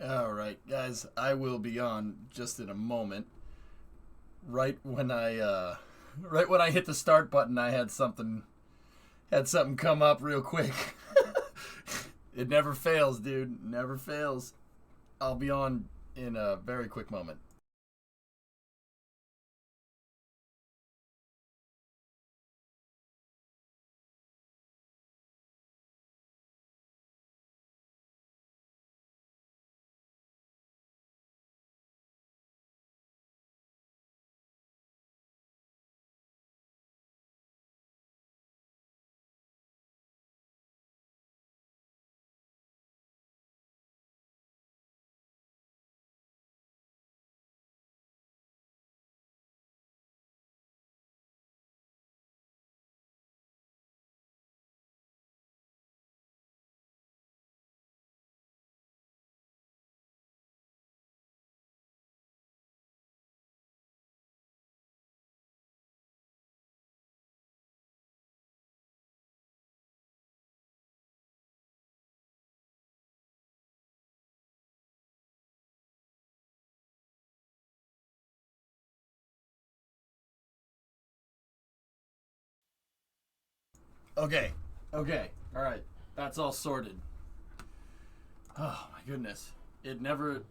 All right, guys, I will be on just in a moment. Right when I hit the start button, I had something come up real quick. It never fails, dude. Never fails. I'll be on in a very quick moment. Okay. Okay. All right. That's all sorted. Oh my goodness. It never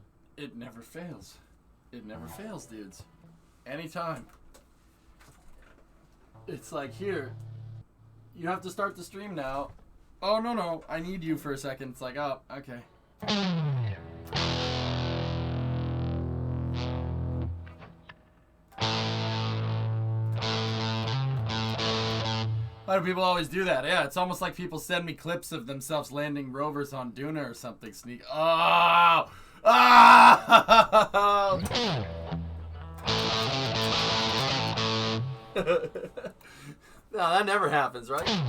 fails. It never fails, dudes. Anytime. It's like, here, you have to start the stream now. Oh, no, I need you for a second. It's like, oh, okay. Why do people always do that? Yeah, it's almost like people send me clips of themselves landing rovers on Duna or something. Sneak. Oh! Oh! No, that never happens, right?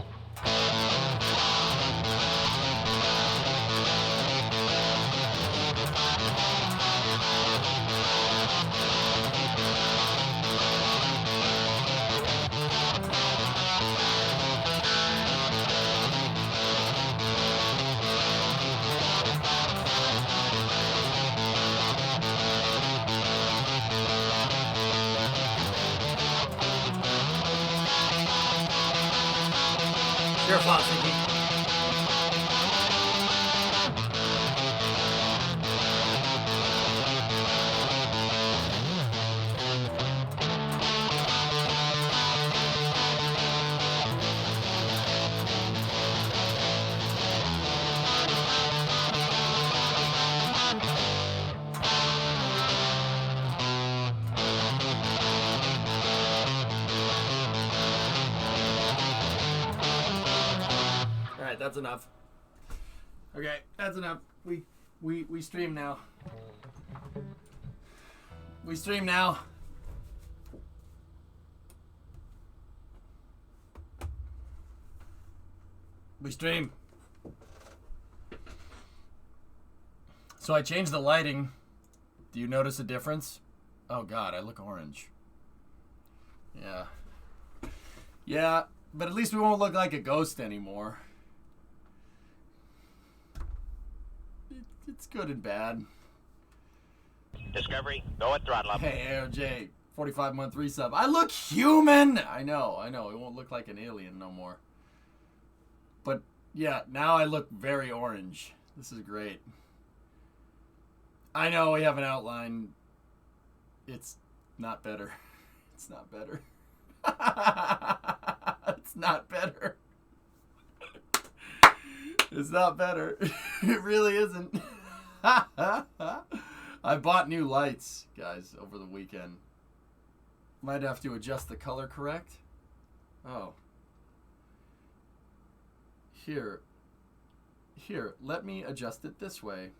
You're Flopsy. Alright, that's enough. Okay, that's enough. We stream now. We stream now. We stream. So I changed the lighting. Do you notice a difference? Oh god, I look orange. Yeah. Yeah, but at least we won't look like a ghost anymore. It's good and bad. Discovery, go at throttle up. Hey, AOJ, 45-month resub. I look human! I know. It won't look like an alien no more. But, yeah, now I look very orange. This is great. I know we have an outline. It's not better. It's not better. It's not better. It's not better. It really isn't. I bought new lights, guys, over the weekend. Might have to adjust the color correct. Oh. Here, let me adjust it this way.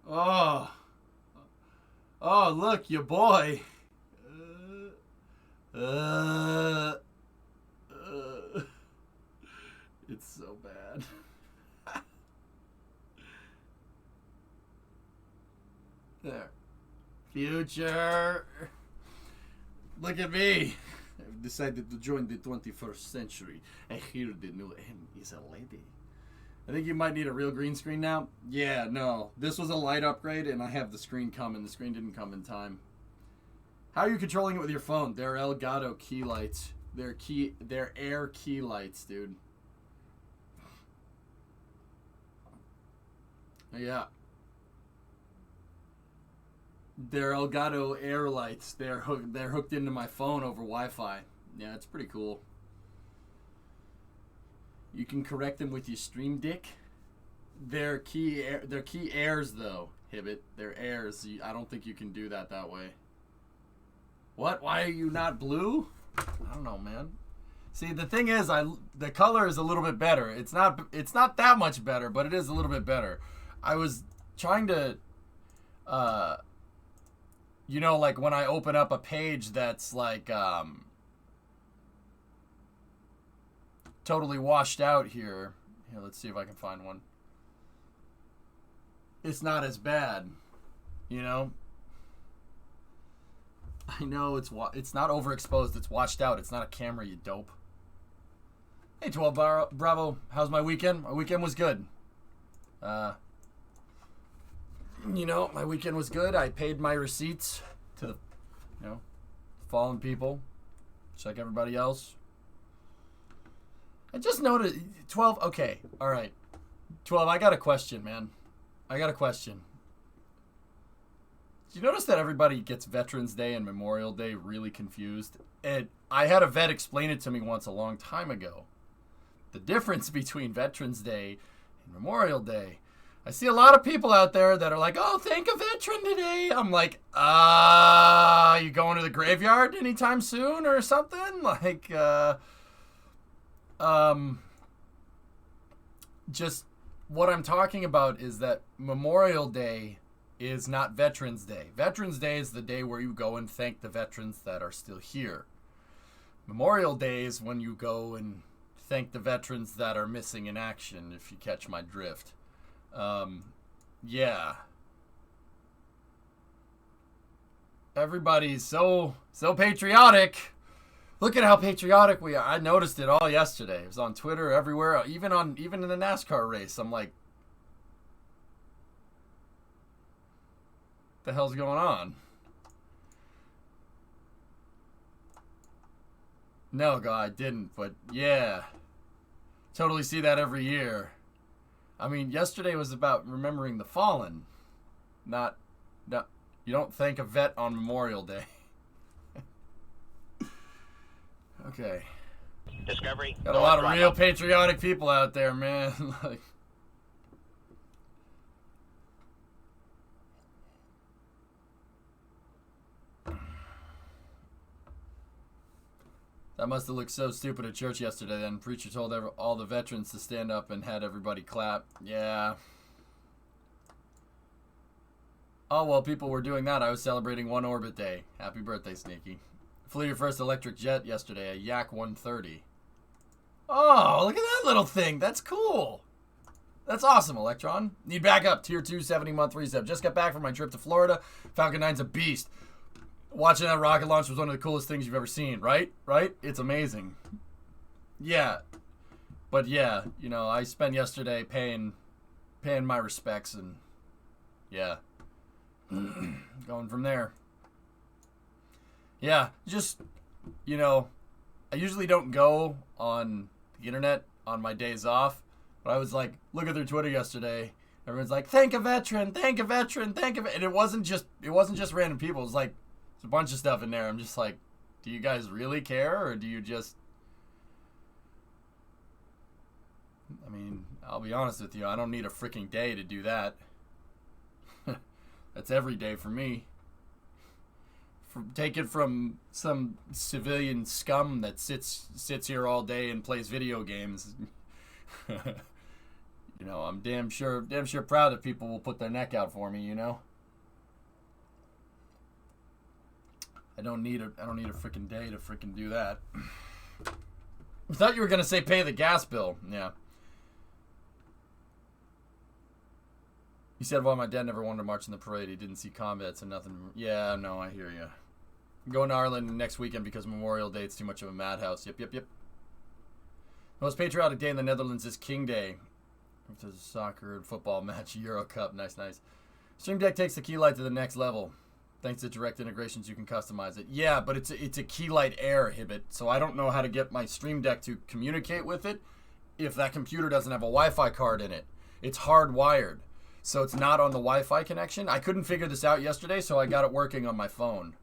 Oh, look, your boy. It's so bad. There. Future. Look at me. decided to join the 21st century. I hear the new M is a lady. I think you might need a real green screen now. Yeah, no. This was a light upgrade, and I have the screen coming. The screen didn't come in time. How are you controlling it with your phone? They're Elgato key lights. They're air key lights, dude. Yeah. They're Elgato air lights. They're hooked into my phone over Wi-Fi. Yeah, it's pretty cool. You can correct them with your Stream Deck. They're key airs though, Hibbit. They're airs. I don't think you can do that way. What? Why are you not blue? I don't know, man. See, the thing is, the color is a little bit better. It's not that much better, but it is a little bit better. I was trying to, you know, like when I open up a page that's like totally washed out here. Here, let's see if I can find one. It's not as bad, you know. I know it's not overexposed. It's washed out. It's not a camera, you dope. Hey, 12 Bravo. How's my weekend? My weekend was good. You know, my weekend was good. I paid my receipts to the, you know, fallen people, just like everybody else. I just noticed 12. Okay, all right, 12. I got a question, man. I got a question. Did you notice that everybody gets Veterans Day and Memorial Day really confused? And I had a vet explain it to me once a long time ago. The difference between Veterans Day and Memorial Day. I see a lot of people out there that are like, oh, thank a veteran today. I'm like, you going to the graveyard anytime soon or something? Like, just what I'm talking about is that Memorial Day is not Veterans Day. Veterans Day is the day where you go and thank the veterans that are still here. Memorial Day is when you go and thank the veterans that are missing in action, if you catch my drift. Yeah. Everybody's so patriotic. Look at how patriotic we are. I noticed it all yesterday. It was on Twitter, everywhere, even in the NASCAR race. I'm like, what the hell's going on? No, God, I didn't, but yeah. Totally see that every year. I mean, yesterday was about remembering the fallen. Not you don't thank a vet on Memorial Day. Okay. Discovery. Got a lot of real patriotic people out there, man. Like, that must have looked so stupid at church yesterday. Then preacher told all the veterans to stand up and had everybody clap. Yeah. Oh, well, people were doing that. I was celebrating One Orbit Day. Happy birthday, Sneaky. Flew your first electric jet yesterday, a Yak 130. Oh, look at that little thing. That's cool. That's awesome, Electron. Need backup. Tier 2, 70-month reset. Just got back from my trip to Florida. Falcon 9's a beast. Watching that rocket launch was one of the coolest things you've ever seen, right? Right? It's amazing. Yeah. But yeah, you know, I spent yesterday paying my respects and yeah. Going from there. Yeah, just, you know, I usually don't go on the internet on my days off, but I was like, looking through Twitter yesterday. Everyone's like, thank a veteran, thank a veteran, thank a veteran. And it wasn't just random people. It was like, there's a bunch of stuff in there. I'm just like, do you guys really care, or do you just... I mean, I'll be honest with you. I don't need a freaking day to do that. That's every day for me. Take it from some civilian scum that sits here all day and plays video games. You know, I'm damn sure proud that people will put their neck out for me, you know? I don't need a freaking day to freaking do that. I thought you were gonna say pay the gas bill. Yeah. He said, well, my dad never wanted to march in the parade. He didn't see combat, so nothing. Yeah, no, I hear you. I'm going to Ireland next weekend because Memorial Day. It's too much of a madhouse. Yep. The most patriotic day in the Netherlands is King Day. There's a soccer and football match, Euro Cup. Nice. Stream Deck takes the Keylight to the next level. Thanks to direct integrations, you can customize it. Yeah, but it's a Keylight Air, Hibbit, so I don't know how to get my Stream Deck to communicate with it if that computer doesn't have a Wi-Fi card in it. It's hardwired, so it's not on the Wi-Fi connection. I couldn't figure this out yesterday, so I got it working on my phone.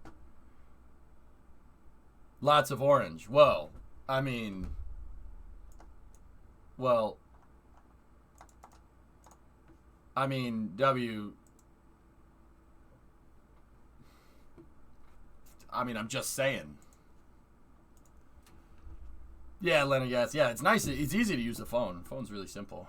Lots of orange. Whoa. I mean... Well... I'm just saying. Yeah, Lenegas. Yeah, it's nice. It's easy to use the phone. The phone's really simple.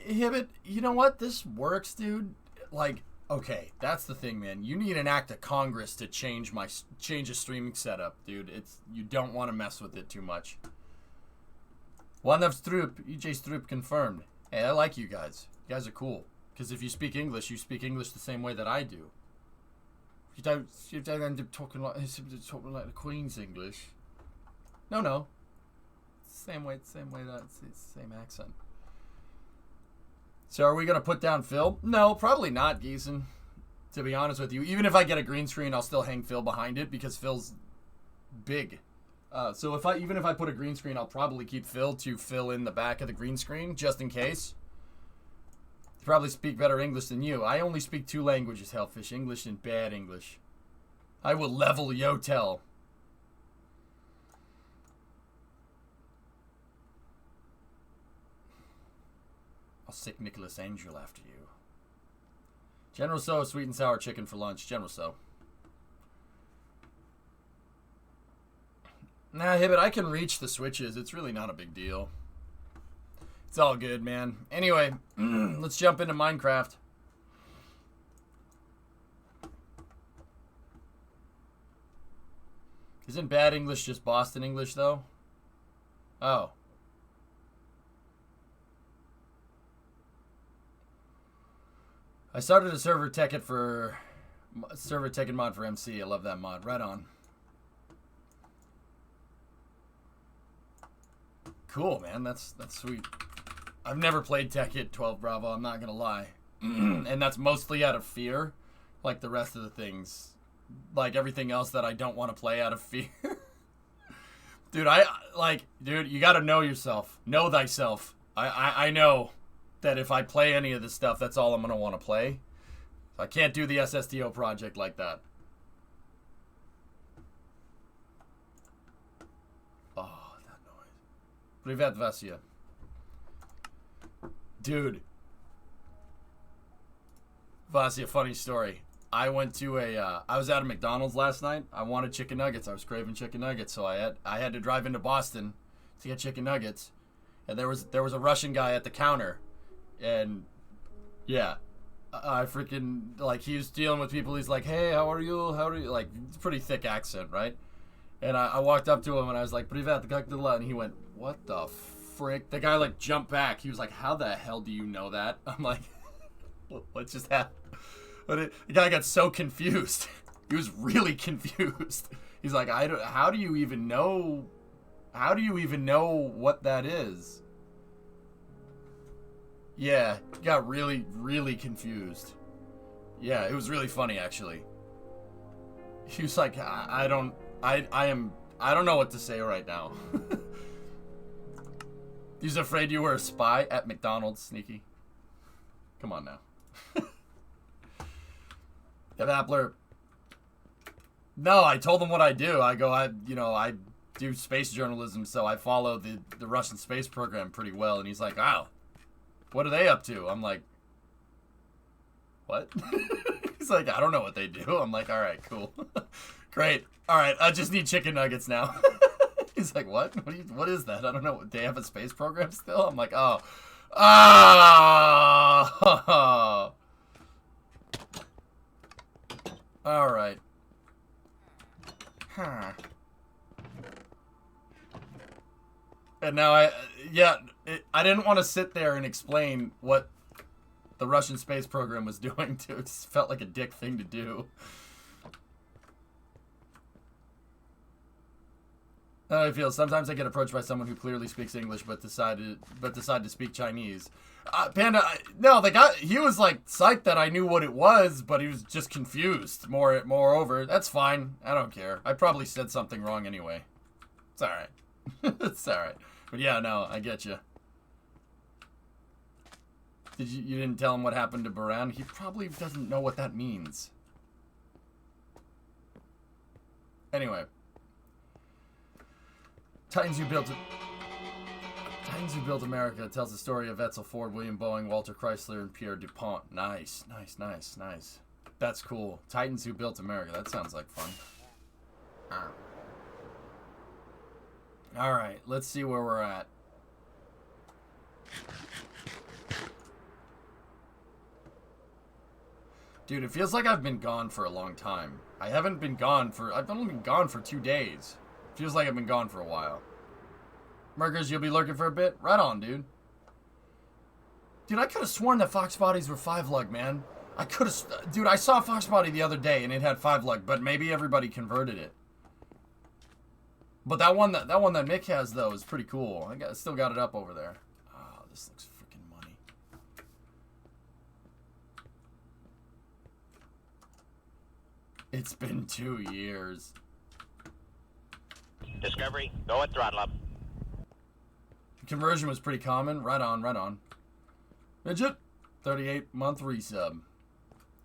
Hibbit, you know what? This works, dude. Like, okay, that's the thing, man. You need an act of Congress to change a streaming setup, dude. You don't want to mess with it too much. One of Stroop, EJ Stroop confirmed. Hey, I like you guys. You guys are cool. Because if you speak English the same way that I do. You don't end up talking like the Queen's English. No. Same way it's the same accent. So are we gonna put down Phil? No, probably not, Geeson. To be honest with you, even if I get a green screen, I'll still hang Phil behind it because Phil's big. So even if I put a green screen, I'll probably keep Phil to fill in the back of the green screen just in case. You probably speak better English than you. I only speak 2 languages, Hellfish: English and bad English. I will level Yotel. I'll sick Nicholas Angel after you. General So, sweet and sour chicken for lunch. General So. Nah, Hibbit, I can reach the switches. It's really not a big deal. It's all good, man. Anyway, let's jump into Minecraft. Isn't bad English just Boston English, though? Oh. I started a server ticket mod for MC. I love that mod. Right on. Cool, man. That's sweet. I've never played Tekkit 12 Bravo, I'm not gonna lie. And that's mostly out of fear. Like the rest of the things. Like everything else that I don't want to play out of fear. Dude, dude, you gotta know yourself. Know thyself. I know that if I play any of this stuff, that's all I'm gonna want to play. I can't do the SSTO project like that. Oh, that noise. Privet, Vasya. Dude. Vasya, funny story. I went to I was at a McDonald's last night. I wanted chicken nuggets. I was craving chicken nuggets, so I had to drive into Boston to get chicken nuggets. And there was a Russian guy at the counter. And yeah, I freaking, like, he was dealing with people. He's like, hey, how are you? Like, it's a pretty thick accent, right? And I walked up to him and I was like, Privet, and he went, what the frick? The guy, like, jumped back. He was like, how the hell do you know that? I'm like, what just happened? But the guy got so confused. He was really confused. He's like, how do you even know what that is? Yeah, got really, really confused. Yeah, it was really funny, actually. He was like, I don't know what to say right now. He's afraid you were a spy at McDonald's, Sneaky. Come on now. Dev Appler. No, I told him what I do. I do space journalism, so I follow the Russian space program pretty well. And he's like, wow. What are they up to? I'm like, what? He's like, I don't know what they do. I'm like, all right, cool. Great. All right, I just need chicken nuggets now. He's like, what? What is that? I don't know. They have a space program still? I'm like, oh. Ah! All right. Huh. And now I didn't want to sit there and explain what the Russian space program was doing to. It just felt like a dick thing to do. I feel sometimes I get approached by someone who clearly speaks English but decide to speak Chinese. Panda, no, the guy, he was like psyched that I knew what it was, but he was just confused. Moreover, that's fine. I don't care. I probably said something wrong anyway. It's all right. It's all right. But yeah, no, I get you. You didn't tell him what happened to Baran? He probably doesn't know what that means. Anyway. Titans Who Built America tells the story of Edsel Ford, William Boeing, Walter Chrysler, and Pierre DuPont. Nice, nice, nice, nice. That's cool. Titans Who Built America. That sounds like fun. Alright, let's see where we're at. Dude, it feels like I've been gone for a long time. I've only been gone for 2 days. Feels like I've been gone for a while. Merkers, you'll be lurking for a bit? Right on, dude. Dude, I could have sworn that fox bodies were 5-lug, man. Dude, I saw a fox body the other day and it had 5-lug, but maybe everybody converted it. But that one that Mick has though is pretty cool. I still got it up over there. Oh, this looks freaking money. It's been 2 years. Discovery, go at throttle up. Conversion was pretty common. Right on, right on. Midget, 38-month resub.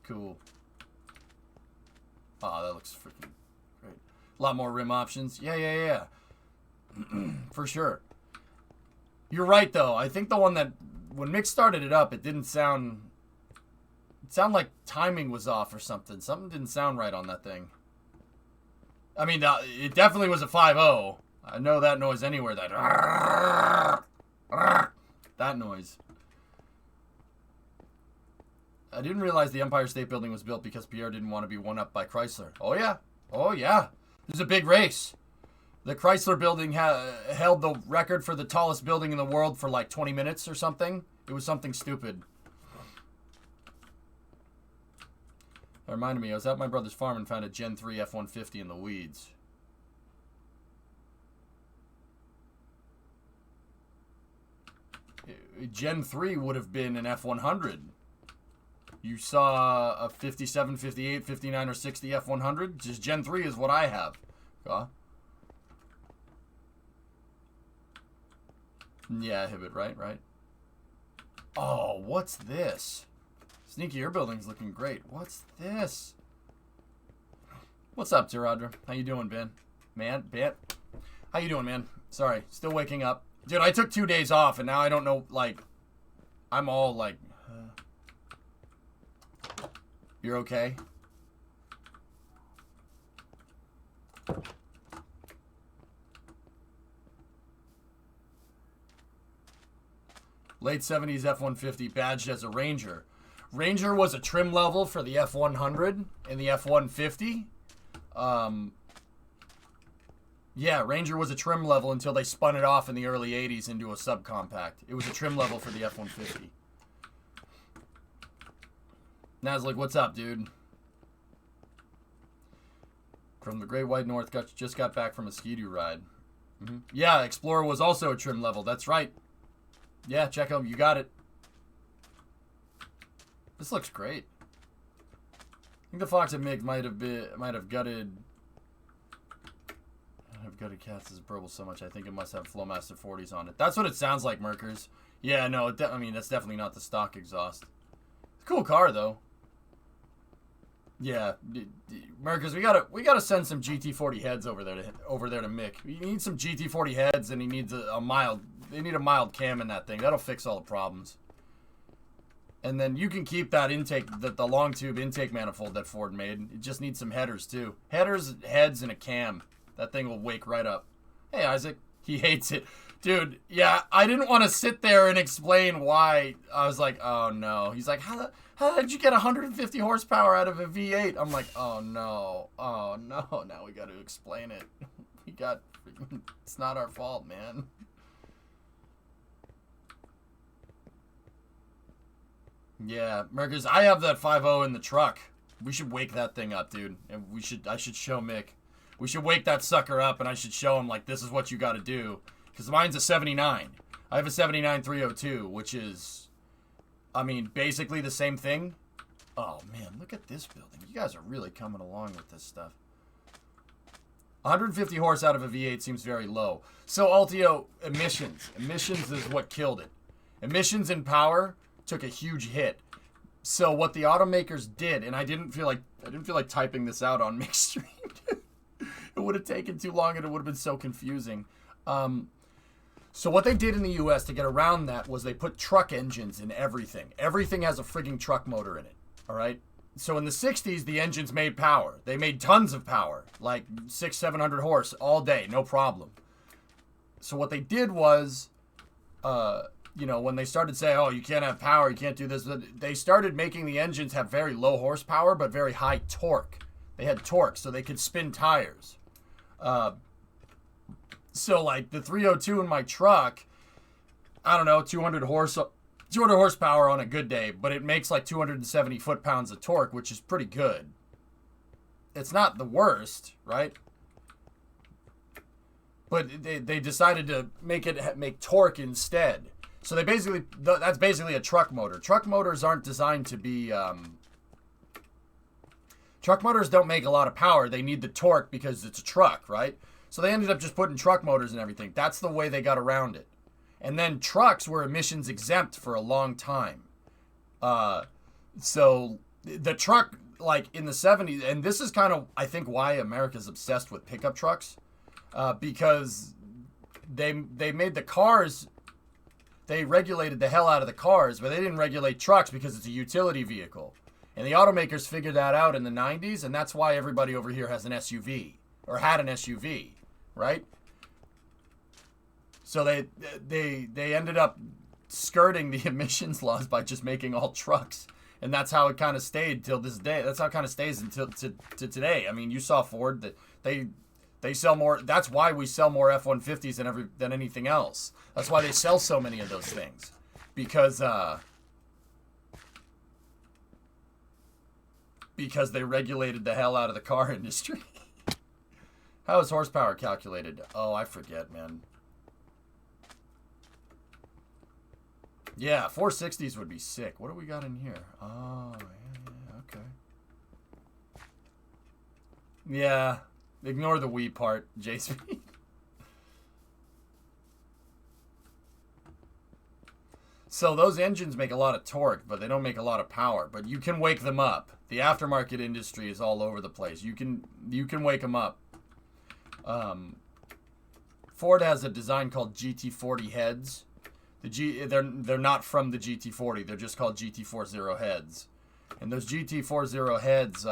Cool. Oh, that looks freaking great. A lot more rim options. Yeah. For sure. You're right, though. I think the one that, when Mick started it up, it didn't sound... It sounded like timing was off or something. Something didn't sound right on that thing. I mean, it definitely was a 5.0. I know that noise anywhere. That noise. I didn't realize the Empire State Building was built because Pierre didn't want to be one-up by Chrysler. Oh, yeah. Oh, yeah. There's a big race. The Chrysler Building held the record for the tallest building in the world for like 20 minutes or something. It was something stupid. That reminded me, I was at my brother's farm and found a Gen 3 F-150 in the weeds. Gen 3 would have been an F-100. You saw a 57, 58, 59, or 60 F-100? Just Gen 3 is what I have. Yeah, Hibbit, right? Oh, what's this? Sneaky Air Building's looking great. What's this? What's up, Tiradra? How you doing, Ben? Ben? How you doing, man? Sorry, still waking up. Dude, I took 2 days off, and now I don't know, like... I'm all, like... You're okay? Late 70s F-150 badged as a Ranger. Ranger was a trim level for the F-100 and the F-150. Yeah, Ranger was a trim level until they spun it off in the early 80s into a subcompact. It was a trim level for the F-150. Nazlik, what's up, dude? From the Great White North, just got back from a ski-doo ride. Yeah, Explorer was also a trim level. That's right. Yeah, check them. You got it. This looks great. I think the Fox and Mig might have gutted Cats's Burble so much. I think it must have Flowmaster 40s on it. That's what it sounds like, Merkers. Yeah, no, I mean that's definitely not the stock exhaust. Cool car though. Yeah, Merkers, we gotta send some GT40 heads over there to Mick. He needs some GT40 heads, and he needs a mild. They need a mild cam in that thing. That'll fix all the problems. And then you can keep that intake, the long tube intake manifold that Ford made. It just needs some headers too. Headers, heads, and a cam. That thing will wake right up. Hey, Isaac. He hates it. Dude, yeah, I didn't want to sit there and explain why. I was like, oh no. He's like, how did you get 150 horsepower out of a V8? I'm like, oh no. Oh no. Now we got to explain it. It's not our fault, man. Yeah, Merkers, I have that 5.0 in the truck. We should wake that thing up, dude. And I should show Mick. We should wake that sucker up, and I should show him, like, this is what you got to do. Because mine's a 79. I have a 79 302, which is, I mean, basically the same thing. Oh, man, look at this building. You guys are really coming along with this stuff. 150 horse out of a V8 seems very low. So, Altio, emissions. Emissions is what killed it. Emissions and power took a huge hit. So, what the automakers did, and I didn't feel like typing this out on mixed stream. It would have taken too long, and it would have been so confusing. So what they did in the U.S. to get around that was they put truck engines in everything. Everything has a frigging truck motor in it, all right? So in the 60s, the engines made power. They made tons of power, like 600-700 horse all day, no problem. So what they did was, when they started saying, oh, you can't have power, you can't do this, they started making the engines have very low horsepower but very high torque. They had torque, so they could spin tires. So, like, the 302 in my truck, I don't know, 200 horsepower on a good day, but it makes like 270 foot-pounds of torque, which is pretty good. It's not the worst, right? But they decided to make torque instead. So they basically, that's basically a truck motor. Truck motors aren't designed to be, truck motors don't make a lot of power. They need the torque because it's a truck, right? So they ended up just putting truck motors and everything. That's the way they got around it. And then trucks were emissions exempt for a long time. So the truck, like in the 70s, and this is kind of, I think, why America's obsessed with pickup trucks. Because they made the cars, they regulated the hell out of the cars, but they didn't regulate trucks because it's a utility vehicle. And the automakers figured that out in the 90s, and that's why everybody over here has an SUV, or had an SUV, right? So they ended up skirting the emissions laws by just making all trucks. And that's how it kind of stayed till this day. That's how it kind of stays until to today. I mean, you saw Ford, that they sell more. That's why we sell more F-150s than anything else. That's why they sell so many of those things. Because they regulated the hell out of the car industry. How is horsepower calculated? Oh, I forget, man. Yeah, 460s would be sick. What do we got in here? Oh, yeah, okay. Yeah, ignore the Wii part, JSP. So those engines make a lot of torque, but they don't make a lot of power. But you can wake them up. The aftermarket industry is all over the place. You can wake them up. Ford has a design called GT40 heads. They're not from the GT40. They're just called GT40 heads. And those GT40 heads,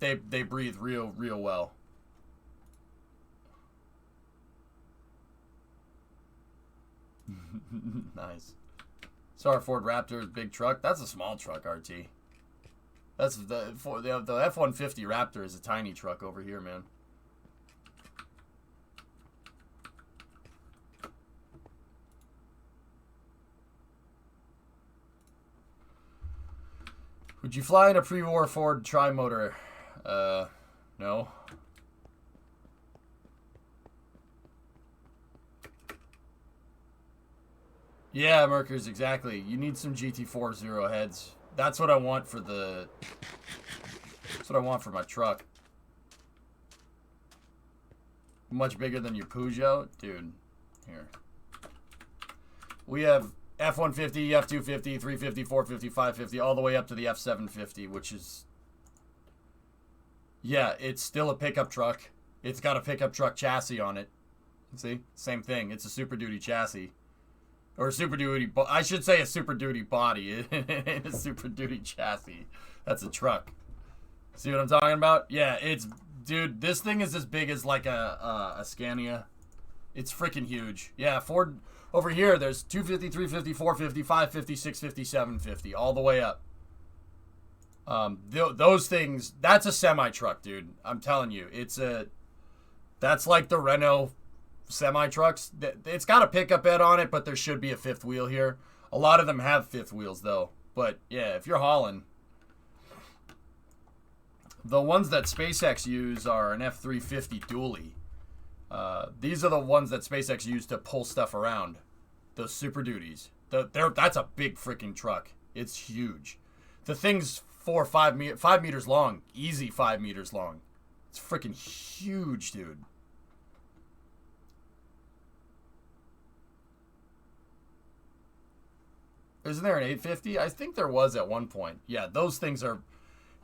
they breathe real well. Nice. Sorry, Ford Raptor, big truck. That's a small truck, RT. That's the F-150 Raptor is a tiny truck over here, man. Would you fly in a pre-war Ford tri-motor? No. Yeah, Merkers, exactly. You need some GT40 heads. That's what I want for the... That's what I want for my truck. Much bigger than your Peugeot? Dude, here. We have F-150, F-250, 350, 450, 550, all the way up to the F-750, which is... Yeah, it's still a pickup truck. It's got a pickup truck chassis on it. See? Same thing. It's a Super Duty chassis. Or a Super Duty... I should say a Super Duty body. A Super Duty chassis. That's a truck. See what I'm talking about? Yeah, it's... Dude, this thing is as big as like a Scania. It's freaking huge. Yeah, Ford... Over here, there's 250, 350, 450, 550, 650, 750, all the way up. Those things, that's a semi-truck, dude. I'm telling you. That's like the Renault semi-trucks. It's got a pickup bed on it, but there should be a fifth wheel here. A lot of them have fifth wheels, though. But, yeah, if you're hauling... The ones that SpaceX use are an F-350 dually. These are the ones that SpaceX use to pull stuff around. Those Super Duties. That's a big freaking truck. It's huge. The thing's 5 meters long. Easy 5 meters long. It's freaking huge, dude. Isn't there an 850? I think there was at one point. Yeah, those things are...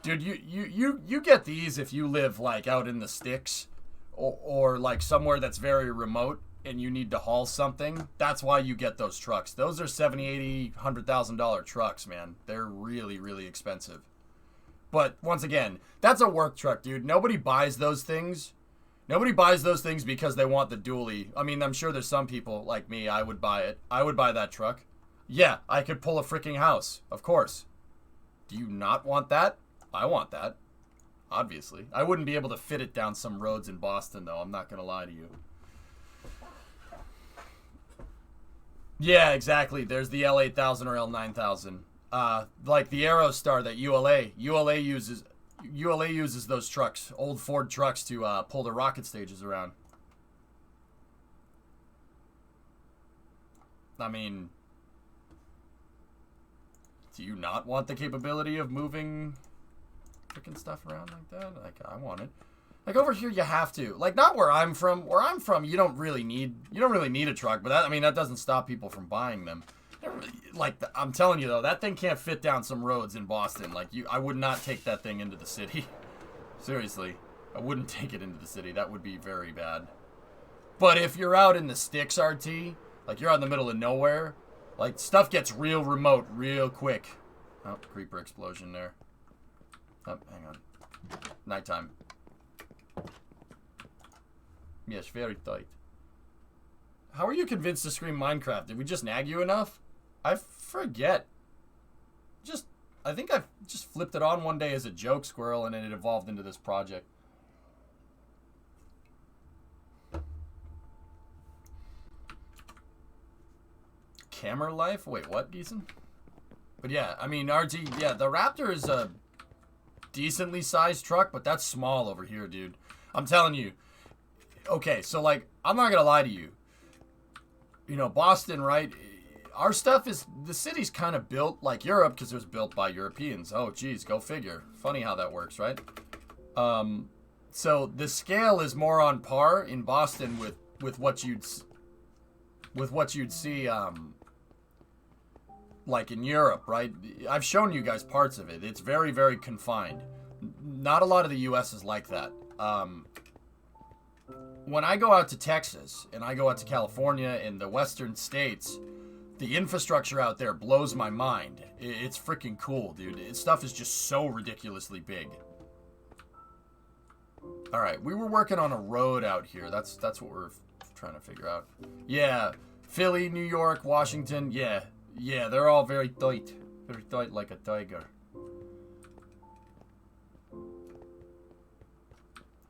Dude, you get these if you live, like, out in the sticks or like, somewhere that's very remote and you need to haul something. That's why you get those trucks. Those are $70,000, $80,000, $100,000 trucks, man. They're really, really expensive. But, once again, that's a work truck, dude. Nobody buys those things. Nobody buys those things because they want the dually. I mean, I'm sure there's some people like me, I would buy it. I would buy that truck. Yeah, I could pull a freaking house. Of course. Do you not want that? I want that. Obviously. I wouldn't be able to fit it down some roads in Boston, though. I'm not going to lie to you. Yeah, exactly. There's the L8000 or L9000. Like the Aerostar that ULA uses those trucks, old Ford trucks, to pull the rocket stages around. I mean, do you not want the capability of moving freaking stuff around like that? Like, I want it. Like, over here you have to. Like, not where I'm from. Where I'm from, you don't really need a truck, but that doesn't stop people from buying them. Like, I'm telling you though, that thing can't fit down some roads in Boston. Like, I would not take that thing into the city. Seriously, I wouldn't take it into the city. That would be very bad. But if you're out in the sticks, RT, like you're out in the middle of nowhere, like, stuff gets real remote real quick. Oh, creeper explosion there. Oh, hang on. Nighttime. Yes, very tight. How are you convinced to stream Minecraft? Did we just nag you enough? I forget. I think I just flipped it on one day as a joke, Squirrel, and then it evolved into this project. Camera life? Wait, what, Geeson? But yeah, I mean, RT, yeah, the Raptor is a decently sized truck, but that's small over here, dude. I'm telling you. Okay, so, like, I'm not gonna lie to you. You know, Boston, right? Our stuff is, the city's kind of built like Europe because it was built by Europeans. Oh, geez, go figure. Funny how that works, right? So the scale is more on par in Boston with what you'd see, like in Europe, right? I've shown you guys parts of it. It's very, very confined. Not a lot of the U.S. is like that. When I go out to Texas and I go out to California and the western states, the infrastructure out there blows my mind. It's freaking cool, dude. Stuff is just so ridiculously big. All right, we were working on a road out here. That's what we're trying to figure out. Yeah, Philly, New York, Washington. Yeah, they're all very tight like a tiger.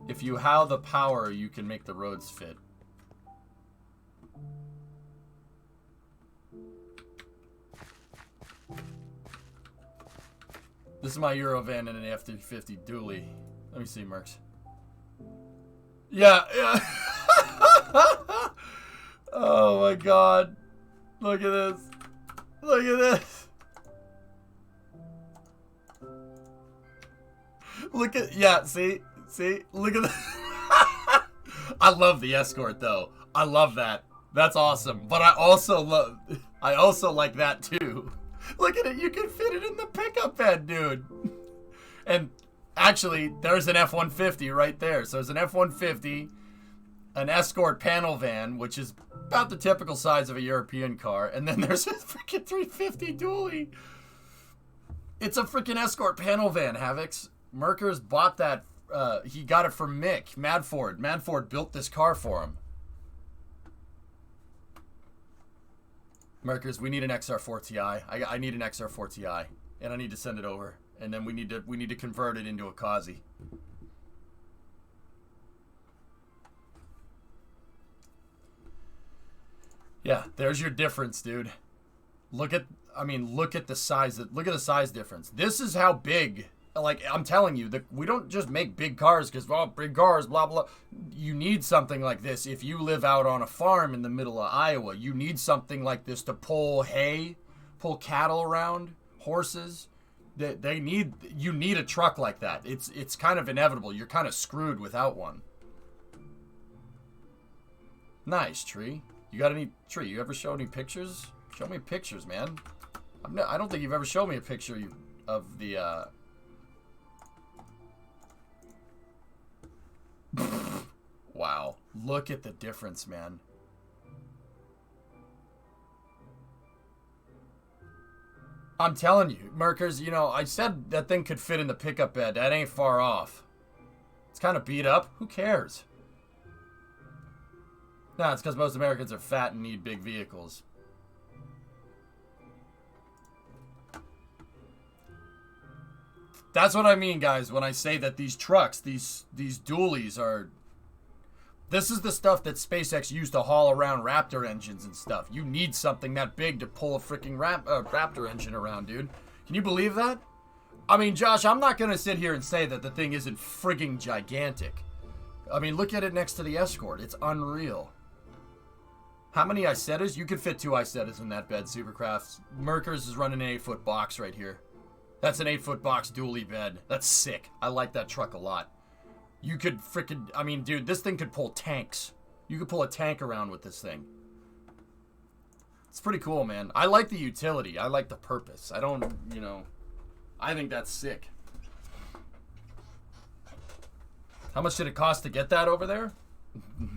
If you have the power, you can make the roads fit. This is my Eurovan and an F-350 dually. Let me see, Mercs. Yeah. Oh my god. Look at this. Look at this. Look at, yeah, see, look at that. I love the Escort though. I love that. That's awesome. But I also like that too. Look at it. You can fit it in the pickup bed, dude. And actually, there's an F-150 right there. So there's an F-150, an Escort panel van, which is about the typical size of a European car. And then there's a freaking 350 dually. It's a freaking Escort panel van, Havocs. Merkers bought that. He got it from Mick, Madford. Madford built this car for him. Merkers, we need an XR4 Ti. I need an XR4 Ti, and I need to send it over. And then we need to convert it into a Kazi. Yeah, there's your difference, dude. Look at the size. Look at the size difference. This is how big. Like, I'm telling you, we don't just make big cars because, well, big cars, blah, blah. You need something like this. If you live out on a farm in the middle of Iowa, you need something like this to pull hay, pull cattle around, horses. You need a truck like that. It's kind of inevitable. You're kind of screwed without one. Nice, Tree. You got any, Tree, you ever show any pictures? Show me pictures, man. I don't think you've ever shown me a picture of the, Wow. Look at the difference, man. I'm telling you, Merkers, you know, I said that thing could fit in the pickup bed. That ain't far off. It's kind of beat up. Who cares? No, it's because most Americans are fat and need big vehicles. That's what I mean, guys, when I say that these trucks, these dualies are... This is the stuff that SpaceX used to haul around Raptor engines and stuff. You need something that big to pull a freaking Raptor engine around, dude. Can you believe that? I mean, Josh, I'm not going to sit here and say that the thing isn't frigging gigantic. I mean, look at it next to the Escort. It's unreal. How many Isettas? You could fit 2 Isettas in that bed, Supercrafts. Merkers is running an 8-foot box right here. That's an 8-foot box dually bed. That's sick. I like that truck a lot. You could frickin'... I mean, dude, this thing could pull tanks. You could pull a tank around with this thing. It's pretty cool, man. I like the utility. I like the purpose. I don't, you know... I think that's sick. How much did it cost to get that over there?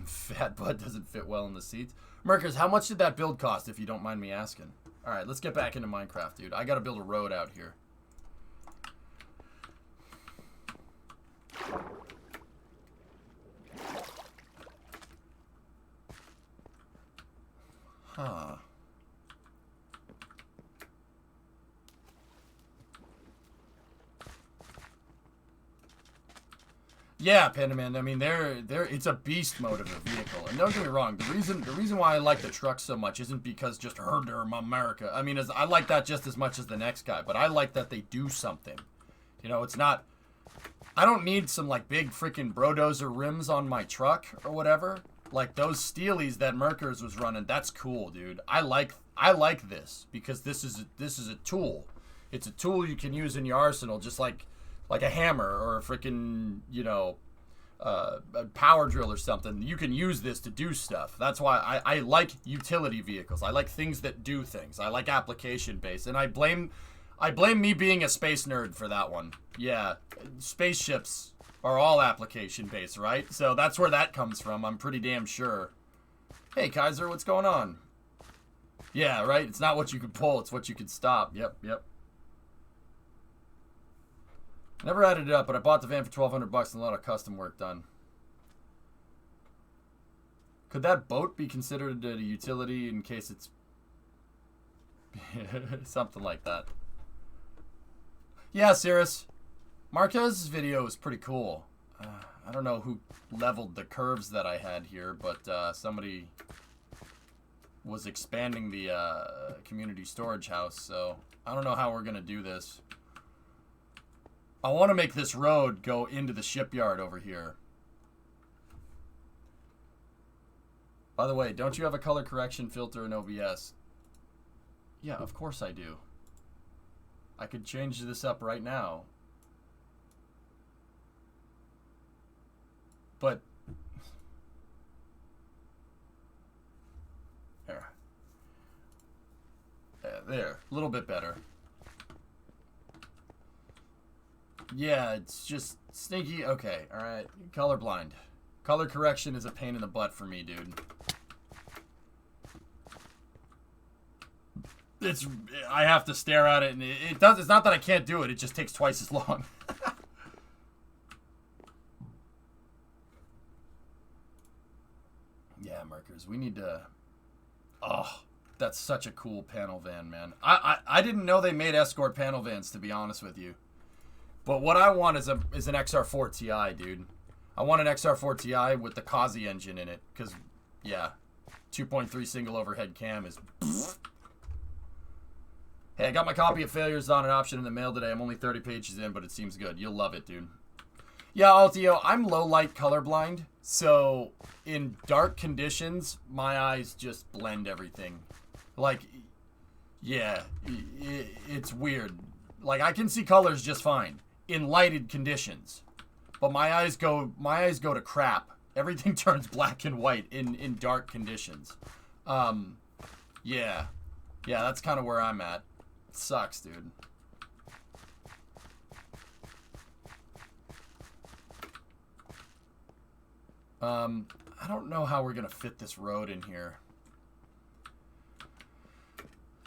Fat butt doesn't fit well in the seats. Merkers, how much did that build cost, if you don't mind me asking? Alright, let's get back into Minecraft, dude. I gotta build a road out here. Huh. Yeah, Panda Man. I mean, it's a beast mode of a vehicle. And don't get me wrong, the reason why I like the truck so much isn't because just herder America. I mean, I like that just as much as the next guy, but I like that they do something. You know, it's not... I don't need some, like, big freaking Brodozer rims on my truck or whatever. Like, those Steelies that Merkers was running, that's cool, dude. I like this because this is a tool. It's a tool you can use in your arsenal, just like a hammer or a freaking, you know, a power drill or something. You can use this to do stuff. That's why I like utility vehicles. I like things that do things. I like application based, and I blame me being a space nerd for that one. Yeah, spaceships are all application based, right? So that's where that comes from. I'm pretty damn sure. Hey, Kaiser, what's going on? Yeah, right? It's not what you can pull, it's what you can stop. Yep. Never added it up, but I bought the van for $1,200 and a lot of custom work done. Could that boat be considered a utility in case it's... something like that. Yeah, Cirrus. Marquez's video is pretty cool. I don't know who leveled the curves that I had here, but somebody was expanding the community storage house, so I don't know how we're going to do this. I want to make this road go into the shipyard over here. By the way, don't you have a color correction filter in OBS? Yeah, of course I do. I could change this up right now. But there, a little bit better. Yeah, it's just sneaky. Okay, all right. Colorblind. Color correction is a pain in the butt for me, dude. I have to stare at it, and it's not that I can't do it. It just takes twice as long. Yeah, Markers. We need to... Oh, that's such a cool panel van, man. I didn't know they made Escort panel vans, to be honest with you. But what I want is an XR4 Ti, dude. I want an XR4 Ti with the Kazi engine in it. Because, yeah, 2.3 single overhead cam is... Hey, I got my copy of Failures on an Option in the mail today. I'm only 30 pages in, but it seems good. You'll love it, dude. Yeah, Altio, I'm low light colorblind, so in dark conditions, my eyes just blend everything. Like, yeah, it's weird. Like, I can see colors just fine in lighted conditions, but my eyes go to crap. Everything turns black and white in dark conditions. Yeah, that's kind of where I'm at. It sucks, dude. I don't know how we're gonna fit this road in here.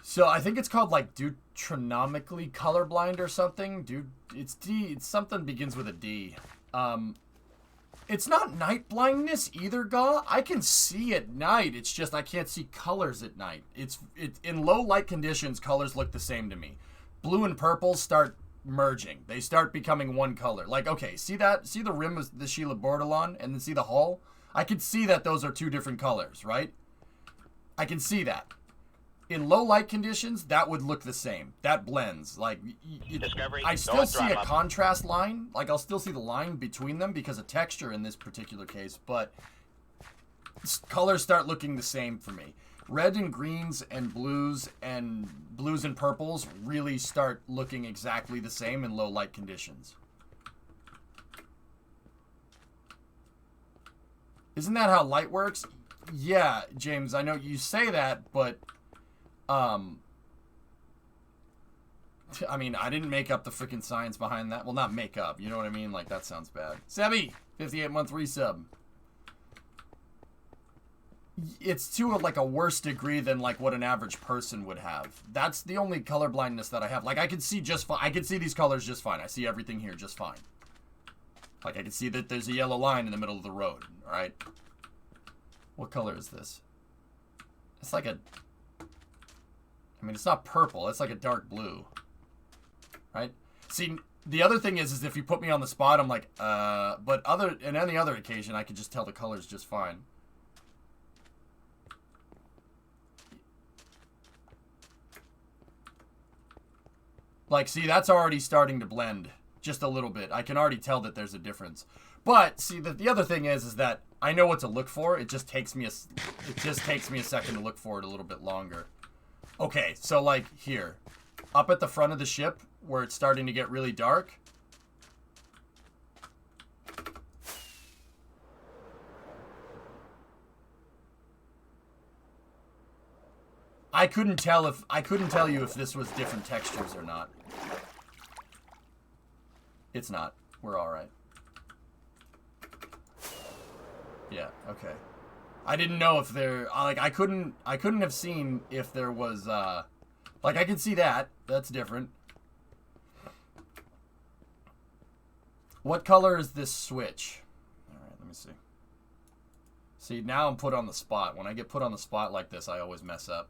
So I think it's called like deuteronomically colorblind or something. Dude, it's something begins with a D. It's not night blindness either, Gaw. I can see at night. It's just I can't see colors at night. It's in low light conditions, colors look the same to me. Blue and purple start merging. They start becoming one color. Like, okay, see that? See the rim of the Sheila Bordelon and then see the hull? I can see that those are two different colors, right? I can see that. In low light conditions, that would look the same. That blends. Like, I still see a contrast line. Like, I'll still see the line between them because of texture in this particular case, but colors start looking the same for me. Red and greens and blues and purples really start looking exactly the same in low light conditions. Isn't that how light works? Yeah, James, I know you say that, but I mean, I didn't make up the freaking science behind that. Well, not make up, you know what I mean? Like, that sounds bad. Sebby, 58-month resub. It's to like a worse degree than like what an average person would have. That's the only color blindness that I have. Like, I can see just fine. I can see these colors just fine. I see everything here just fine. Like, I can see that there's a yellow line in the middle of the road. All right. What color is this? It's like a... I mean, it's not purple. It's like a dark blue. Right? See, the other thing is if you put me on the spot, I'm like, but in any other occasion, I could just tell the colors just fine. Like, see, that's already starting to blend just a little bit. I can already tell that there's a difference. But see, the other thing is that I know what to look for. It just takes me a second to look for it a little bit longer. Okay, so like here, up at the front of the ship where it's starting to get really dark. I couldn't tell you if this was different textures or not. It's not. We're all right. Yeah, okay. I didn't know if there like I couldn't have seen if there was like I could see that. That's different. What color is this switch? All right, let me see. See, now I'm put on the spot. When I get put on the spot like this, I always mess up.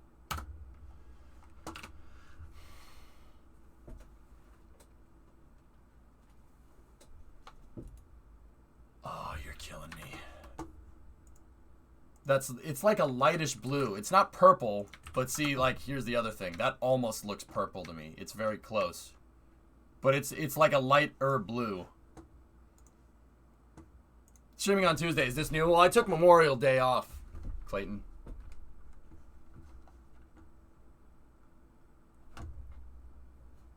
Oh, you're killing me. It's like a lightish blue. It's not purple, but see, like, here's the other thing. That almost looks purple to me. It's very close. But it's like a lighter blue. Streaming on Tuesday. Is this new? Well, I took Memorial Day off, Clayton.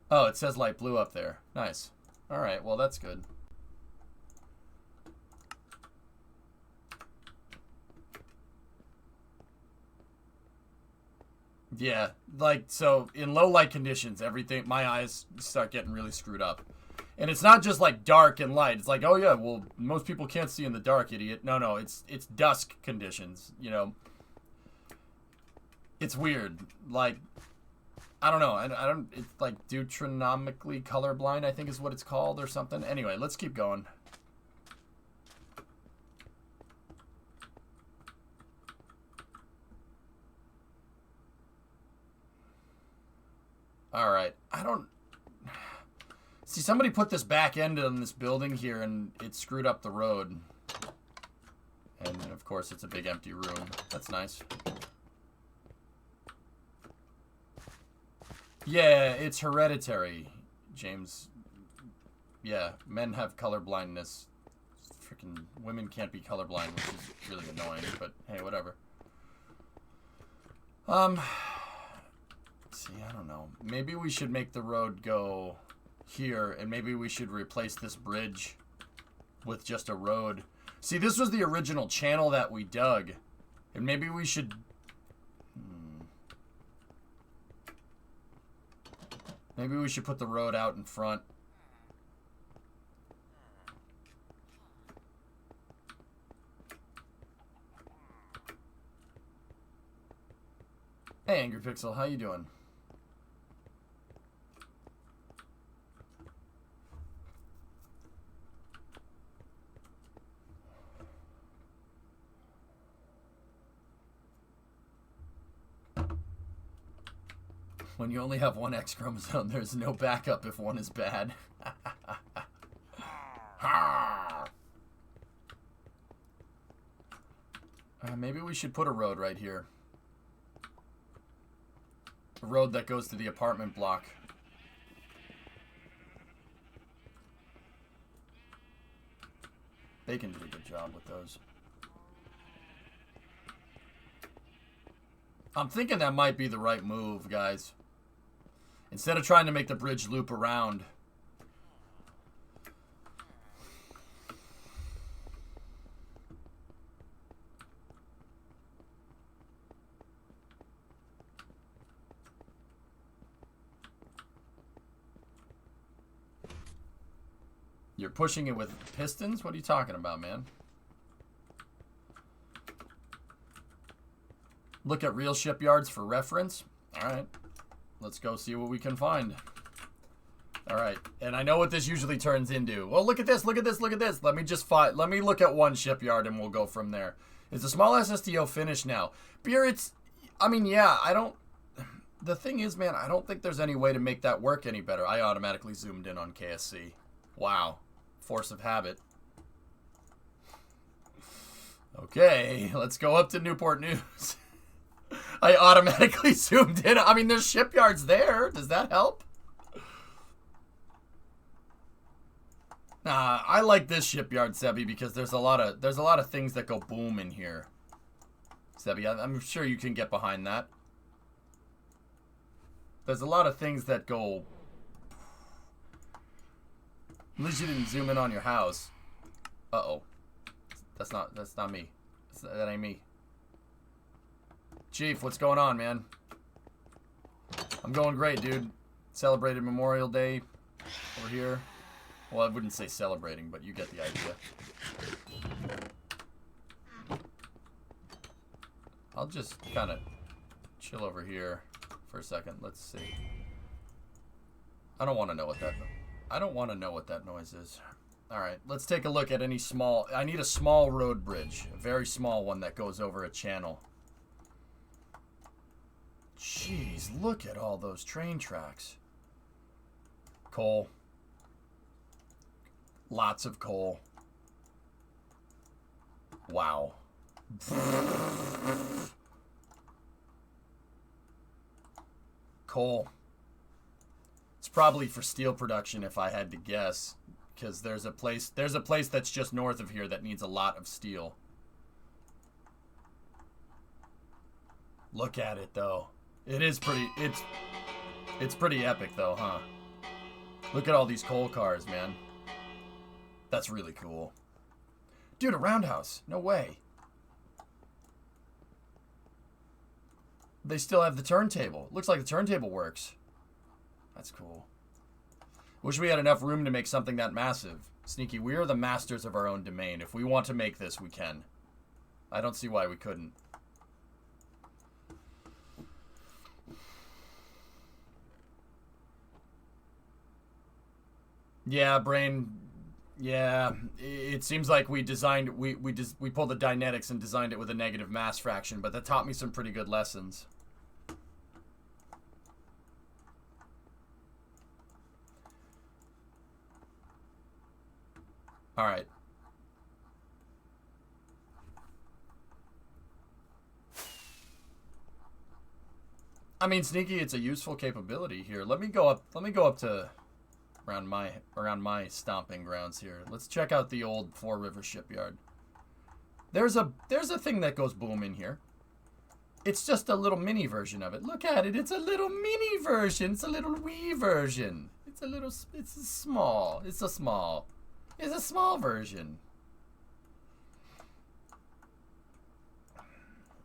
Oh, it says light blue up there. Nice. All right, well, that's good. Yeah, like, so in low light conditions, everything, my eyes start getting really screwed up. And it's not just like dark and light. It's like, oh yeah, well, most people can't see in the dark, idiot. No, it's dusk conditions, you know. It's weird. Like, I don't know. I don't, it's like deuteronomically colorblind, I think is what it's called or something. Anyway, let's keep going. All right. I don't... See, somebody put this back end on this building here, and it screwed up the road. And, of course, it's a big empty room. That's nice. Yeah, it's hereditary, James. Yeah, men have color blindness. Freaking women can't be colorblind, which is really annoying, but hey, whatever. See, I don't know. Maybe we should make the road go here, and maybe we should replace this bridge with just a road. See, this was the original channel that we dug, and maybe we should... Maybe we should put the road out in front. Hey, Angry Pixel, how you doing? When you only have one X chromosome, there's no backup if one is bad. Maybe we should put a road right here. A road that goes to the apartment block. They can do a good job with those. I'm thinking that might be the right move, guys. Instead of trying to make the bridge loop around. You're pushing it with pistons? What are you talking about, man? Look at real shipyards for reference. All right. Let's go see what we can find. All right. And I know what this usually turns into. Well, look at this. Look at this. Look at this. Let me just let me look at one shipyard and we'll go from there. Is the small SSTO finished now? Beer, it's... I mean, yeah, I don't... The thing is, man, I don't think there's any way to make that work any better. I automatically zoomed in on KSC. Wow. Force of habit. Okay, let's go up to Newport News. I automatically zoomed in. I mean, there's shipyards there. Does that help? Nah, I like this shipyard, Sebi, because there's a lot of things that go boom in here. Sebi, I'm sure you can get behind that. There's a lot of things that go... At least you didn't zoom in on your house. Uh-oh. That's not me. That ain't me. Chief, what's going on, man? I'm going great, dude. Celebrated Memorial Day over here. Well, I wouldn't say celebrating, but you get the idea. I'll just kind of chill over here for a second. Let's see. I don't want to know what that noise is. All right, let's take a look at any small... I need a small road bridge. A very small one that goes over a channel. Jeez, look at all those train tracks. Coal. Lots of coal. Wow. Coal. It's probably for steel production if I had to guess. Because there's a place that's just north of here that needs a lot of steel. Look at it though. It is pretty it's pretty epic though, huh? Look at all these coal cars, man. That's really cool. Dude, a roundhouse. No way. They still have the turntable. Looks like the turntable works. That's cool. Wish we had enough room to make something that massive. Sneaky, we are the masters of our own domain. If we want to make this, we can. I don't see why we couldn't. Yeah, Brain. Yeah, it seems like we designed... We pulled the Dynetics and designed it with a negative mass fraction, but that taught me some pretty good lessons. All right. I mean, sneaky. It's a useful capability here. Let me go up. Let me go up to around my stomping grounds here. Let's check out the old Four River shipyard. There's a thing that goes boom in here. It's just a little mini version of it. Look at it. It's a little mini version. It's a little wee version. It's a small version.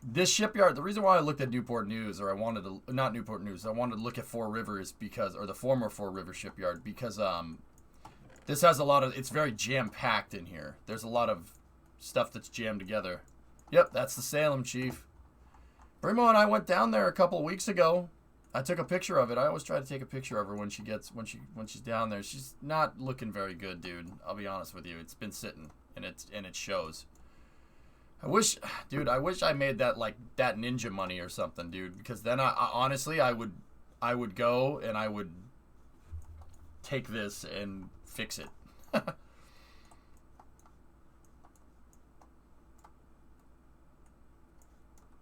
This shipyard, the reason why I looked at Newport News, or I wanted to, not Newport News, I wanted to look at Four Rivers because, or the former Four River shipyard, because this has a lot of, it's very jam-packed in here. There's a lot of stuff that's jammed together. Yep, that's the Salem, Chief. Brimo and I went down there a couple weeks ago. I took a picture of it. I always try to take a picture of her when she's down there. She's not looking very good, dude. I'll be honest with you. It's been sitting, and it shows. I wish I made that like that ninja money or something, dude. Because then I honestly I would go and I would take this and fix it.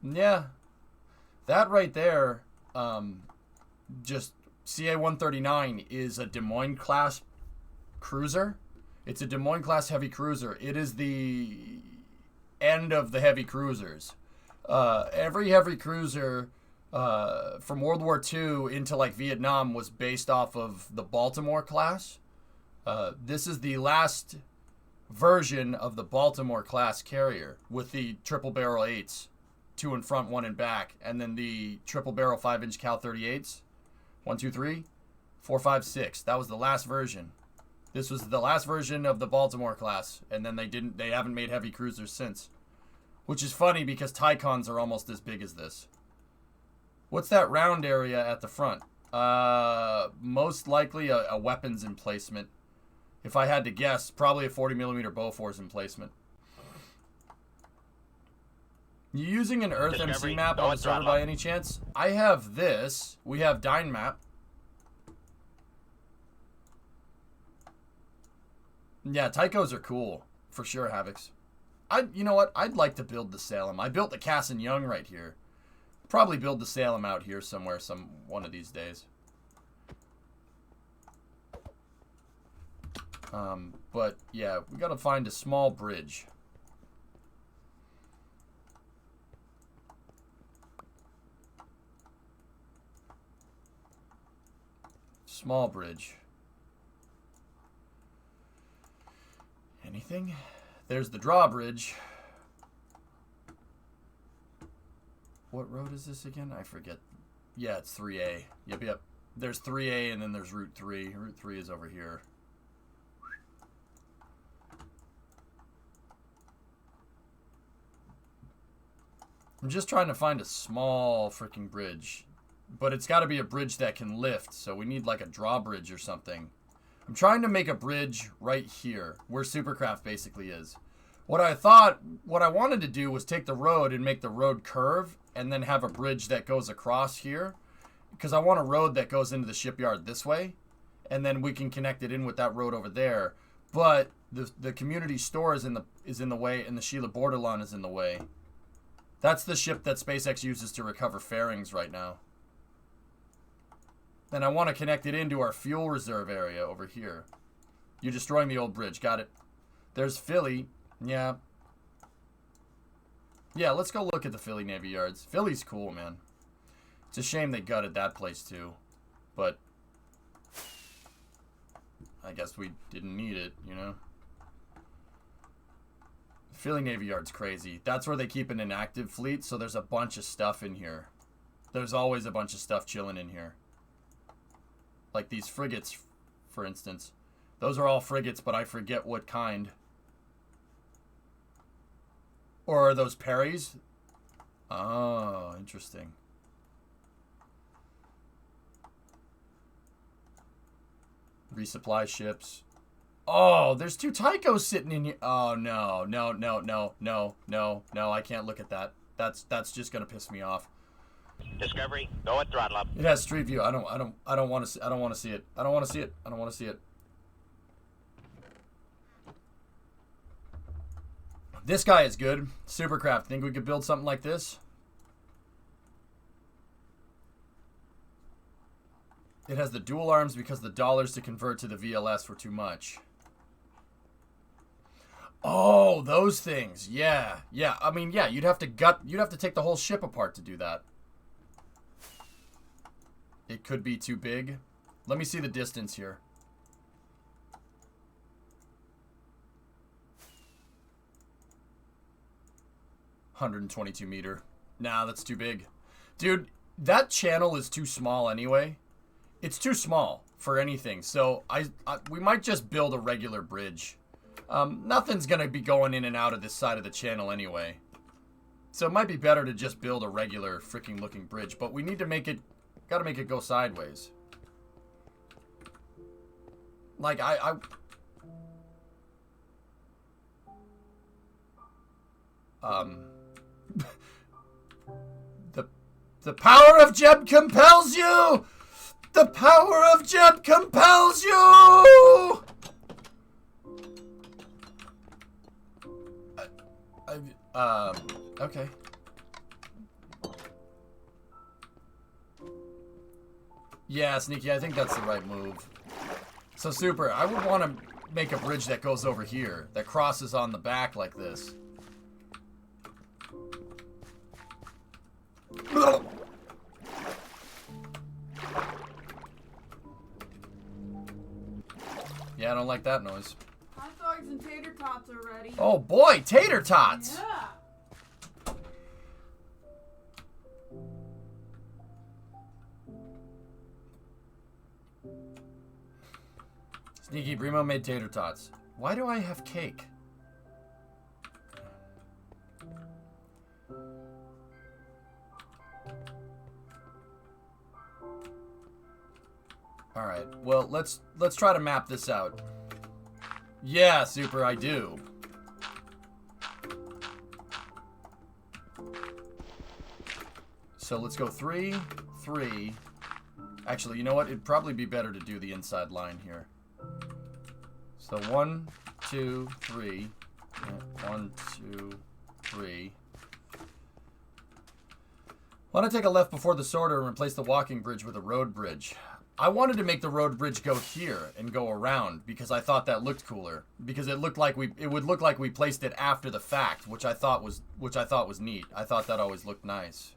Yeah, that right there, just CA-139 is a Des Moines class cruiser. It's a Des Moines class heavy cruiser. It is the end of the heavy cruisers. Every heavy cruiser from World War II into like Vietnam was based off of the Baltimore class. This is the last version of the Baltimore class carrier with the triple barrel 8s. 2 in front, 1 in back, and then the triple barrel 5-inch Cal 38s. 1, 2, 3, 4, 5, 6. That was the last version. This was the last version of the Baltimore class, and then they haven't made heavy cruisers since. Which is funny because Tycons are almost as big as this. What's that round area at the front? Most likely a weapons emplacement. If I had to guess, probably a 40mm Bofors emplacement. You using an Earth MC map on the server by any chance? I have this. We have Dynmap. Yeah, Tychos are cool. For sure, Havocs. You know what? I'd like to build the Salem. I built the Cass and Young right here. Probably build the Salem out here somewhere one of these days. But yeah, we gotta find a small bridge. Small bridge. Anything? There's the drawbridge. What road is this again? I forget. Yeah, it's 3A. Yep. There's 3A and then there's Route 3. Route 3 is over here. I'm just trying to find a small freaking bridge. But it's got to be a bridge that can lift, so we need like a drawbridge or something. I'm trying to make a bridge right here, where Supercraft basically is. What I wanted to do was take the road and make the road curve, and then have a bridge that goes across here. Because I want a road that goes into the shipyard this way, and then we can connect it in with that road over there. But the community store is in the way, and the Sheila Bordelon is in the way. That's the ship that SpaceX uses to recover fairings right now. Then I want to connect it into our fuel reserve area over here. You're destroying the old bridge. Got it. There's Philly. Yeah. Yeah, let's go look at the Philly Navy Yards. Philly's cool, man. It's a shame they gutted that place too. But I guess we didn't need it, you know? Philly Navy Yard's crazy. That's where they keep an inactive fleet, so there's a bunch of stuff in here. There's always a bunch of stuff chilling in here. Like these frigates, for instance. Those are all frigates, but I forget what kind. Or are those Perrys? Oh, interesting. Resupply ships. Oh, there's 2 Tychos sitting in here. Oh, no. I can't look at that. That's just going to piss me off. Discovery, go at throttle up. It has Street View. I don't want to see it. I don't want to see it. This guy is good. Supercraft. Think we could build something like this? It has the dual arms because the dollars to convert to the VLS were too much. Oh, those things. Yeah. Yeah. I mean, yeah, you'd have to take the whole ship apart to do that. It could be too big. Let me see the distance here. $122 meter. Nah, that's too big. Dude, that channel is too small anyway. It's too small for anything. So we might just build a regular bridge. Nothing's going to be going in and out of this side of the channel anyway. So it might be better to just build a regular freaking looking bridge. But we need to make it... Gotta make it go sideways. Like, The power of Jeb compels you! The power of Jeb compels you! Okay. Yeah, Sneaky, I think that's the right move. So, Super, I would want to make a bridge that goes over here, that crosses on the back like this. Yeah, I don't like that noise. Hot dogs and tater tots are ready. Oh boy, tater tots! Yeah. Sneaky Brimo made tater tots. Why do I have cake? Alright, well, let's try to map this out. Yeah, Super, I do. So let's go 3, 3. Actually, you know what? It'd probably be better to do the inside line here. So 1, 2, 3. 1, 2, 3. Want to take a left before the sorter and replace the walking bridge with a road bridge. I wanted to make the road bridge go here and go around because I thought that looked cooler. Because it would look like we placed it after the fact, which I thought was neat. I thought that always looked nice.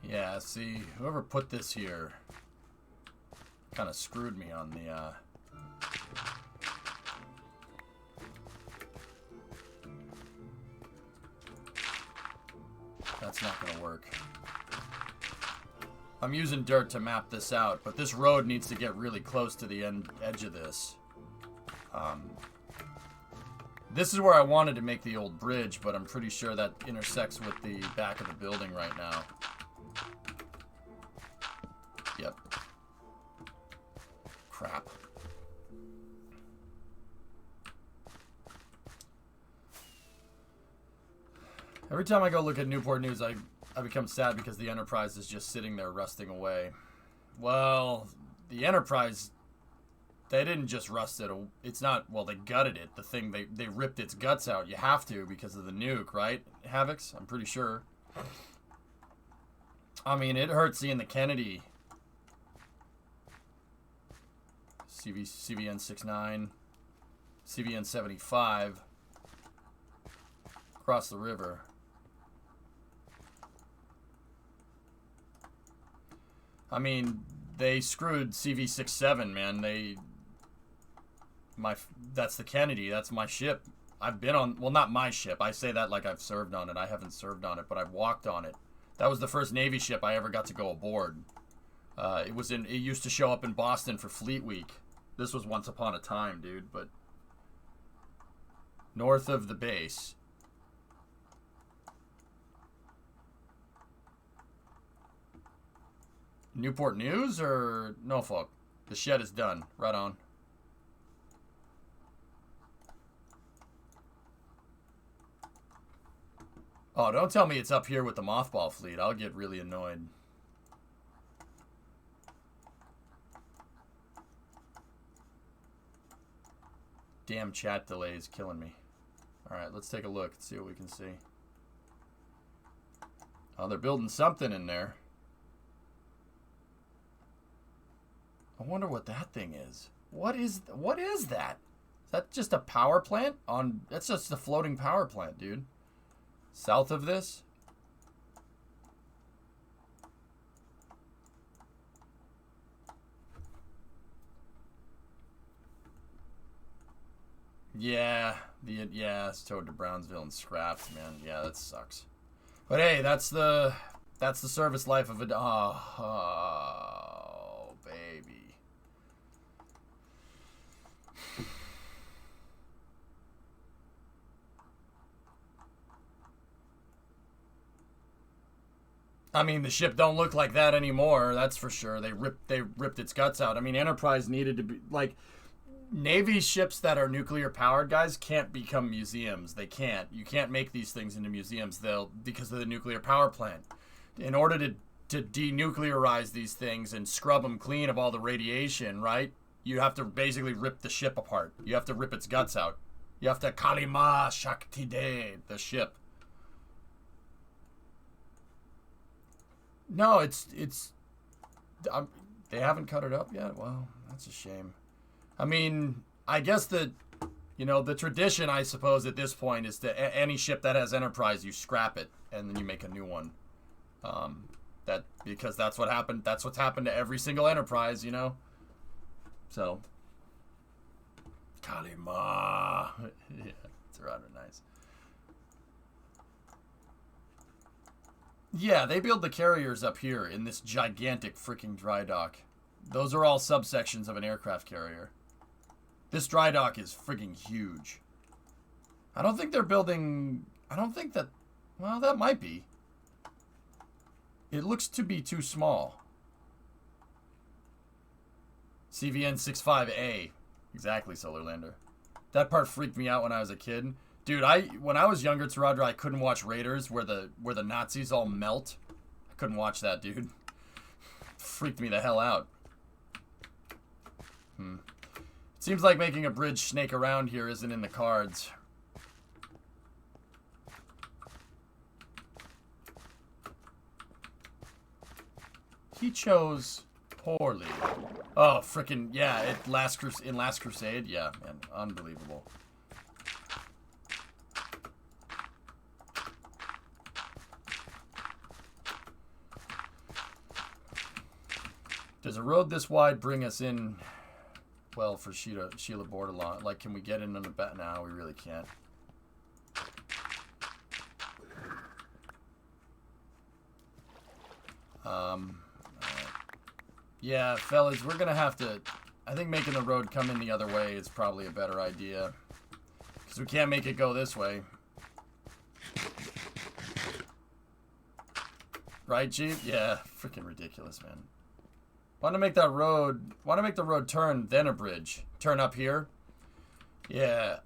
Yeah, see, whoever put this here kind of screwed me on the, That's not gonna work. I'm using dirt to map this out, but this road needs to get really close to the edge of this. This is where I wanted to make the old bridge, but I'm pretty sure that intersects with the back of the building right now. Yep. Crap. Every time I go look at Newport News, I become sad because the Enterprise is just sitting there rusting away. Well, the Enterprise, they didn't just rust it. It's not, well, they gutted it. The thing, they ripped its guts out. You have to because of the nuke, right? Havocs, I'm pretty sure. I mean, it hurt seeing the Kennedy CVN 69, CVN 75 across the river. I mean, they screwed CV 67, man. That's the Kennedy. That's my ship. I've been on, well, not my ship. I say that like I've served on it. I haven't served on it, but I've walked on it. That was the first Navy ship I ever got to go aboard. It used to show up in Boston for Fleet Week. This was once upon a time, dude, but north of the base. Newport News or Norfolk? The shed is done. Right on. Oh, don't tell me it's up here with the mothball fleet. I'll get really annoyed. Damn chat delay is killing me. Alright, let's take a look and see what we can see. Oh, they're building something in there. I wonder what that thing is. What is that? Is that just a power plant? That's just a floating power plant, dude. South of this? Yeah, it's towed to Brownsville and scrapped, man. Yeah, that sucks. But hey, that's the service life of a oh baby. I mean, the ship don't look like that anymore. That's for sure. They ripped its guts out. I mean, Enterprise needed to be like Navy ships that are nuclear powered, guys, can't become museums. They can't. You can't make these things into museums. Because of the nuclear power plant. In order to denuclearize these things and scrub them clean of all the radiation, right? You have to basically rip the ship apart. You have to rip its guts out. You have to Kalima Shakti De the ship. No, they haven't cut it up yet. Well, that's a shame. I mean, I guess the tradition, I suppose, at this point is to any ship that has Enterprise, you scrap it and then you make a new one. Because that's what happened. That's what's happened to every single Enterprise, you know. So, Kalima, yeah, it's rather nice. Yeah, they build the carriers up here in this gigantic freaking dry dock. Those are all subsections of an aircraft carrier. This dry dock is freaking huge. I don't think they're building... I don't think that... Well, that might be. It looks to be too small. CVN 65A. Exactly, Solarlander. That part freaked me out when I was a kid. Dude, when I was younger, Taradra, I couldn't watch Raiders where the Nazis all melt. I couldn't watch that, dude. Freaked me the hell out. Seems like making a bridge snake around here isn't in the cards. He chose poorly. Oh, frickin' yeah! In Last Crusade, yeah, man, unbelievable. Does a road this wide bring us in? Well, for Sheila Bordelon, like, can we get in on the bet now? We really can't. Yeah, fellas, we're gonna have to. I think making the road come in the other way is probably a better idea, because we can't make it go this way. Right, Chief? Yeah, freaking ridiculous, man. Want to make the road turn, then a bridge. Turn up here. Yeah.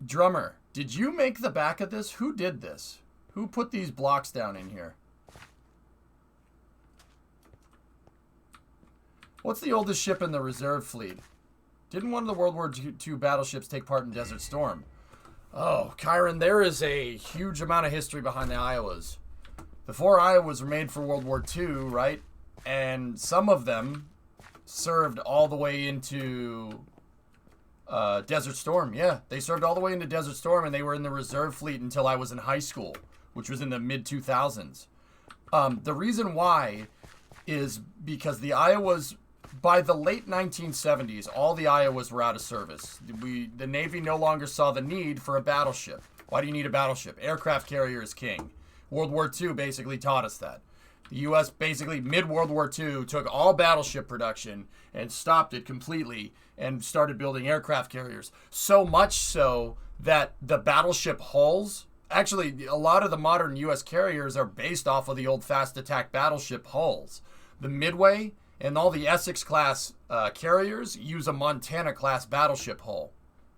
Drummer, did you make the back of this? Who did this? Who put these blocks down in here? What's the oldest ship in the reserve fleet? Didn't one of the World War II battleships take part in Desert Storm? Oh, Kyron, there is a huge amount of history behind the Iowas. The 4 Iowas were made for World War II, right? And some of them served all the way into Desert Storm. Yeah, they served all the way into Desert Storm, and they were in the reserve fleet until I was in high school, which was in the mid-2000s. The reason why is because the Iowas, by the late 1970s, all the Iowas were out of service. The Navy no longer saw the need for a battleship. Why do you need a battleship? Aircraft carrier is king. World War II basically taught us that. The U.S. basically, mid-World War II, took all battleship production and stopped it completely and started building aircraft carriers. So much so that the battleship hulls, actually, a lot of the modern U.S. carriers are based off of the old fast attack battleship hulls. The Midway and all the Essex-class carriers use a Montana-class battleship hull.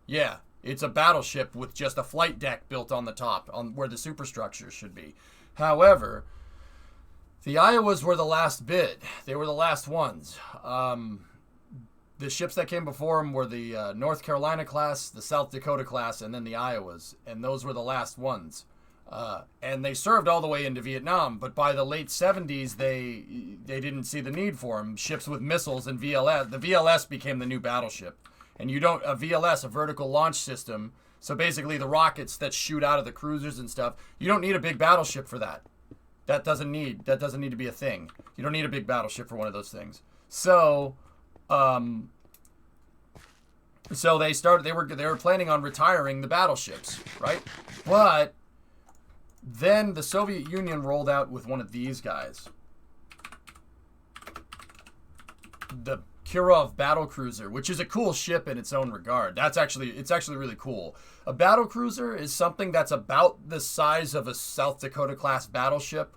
Yeah, it's a battleship with just a flight deck built on the top, on where the superstructure should be. However, the Iowas were the last bit. They were the last ones. The ships that came before them were the North Carolina class, the South Dakota class, and then the Iowas. And those were the last ones. And they served all the way into Vietnam. But by the late 70s, they didn't see the need for them. Ships with missiles and VLS. The VLS became the new battleship. And you don't, a VLS, a vertical launch system. So basically the rockets that shoot out of the cruisers and stuff, you don't need a big battleship for that. That doesn't need to be a thing. You don't need a big battleship for one of those things. So, they were planning on retiring the battleships, right? But then the Soviet Union rolled out with one of these guys, the Kirov battlecruiser, which is a cool ship in its own regard. It's actually really cool. A battlecruiser is something that's about the size of a South Dakota class battleship,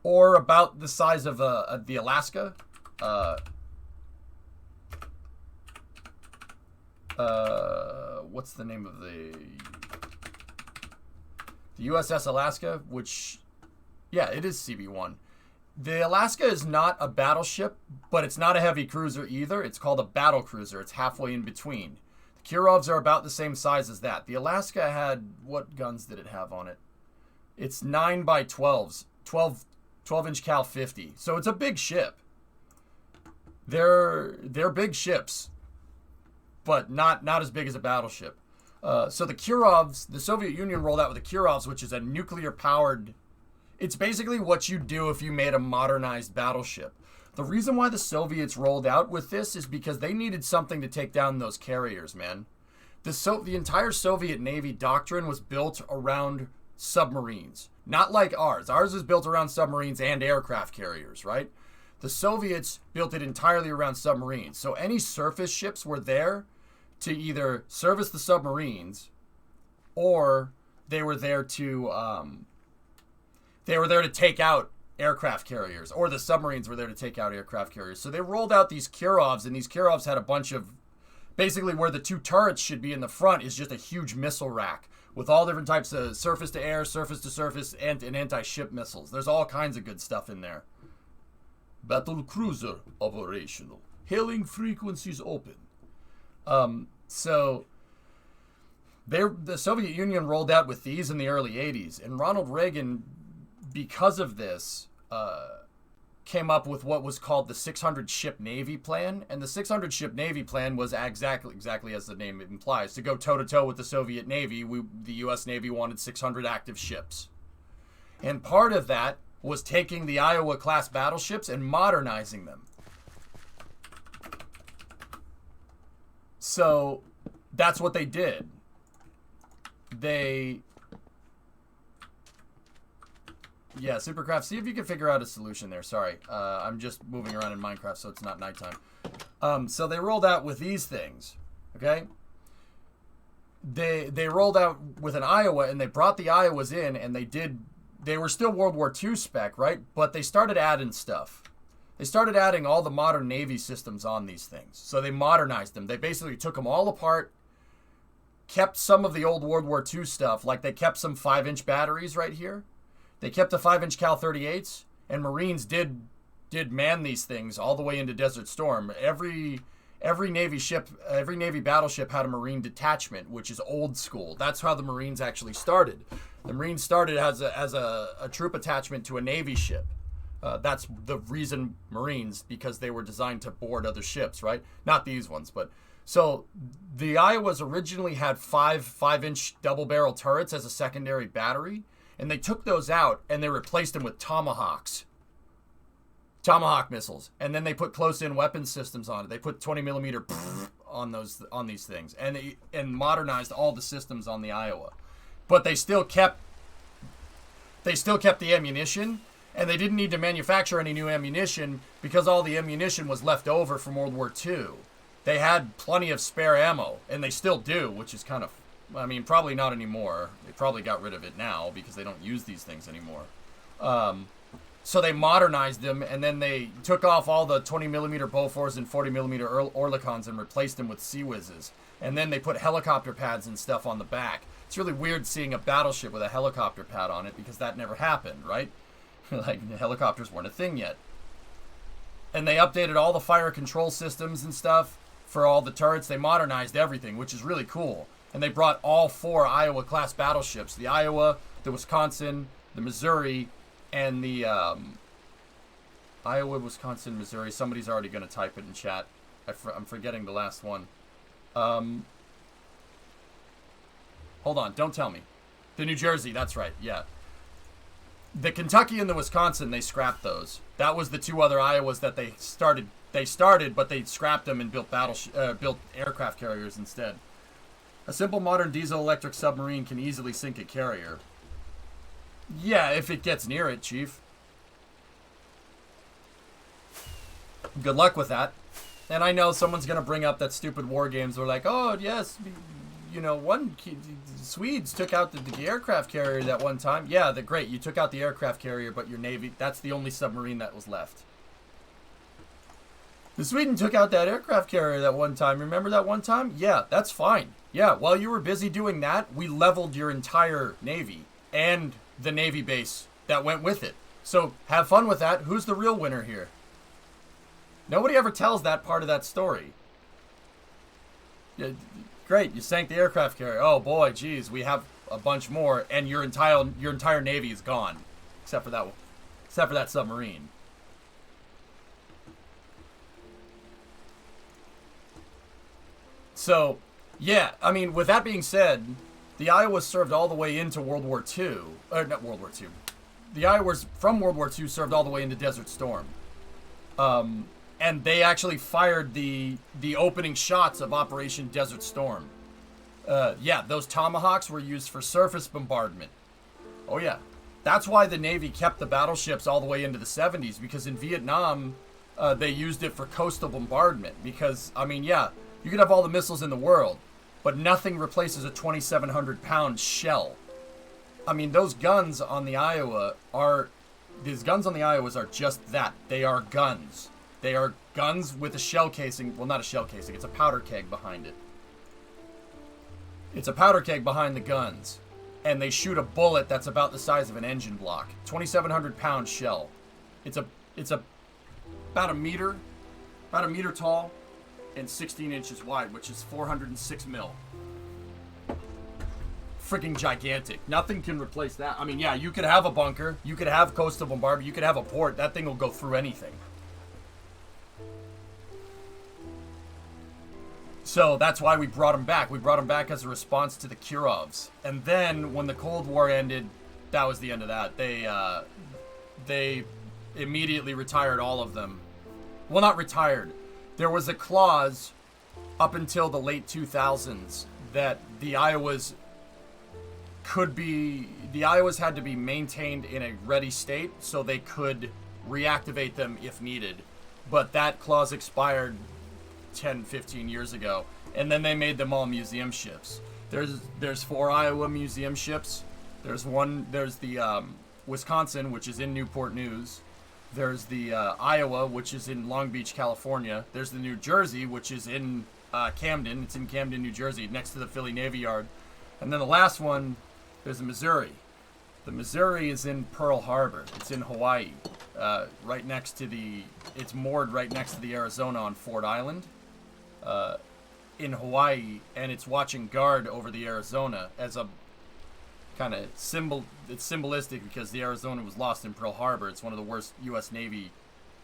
or about the size of the Alaska. What's the name of the USS Alaska? Which, yeah, it is CB1. The Alaska is not a battleship, but it's not a heavy cruiser either. It's called a battle cruiser. It's halfway in between. The Kirovs are about the same size as that. The Alaska had, what guns did it have on it? It's 9x12s, 12-inch cal 50. So it's a big ship. They're big ships, but not as big as a battleship. So the Kirovs, the Soviet Union rolled out with the Kirovs, which is a nuclear-powered. It's basically what you'd do if you made a modernized battleship. The reason why the Soviets rolled out with this is because they needed something to take down those carriers, man. The entire Soviet Navy doctrine was built around submarines. Not like ours. Ours is built around submarines and aircraft carriers, right? The Soviets built it entirely around submarines. So any surface ships were there to either service the submarines, or they were there to take out aircraft carriers, or the submarines were there to take out aircraft carriers. So they rolled out these Kirovs, and these Kirovs had a bunch of, basically where the two turrets should be in the front is just a huge missile rack with all different types of surface-to-air, surface-to-surface, and anti-ship missiles. There's all kinds of good stuff in there. Battle cruiser operational. Hailing frequencies open. So the Soviet Union rolled out with these in the early 80s, and Ronald Reagan, because of this, came up with what was called the 600-ship Navy plan. And the 600-ship Navy plan was exactly as the name implies, to go toe-to-toe with the Soviet Navy. The U.S. Navy wanted 600 active ships. And part of that was taking the Iowa-class battleships and modernizing them. So that's what they did. Yeah, Supercraft, see if you can figure out a solution there. Sorry, I'm just moving around in Minecraft, so it's not nighttime. So they rolled out with these things, okay? They rolled out with an Iowa, and they brought the Iowas in, and they were still World War II spec, right? But they started adding stuff. They started adding all the modern Navy systems on these things. So they modernized them. They basically took them all apart, kept some of the old World War II stuff, like they kept some 5-inch batteries right here. They kept the 5-inch cal 38s, and Marines did man these things all the way into Desert Storm. Every Navy ship, every Navy battleship had a Marine detachment, which is old school. That's how the Marines actually started. The Marines started as a troop attachment to a Navy ship. That's the reason Marines, because they were designed to board other ships, right? Not these ones, but... So, the Iowas originally had 5-inch double-barrel turrets as a secondary battery, and they took those out, and they replaced them with Tomahawks. Tomahawk missiles. And then they put close-in weapon systems on it. They put 20-millimeter on these things, and modernized all the systems on the Iowa. But they still kept the ammunition, and they didn't need to manufacture any new ammunition because all the ammunition was left over from World War II. They had plenty of spare ammo, and they still do, which is kind of, I mean, probably not anymore. They probably got rid of it now because they don't use these things anymore. So they modernized them, and then they took off all the 20-millimeter Bofors and 40-millimeter Oerlikons and replaced them with Sea Whizzes. And then they put helicopter pads and stuff on the back. It's really weird seeing a battleship with a helicopter pad on it because that never happened, right? Like, the helicopters weren't a thing yet. And they updated all the fire control systems and stuff for all the turrets. They modernized everything, which is really cool. And they brought all 4 Iowa-class battleships. The Iowa, the Wisconsin, the Missouri, and the Iowa, Wisconsin, Missouri. Somebody's already going to type it in chat. I'm forgetting the last one. Hold on, don't tell me. The New Jersey, that's right, yeah. The Kentucky and the Wisconsin, they scrapped those. That was the 2 other Iowas that they started. They started, but they scrapped them and built built aircraft carriers instead. A simple modern diesel-electric submarine can easily sink a carrier. Yeah, if it gets near it, Chief. Good luck with that. And I know someone's going to bring up that stupid war games. They're like, oh, yes, you know, Swedes took out the aircraft carrier that one time. Yeah, great. You took out the aircraft carrier, but your Navy, that's the only submarine that was left. The Sweden took out that aircraft carrier that one time. Remember that one time? Yeah, that's fine. Yeah, while you were busy doing that, we leveled your entire Navy and the Navy base that went with it. So have fun with that. Who's the real winner here? Nobody ever tells that part of that story. Yeah, great, you sank the aircraft carrier. Oh boy, geez, we have a bunch more, and your entire Navy is gone, except for that submarine. So, yeah, I mean, with that being said, the Iowas served all the way into World War II. Not World War II. The Iowas from World War II served all the way into Desert Storm. And they actually fired the opening shots of Operation Desert Storm. Yeah, those Tomahawks were used for surface bombardment. Oh, yeah. That's why the Navy kept the battleships all the way into the 70s, because in Vietnam, they used it for coastal bombardment. Because, I mean, yeah, you could have all the missiles in the world, but nothing replaces a 2,700-pound shell. I mean, those guns on the Iowa are... These guns on the Iowas are just that. They are guns. They are guns with a shell casing. Well, not a shell casing. It's a powder keg behind it. It's a powder keg behind the guns. And they shoot a bullet that's about the size of an engine block. 2,700-pound shell. It's about a meter tall and 16 inches wide, which is 406 mil. Freaking gigantic. Nothing can replace that. I mean, yeah, you could have a bunker. You could have coastal bombardment. You could have a port. That thing will go through anything. So that's why we brought them back. We brought them back as a response to the Kirovs. And then when the Cold War ended, that was the end of that. They immediately retired all of them. Well, not retired. There was a clause up until the late 2000s that the Iowas had to be maintained in a ready state so they could reactivate them if needed. But that clause expired 10, 15 years ago, and then they made them all museum ships. There's 4 Iowa museum ships. There's the Wisconsin, which is in Newport News. There's the Iowa, which is in Long Beach, California. There's the New Jersey, which is in Camden. It's in Camden, New Jersey, next to the Philly Navy Yard. And then the last one, there's the Missouri. The Missouri is in Pearl Harbor. It's in Hawaii, it's moored right next to the Arizona on Ford Island. In Hawaii, and it's watching guard over the Arizona kind of it's symbolistic because the Arizona was lost in Pearl Harbor. It's one of the worst U.S. Navy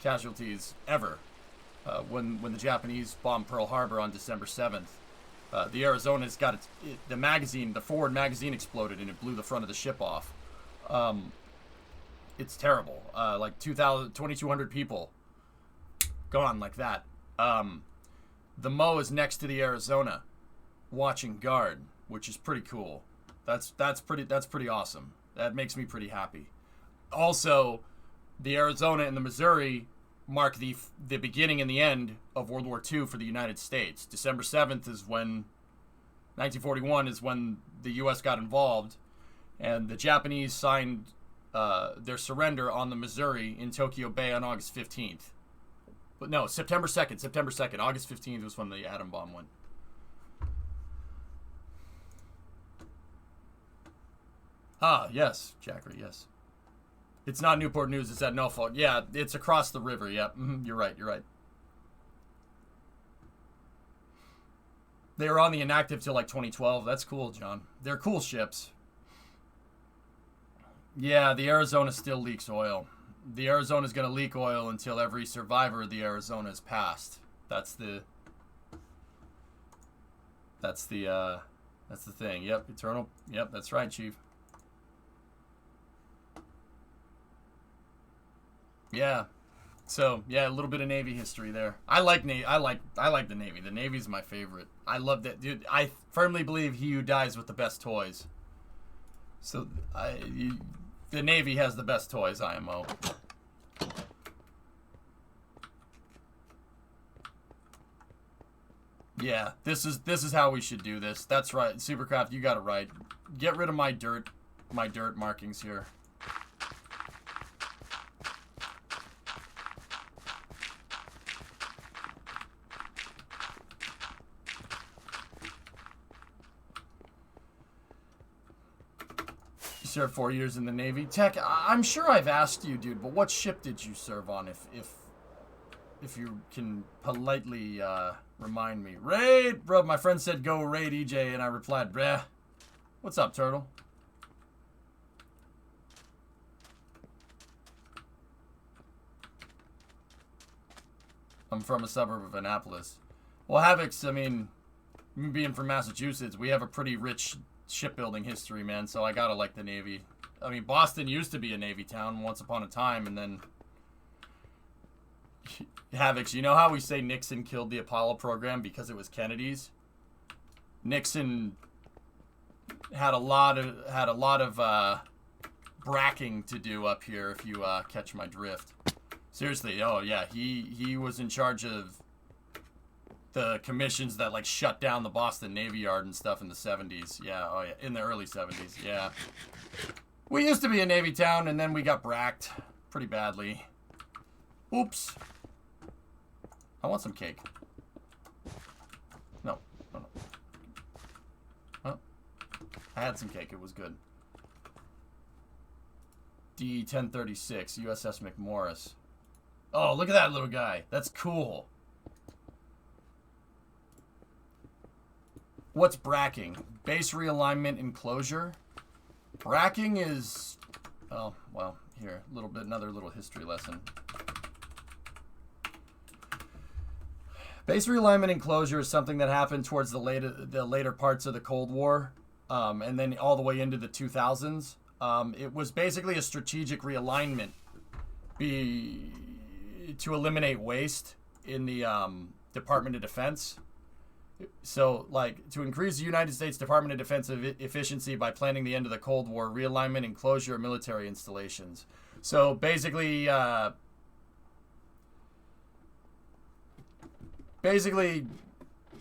casualties ever. When the Japanese bombed Pearl Harbor on December 7th, the Arizona's got the forward magazine exploded and it blew the front of the ship off. It's terrible. Like 2,200 people gone like that. The Mo is next to the Arizona, watching guard, which is pretty cool. That's pretty awesome. That makes me pretty happy. Also, the Arizona and the Missouri mark the beginning and the end of World War II for the United States. December 7th is when 1941 is when the U.S. got involved, and the Japanese signed their surrender on the Missouri in Tokyo Bay on August 15th. But no, September 2nd. August 15th was when the atom bomb went. Ah, yes, Jackery, yes. It's not Newport News, it's at Norfolk. Yeah, it's across the river, yeah. You're right. They were on the inactive till like 2012. That's cool, John. They're cool ships. Yeah, the Arizona still leaks oil. The Arizona's going to leak oil until every survivor of the Arizona is passed. That's the thing. Yep, eternal. Yep, that's right, Chief. Yeah. So, yeah, a little bit of Navy history there. I like the Navy. The Navy's my favorite. I love that, dude. I firmly believe he who dies with the best toys. So, the Navy has the best toys, IMO. Yeah, this is how we should do this. That's right. Supercraft, you got it right. Get rid of my dirt markings here. Served 4 years in the Navy. Tech, I'm sure I've asked you, dude, but what ship did you serve on, if you can politely remind me? Raid! Bro, my friend said go raid EJ, and I replied, bruh. What's up, Turtle? I'm from a suburb of Annapolis. Well, Havoc's, I mean, me being from Massachusetts, we have a pretty rich shipbuilding history, man, so I gotta like the Navy. I mean, Boston used to be a Navy town once upon a time, and then Havocs, you know how we say Nixon killed the Apollo program because it was Kennedy's? Nixon had a lot of bracking to do up here, if you catch my drift. Seriously, oh yeah, he was in charge of the commissions that like shut down the Boston Navy Yard and stuff in the 70s. Yeah, oh yeah, in the early 70s. Yeah. We used to be a Navy town and then we got bracked pretty badly. Oops. I want some cake. No. Huh? I had some cake. It was good. D-1036, USS McMorris. Oh, look at that little guy. That's cool. What's bracking? Base realignment and closure. Bracking is, oh, well, here, another little history lesson. Base realignment and closure is something that happened towards the later parts of the Cold War, and then all the way into the 2000s. It was basically a strategic realignment to eliminate waste in the Department of Defense. So, like, to increase the United States Department of Defense efficiency by planning the end of the Cold War, realignment and closure of military installations. So, basically,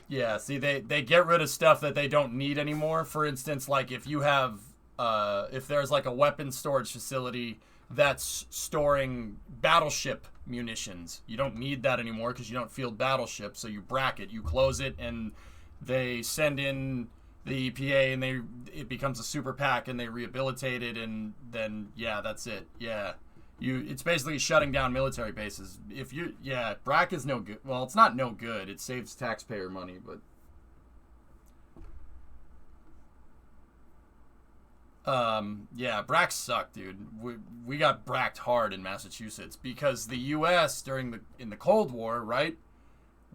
yeah, see, they get rid of stuff that they don't need anymore. For instance, like, if you have, if there's, like, a weapons storage facility that's storing battleship munitions. You don't need that anymore because you don't field battleships, so you bracket, you close it, and they send in the EPA, and it becomes a super PAC, and they rehabilitate it, and then, yeah, that's it. Yeah. It's basically shutting down military bases. BRAC is no good. Well, it's not no good. It saves taxpayer money, but Yeah, bracks suck, dude. We got bracked hard in Massachusetts because the U.S. in the Cold War, right?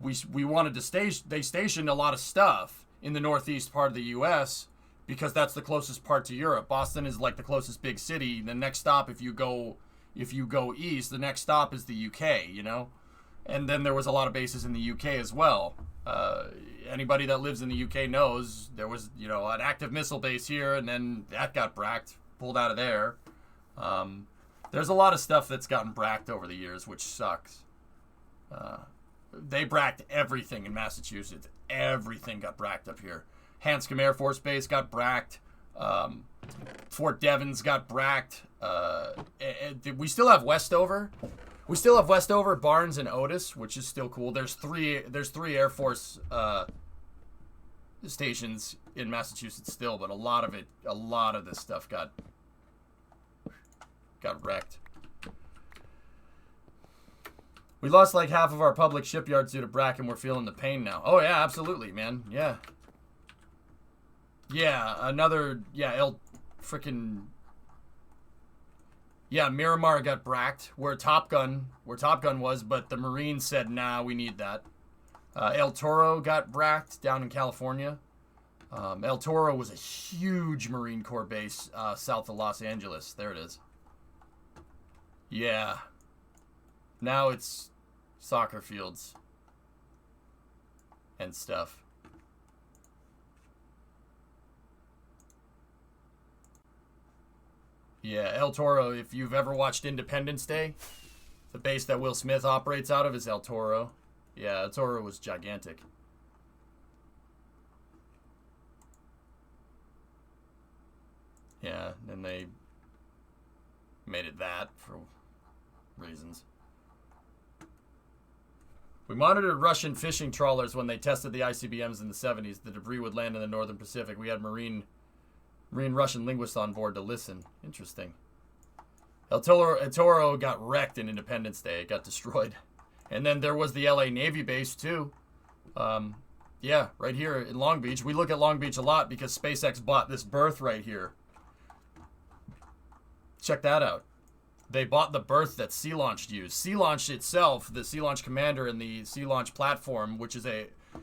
We wanted to they stationed a lot of stuff in the northeast part of the U.S. because that's the closest part to Europe. Boston is like the closest big city. The next stop, if you go east, the next stop is the U.K. You know, and then there was a lot of bases in the U.K. as well. Anybody that lives in the UK knows there was, you know, an active missile base here, and then that got bracked, pulled out of there. There's a lot of stuff that's gotten bracked over the years, which sucks. They bracked everything in Massachusetts. Everything got bracked up here. Hanscom Air Force Base got bracked. Fort Devens got bracked. We still have Westover. We still have Westover, Barnes, and Otis, which is still cool. There's three Air Force stations in Massachusetts still, but a lot of this stuff got wrecked. We lost like half of our public shipyards due to brack, and we're feeling the pain now. Oh yeah, absolutely, man. Yeah. Yeah, Yeah, Miramar got bracked where Top Gun was, but the Marines said, nah, we need that. El Toro got bracked down in California. El Toro was a huge Marine Corps base south of Los Angeles. There it is. Yeah. Now it's soccer fields and stuff. Yeah, El Toro, if you've ever watched Independence Day, the base that Will Smith operates out of is El Toro. Yeah, El Toro was gigantic. Yeah, and they made it that for reasons. We monitored Russian fishing trawlers when they tested the ICBMs in the 70s. The debris would land in the northern Pacific. We had Marine-Russian linguists on board to listen. Interesting. El Toro got wrecked in Independence Day. It got destroyed. And then there was the LA Navy base, too. Yeah, right here in Long Beach. We look at Long Beach a lot because SpaceX bought this berth right here. Check that out. They bought the berth that Sea Launched used. Sea Launched itself, the Sea Launch Commander and the Sea Launch platform, which is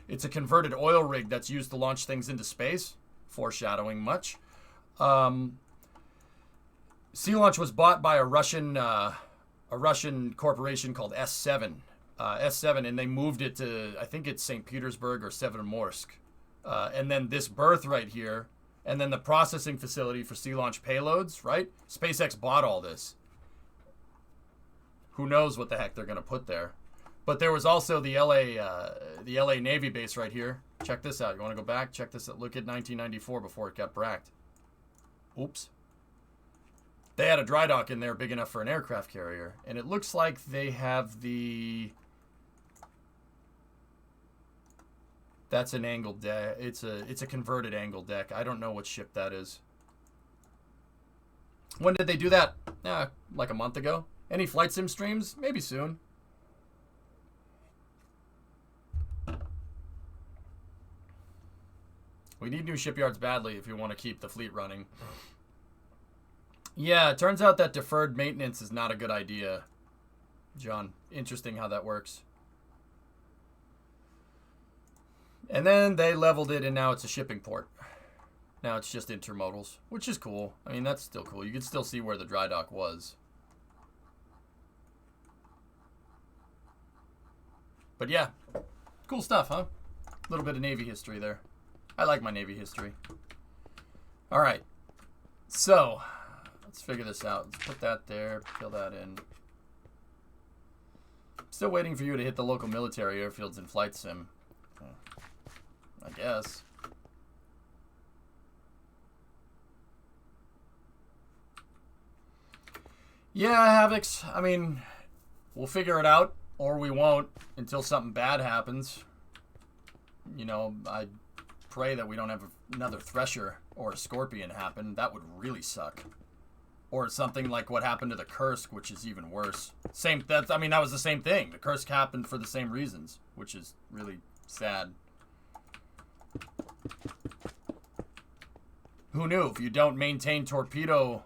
it's a converted oil rig that's used to launch things into space. Foreshadowing much. Sea Launch was bought by a Russian corporation called S7. S7, and they moved it to, I think it's St. Petersburg or Severomorsk. And then this berth right here, and then the processing facility for Sea Launch payloads, right? SpaceX bought all this. Who knows what the heck they're going to put there. But there was also the LA Navy base right here. Check this out. You want to go back? Check this out. Look at 1994 before it got bracked. Oops. They had a dry dock in there big enough for an aircraft carrier. And it looks like they have the... That's an angled deck. It's a converted angled deck. I don't know what ship that is. When did they do that? Like a month ago. Any flight sim streams? Maybe soon. We need new shipyards badly if you want to keep the fleet running. Yeah, it turns out that deferred maintenance is not a good idea, John. Interesting how that works. And then they leveled it, and now it's a shipping port. Now it's just intermodals, which is cool. I mean, that's still cool. You can still see where the dry dock was. But yeah, cool stuff, huh? A little bit of Navy history there. I like my Navy history. All right, so let's figure this out. Let's put that there, fill that in. Still waiting for you to hit the local military airfields in Flight Sim. I guess. Yeah, Havocs. I mean, we'll figure it out, or we won't until something bad happens. You know, I pray that we don't have another Thresher or a Scorpion happen. That would really suck. Or something like what happened to the Kursk, which is even worse. That was the same thing. The Kursk happened for the same reasons, which is really sad. who knew? If you don't maintain torpedo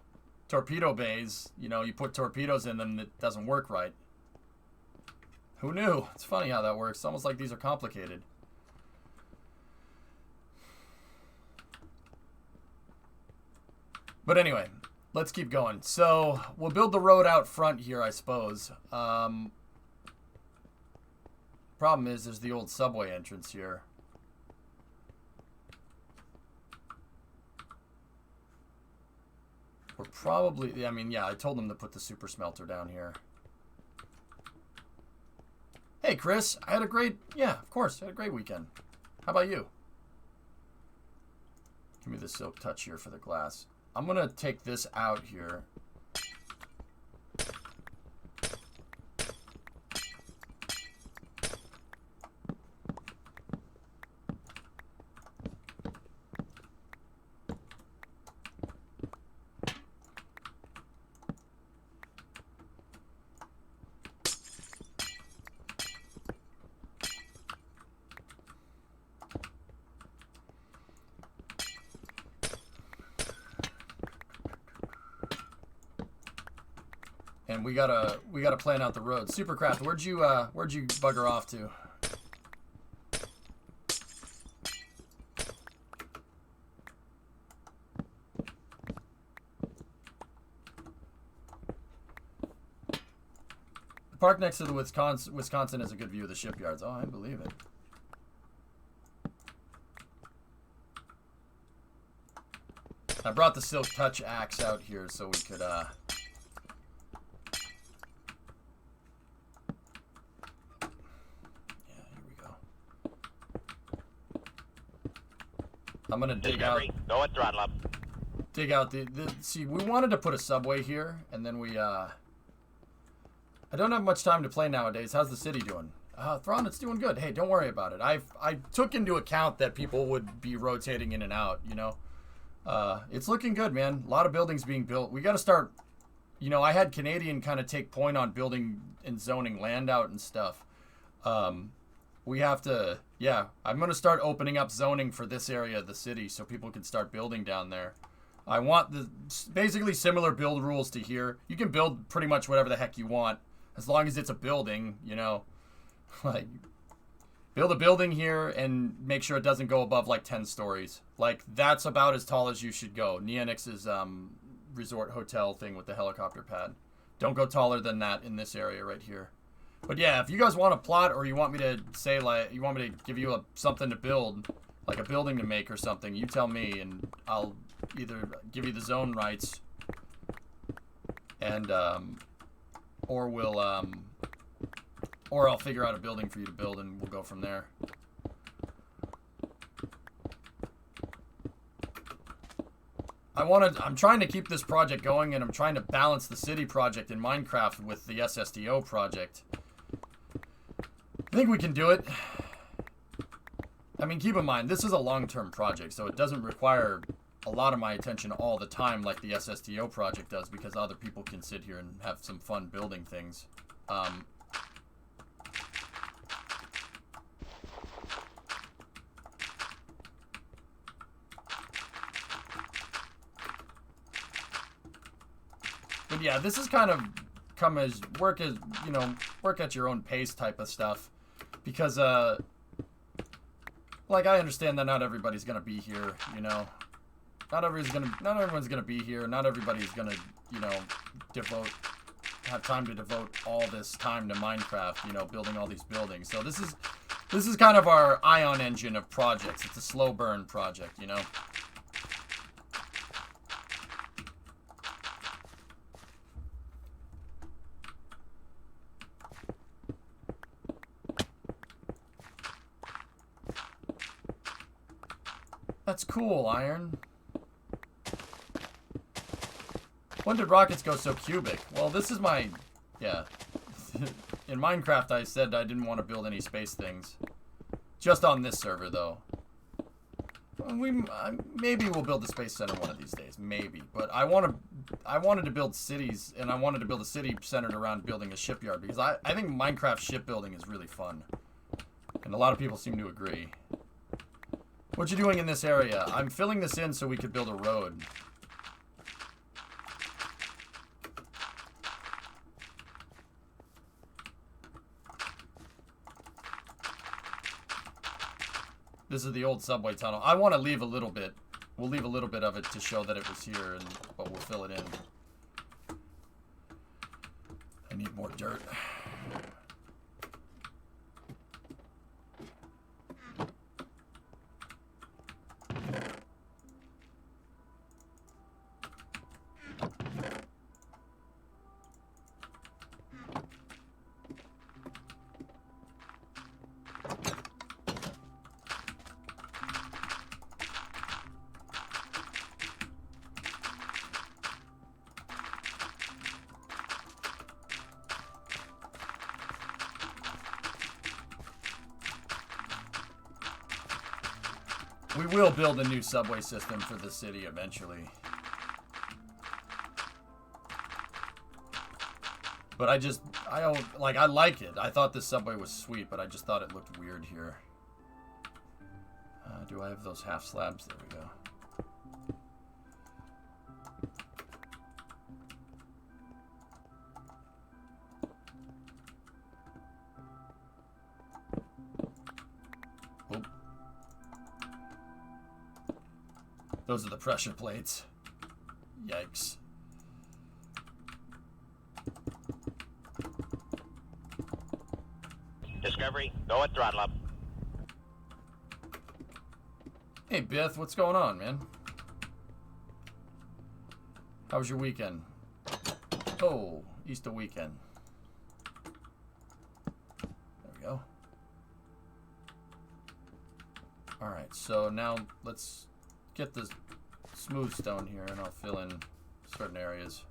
bays, you know, you put torpedoes in them, it doesn't work right. Who knew? It's funny how that works. It's almost like these are complicated. But anyway, let's keep going. So we'll build the road out front here, I suppose. Problem is, there's the old subway entrance here. We're probably, I mean, yeah, I told them to put the super smelter down here. Hey, Chris, I had a great, yeah, of course, I had a great weekend. How about you? Give me the silk touch here for the glass. I'm going to take this out here. And we gotta plan out the road. Supercraft, where'd you bugger off to? The park next to the Wisconsin has a good view of the shipyards. Oh, I believe it. I brought the silk touch axe out here so we could I'm gonna dig out. Go at throttle up. Dig out the. See, we wanted to put a subway here, and then we. I don't have much time to play nowadays. How's the city doing? Thrawn, it's doing good. Hey, don't worry about it. I took into account that people would be rotating in and out. You know, it's looking good, man. A lot of buildings being built. We got to start. You know, I had Canadian kind of take point on building and zoning land out and stuff. We have to. Yeah, I'm going to start opening up zoning for this area of the city so people can start building down there. I want basically similar build rules to here. You can build pretty much whatever the heck you want as long as it's a building, you know. Like, build a building here and make sure it doesn't go above like 10 stories. Like, that's about as tall as you should go. Neonix's resort hotel thing with the helicopter pad. Don't go taller than that in this area right here. But yeah, if you guys want a plot or you want me to say, like, you want me to give you something to build, like a building to make or something, you tell me and I'll either give you the zone rights and, or I'll figure out a building for you to build and we'll go from there. I'm trying to keep this project going and I'm trying to balance the city project in Minecraft with the SSDO project. I think we can do it. I mean, keep in mind, this is a long-term project, so it doesn't require a lot of my attention all the time like the SSDO project does because other people can sit here and have some fun building things. But yeah, this is kind of work at your own pace type of stuff. Because, like, I understand that not everybody's gonna be here, you know. Not everyone's gonna be here. Not everybody's gonna, you know, have time to devote all this time to Minecraft, you know, building all these buildings. So this is kind of our ion engine of projects. It's a slow burn project, you know. That's cool, Iron. When did rockets go so cubic? Well, this is my... Yeah. In Minecraft, I said I didn't want to build any space things. Just on this server, though. Maybe we'll build the Space Center one of these days. Maybe. But I wanted to build cities, and I wanted to build a city centered around building a shipyard. Because I think Minecraft shipbuilding is really fun. And a lot of people seem to agree. What you doing in this area? I'm filling this in so we could build a road. This is the old subway tunnel. I want to leave a little bit. We'll leave a little bit of it to show that it was here, but we'll fill it in. I need more dirt. We will build a new subway system for the city eventually. But I like it. I thought this subway was sweet, but I just thought it looked weird here. Do I have those half slabs? There we go. Those are the pressure plates. Yikes. Discovery, go at throttle up. Hey, Biff, what's going on, man? How was your weekend? Oh, Easter weekend. There we go. Alright, so now let's get the smooth stone here and I'll fill in certain areas.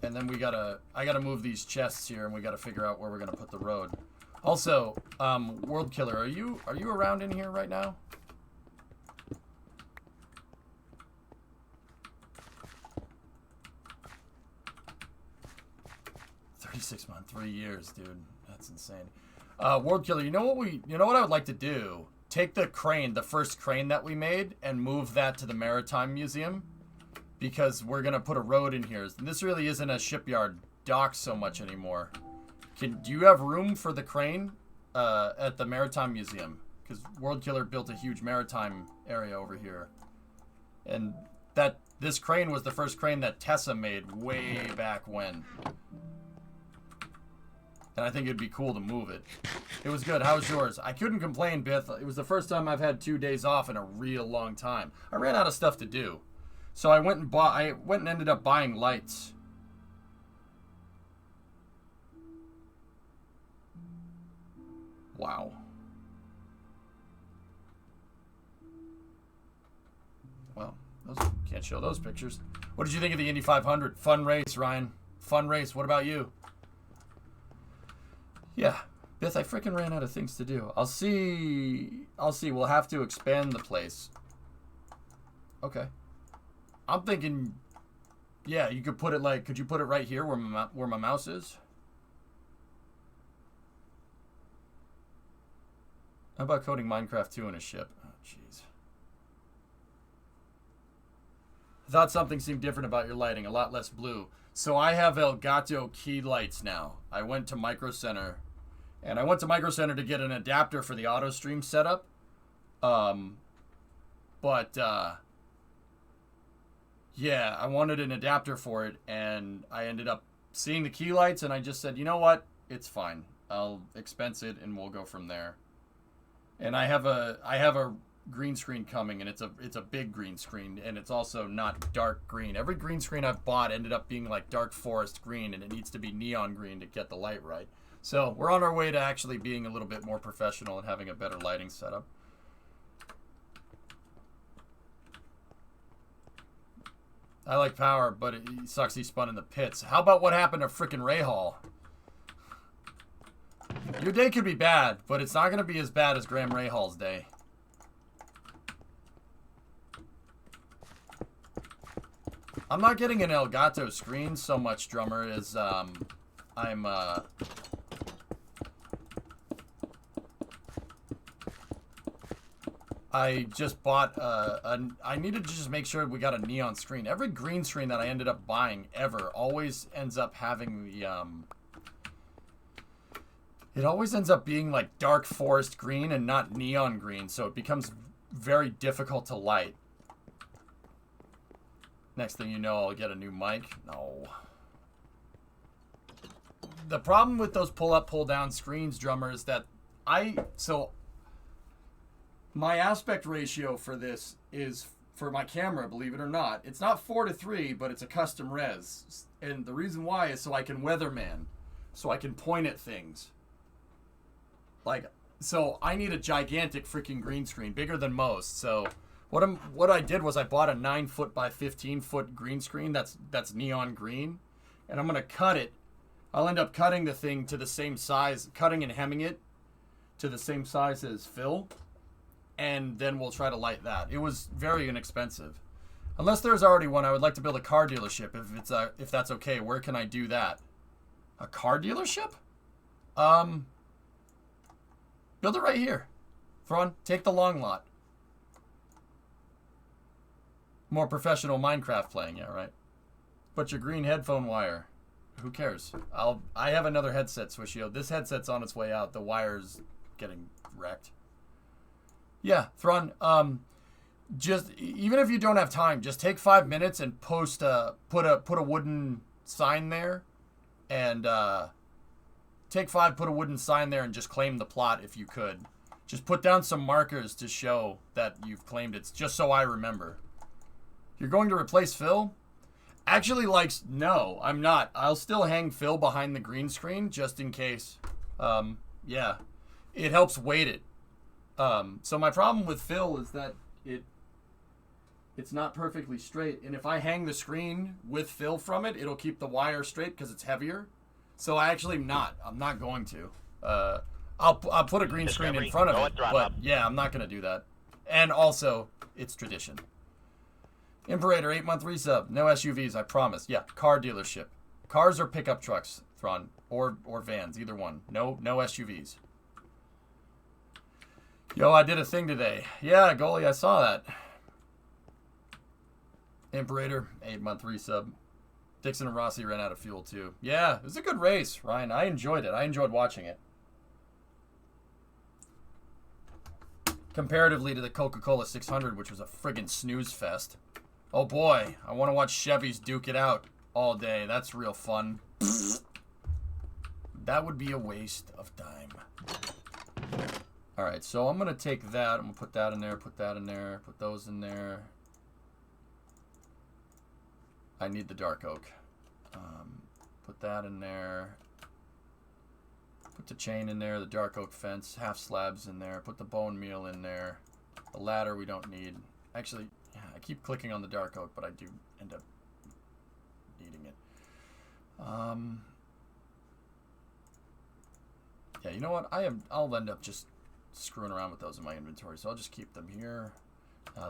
And then I gotta move these chests here and we gotta figure out where we're gonna put the road. Also, World Killer, are you around in here right now? $36 months, 3 years, dude. That's insane. World Killer, you know what I would like to do? Take the crane, the first crane that we made, and move that to the Maritime Museum. Because we're going to put a road in here. This really isn't a shipyard dock so much anymore. Do you have room for the crane at the Maritime Museum? Because World Killer built a huge maritime area over here. And this crane was the first crane that Tessa made way back when. And I think it'd be cool to move it. It was good. How's yours? I couldn't complain, Biff. It was the first time I've had 2 days off in a real long time. I ran out of stuff to do. So I went and ended up buying lights. Wow. Well, can't show those pictures. What did you think of the Indy 500? Fun race, Ryan. Fun race. What about you? Yeah, Biff, I freaking ran out of things to do. I'll see. We'll have to expand the place. Okay. I'm thinking, yeah, you could put it could you put it right here where my mouse is? How about coding Minecraft 2 in a ship? Oh, jeez. I thought something seemed different about your lighting, a lot less blue. So I have Elgato key lights now. I went to Micro Center, and I went to Micro Center to get an adapter for the auto stream setup. Yeah, I wanted an adapter for it, and I ended up seeing the key lights, and I just said, you know what? It's fine. I'll expense it, and we'll go from there. And I have a green screen coming, and it's a big green screen, and it's also not dark green. Every green screen I've bought ended up being like dark forest green, and it needs to be neon green to get the light right. So we're on our way to actually being a little bit more professional and having a better lighting setup. I like power, but it sucks he spun in the pits. How about what happened to frickin' Ray Hall? Your day could be bad, but it's not going to be as bad as Graham Ray Hall's day. I'm not getting an Elgato screen so much, Drummer, as I just bought I needed to just make sure we got a neon screen. Every green screen that I ended up buying ever always ends up having the it always ends up being like dark forest green and not neon green, so it becomes very difficult to light. Next thing you know, I'll get a new mic. No. The problem with those pull-up, pull-down screens, drummer, is that my aspect ratio for this is, for my camera, believe it or not, it's not 4:3, but it's a custom res. And the reason why is so I can weatherman, so I can point at things. Like, so I need a gigantic freaking green screen, bigger than most. So what I did was I bought a 9-foot by 15-foot green screen that's neon green, and I'm gonna cut it. I'll end up cutting the thing to the same size, cutting and hemming it to the same size as Phil, and then we'll try to light that. It was very inexpensive. Unless there's already one, I would like to build a car dealership. If that's okay, where can I do that? A car dealership? Build it right here. Thrawn, take the long lot. More professional Minecraft playing, yeah, right? But your green headphone wire. Who cares? I have another headset, Swishio. This headset's on its way out. The wire's getting wrecked. Yeah, Thrawn, just even if you don't have time, just take 5 minutes and put a wooden sign there, and put a wooden sign there and just claim the plot if you could. Just put down some markers to show that you've claimed it, just so I remember. You're going to replace Phil? Actually, no, I'm not. I'll still hang Phil behind the green screen just in case. Yeah, it helps weight it. So my problem with Phil is that it's not perfectly straight, and if I hang the screen with Phil from it, it'll keep the wire straight because it's heavier. So I'm not going to. I'll put a green screen in front of it, but yeah, I'm not going to do that. And also, it's tradition. Imperator, 8-month resub. No SUVs, I promise. Yeah, car dealership. Cars or pickup trucks, Thrawn, or vans, either one. No SUVs. Yo, I did a thing today. Yeah, goalie, I saw that. Imperator, 8-month resub. Dixon and Rossi ran out of fuel too. Yeah, it was a good race, Ryan. I enjoyed it. I enjoyed watching it. Comparatively to the Coca-Cola 600, which was a friggin' snooze fest. Oh boy, I want to watch Chevys duke it out all day. That's real fun. That would be a waste of time. Alright, so I'm going to take that. I'm going to put that in there, put that in there, put those in there. I need the dark oak. Put that in there. Put the chain in there, the dark oak fence, half slabs in there. Put the bone meal in there. The ladder we don't need. Actually, yeah, I keep clicking on the dark oak, but I do end up needing it. Yeah, you know what? I'll end up just screwing around with those in my inventory, so I'll just keep them here.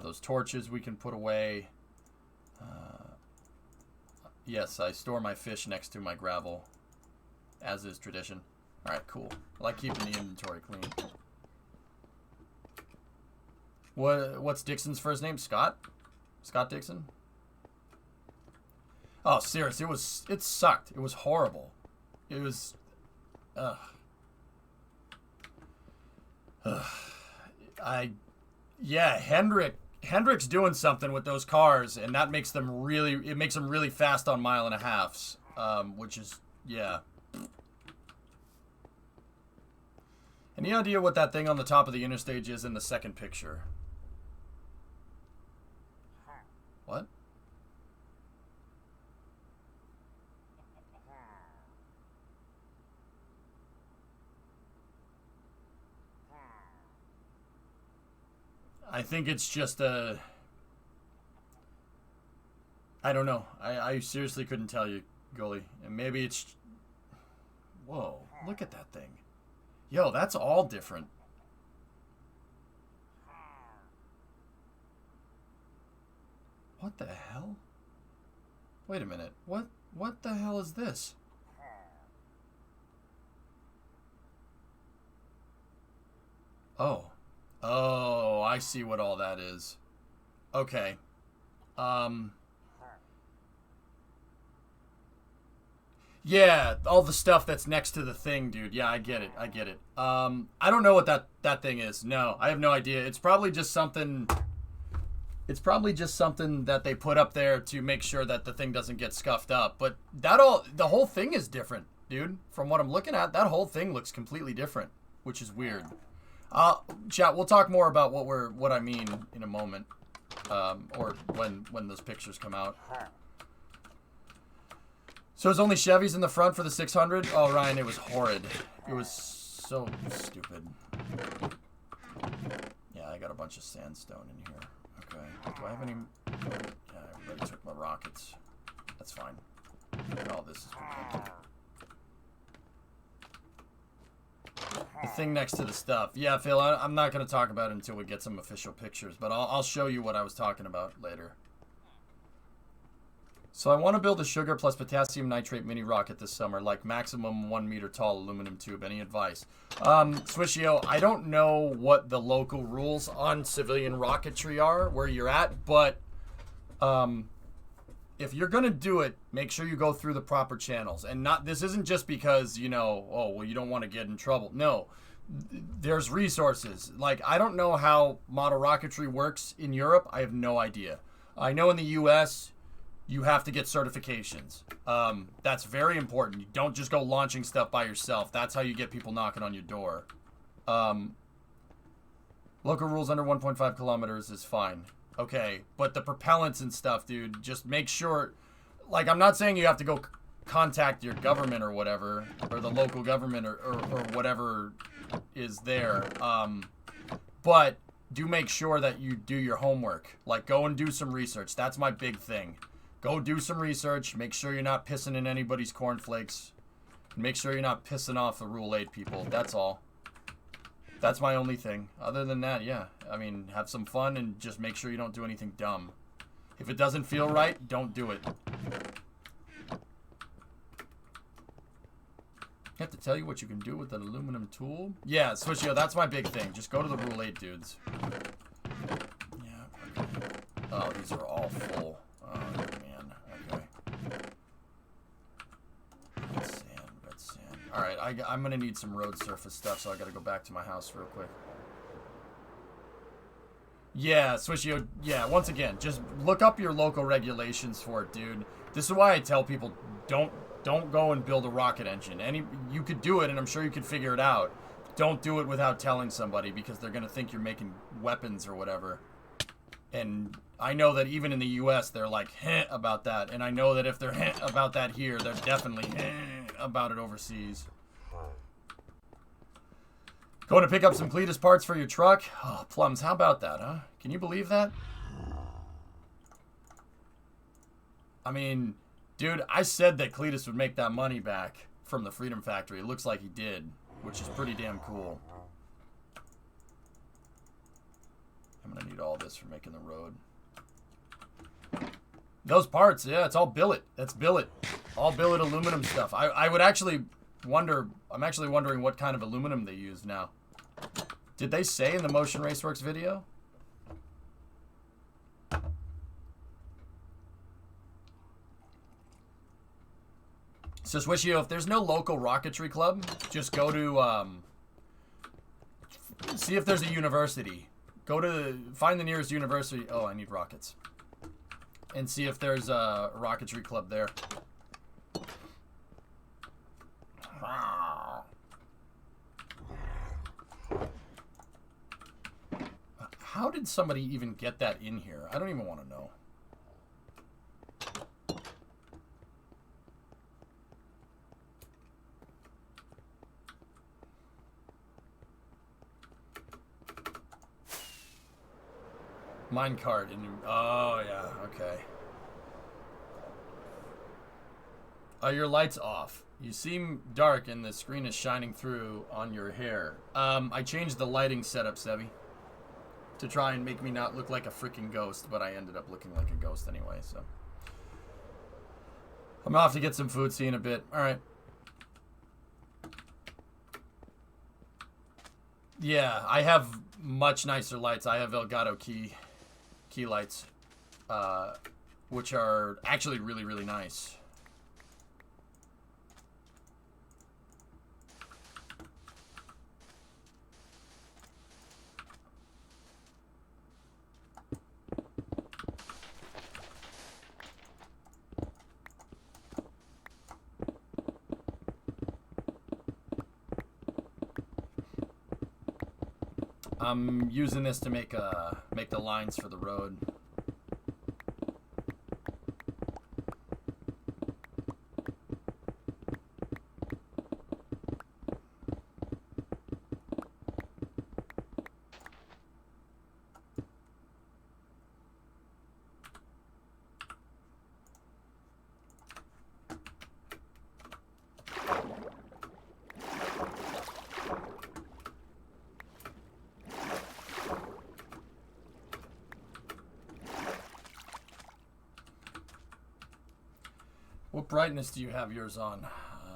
Those torches we can put away. Yes, I store my fish next to my gravel, as is tradition. Alright, cool. I like keeping the inventory clean. What's Dixon's first name? Scott? Scott Dixon? Oh, serious. It sucked. It was horrible. It was... Yeah, Hendrick's doing something with those cars, and that makes them really fast on 1.5 miles, which is, yeah. Any idea what that thing on the top of the interstage is in the second picture? What? I think it's just a... I don't know. I seriously couldn't tell you, goalie. And maybe it's... Whoa, look at that thing. Yo, that's all different. What the hell? Wait a minute. What the hell is this? Oh. Oh, I see what all that is. Okay. Yeah, all the stuff that's next to the thing, dude. Yeah, I get it. I don't know what that thing is. No, I have no idea. It's probably just something that they put up there to make sure that the thing doesn't get scuffed up. But the whole thing is different, dude. From what I'm looking at, that whole thing looks completely different, which is weird. Chat, we'll talk more about what I mean in a moment. Or when those pictures come out. So there's only Chevys in the front for the 600? Oh, Ryan, it was horrid. It was so stupid. Yeah, I got a bunch of sandstone in here. Okay. Do I have any... Yeah, I already took my rockets. That's fine. Oh, this is good. The thing next to the stuff. Yeah, Phil, I'm not going to talk about it until we get some official pictures, but I'll show you what I was talking about later. So I want to build a sugar plus potassium nitrate mini rocket this summer, like maximum 1 meter tall aluminum tube. Any advice? Swishio, I don't know what the local rules on civilian rocketry are where you're at, but if you're going to do it, make sure you go through the proper channels. And this isn't just because, you know, oh, well, you don't want to get in trouble. No, there's resources. Like, I don't know how model rocketry works in Europe. I have no idea. I know in the U.S., you have to get certifications. That's very important. You don't just go launching stuff by yourself. That's how you get people knocking on your door. Local rules under 1.5 kilometers is fine. Okay, but the propellants and stuff, dude, just make sure... Like, I'm not saying you have to go contact your government or whatever, or the local government or whatever is there. But do make sure that you do your homework. Like, go and do some research. That's my big thing. Go do some research. Make sure you're not pissing in anybody's cornflakes. Make sure you're not pissing off the Rule 8 people. That's all. That's my only thing. Other than that, yeah. I mean, have some fun and just make sure you don't do anything dumb. If it doesn't feel right, don't do it. I have to tell you what you can do with an aluminum tool? Yeah, Swishio, that's my big thing. Just go to the Rule 8 dudes. Yeah, okay. Oh, these are all full. Oh, man. Okay. Red sand. Alright, I'm going to need some road surface stuff, so I got to go back to my house real quick. Yeah, Swishio, yeah, once again, just look up your local regulations for it, dude. This is why I tell people, don't go and build a rocket engine. You could do it, and I'm sure you could figure it out. Don't do it without telling somebody, because they're going to think you're making weapons or whatever. And I know that even in the U.S., they're like, about that. And I know that if they're about that here, they're definitely about it overseas. Going to pick up some Cletus parts for your truck? Oh, Plums, how about that, huh? Can you believe that? I mean, dude, I said that Cletus would make that money back from the Freedom Factory. It looks like he did, which is pretty damn cool. I'm going to need all this for making the road. Those parts, yeah, it's all billet. That's billet. All billet aluminum stuff. I would actually wonder... I'm actually wondering what kind of aluminum they use now. Did they say in the Motion Raceworks video? So, Swishio, if there's no local rocketry club, just go to, see if there's a university. Find the nearest university. Oh, I need rockets. And see if there's a rocketry club there. How did somebody even get that in here? I don't even want to know. Minecart in... Oh, yeah. Okay. Are your lights off? You seem dark and the screen is shining through on your hair. I changed the lighting setup, Sevi, to try and make me not look like a freaking ghost, but I ended up looking like a ghost anyway, so. I'm off to get some food, see you in a bit. Alright. Yeah, I have much nicer lights. I have Elgato key lights, which are actually really, really nice. I'm using this to make the lines for the road. What brightness do you have yours on?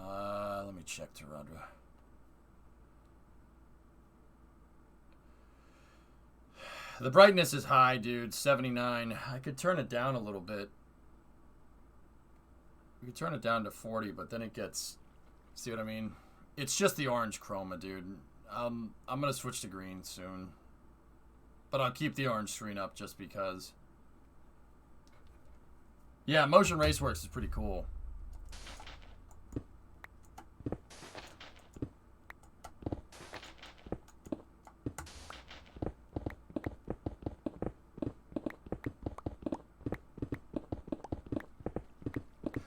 Let me check, Taradra. The brightness is high, dude. 79. I could turn it down a little bit. You could turn it down to 40, but then it gets... See what I mean? It's just the orange chroma, dude. I'm going to switch to green soon. But I'll keep the orange screen up just because... Yeah, Motion Raceworks is pretty cool.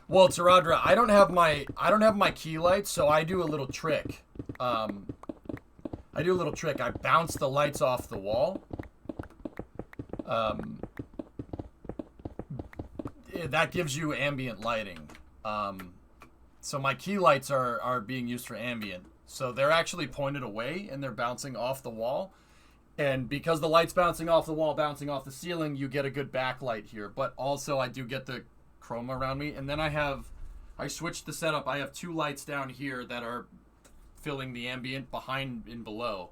Well, Taradra, I don't have my key lights, so I do a little trick. I bounce the lights off the wall. That gives you ambient lighting. So my key lights are being used for ambient. So they're actually pointed away and they're bouncing off the wall. And because the light's bouncing off the wall, bouncing off the ceiling, you get a good backlight here. But also I do get the chroma around me. And then I switched the setup. I have two lights down here that are filling the ambient behind and below.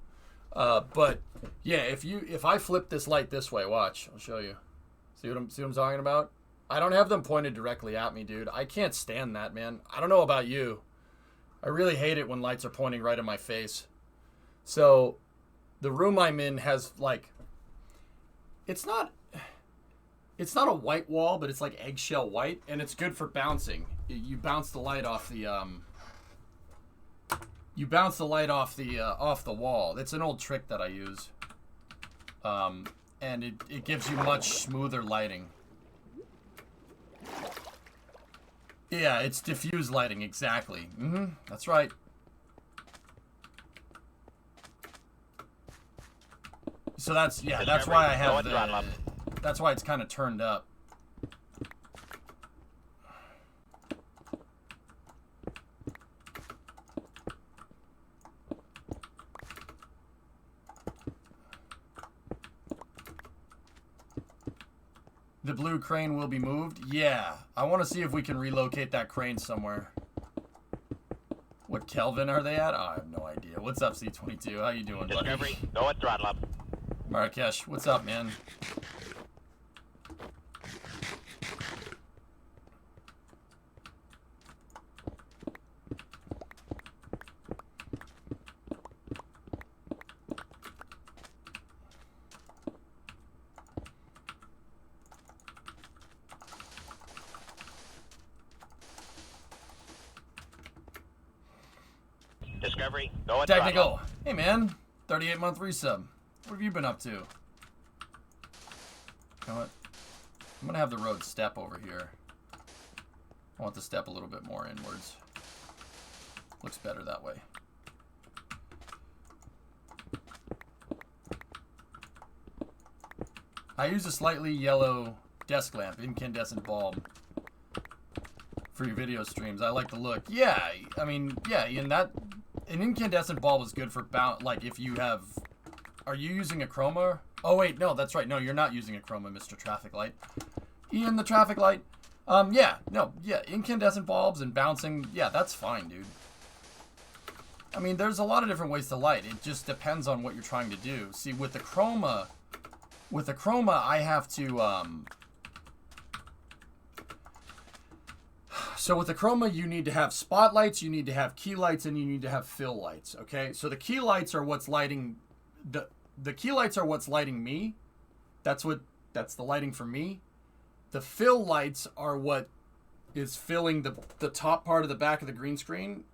But yeah, if I flip this light this way, watch, I'll show you. See what I'm talking about? I don't have them pointed directly at me, dude. I can't stand that, man. I don't know about you. I really hate it when lights are pointing right in my face. So, the room I'm in has, like... It's not a white wall, but it's like eggshell white, and it's good for bouncing. You bounce the light off the, off the wall. It's an old trick that I use. And it gives you much smoother lighting. Yeah, it's diffuse lighting, exactly. That's right. So that's why I have that's why it's kind of turned up. The blue crane will be moved? Yeah. I want to see if we can relocate that crane somewhere. What Kelvin are they at? Oh, I have no idea. What's up, C22? How you doing, buddy? Discovery, go at throttle up. Marrakesh, what's up, man? Discovery, go at Technical. throttle up. Hey, man. 38-month resub. What have you been up to? You know what? I'm going to have the road step over here. I want the step a little bit more inwards. Looks better that way. I use a slightly yellow desk lamp, incandescent bulb, for your video streams. I like the look. Yeah, I mean, yeah, an incandescent bulb is good for like if you have. Are you using a chroma? Oh wait, no, that's right. No, you're not using a chroma, Mr. Traffic Light. Ian, the traffic light. Yeah, incandescent bulbs and bouncing. Yeah, that's fine, dude. I mean, there's a lot of different ways to light. It just depends on what you're trying to do. See, with the chroma, I have to, so with the chroma, you need to have spotlights, you need to have key lights, and you need to have fill lights, okay? So the key lights are what's lighting, the key lights are what's lighting me. That's the lighting for me. The fill lights are what is filling the top part of the back of the green screen.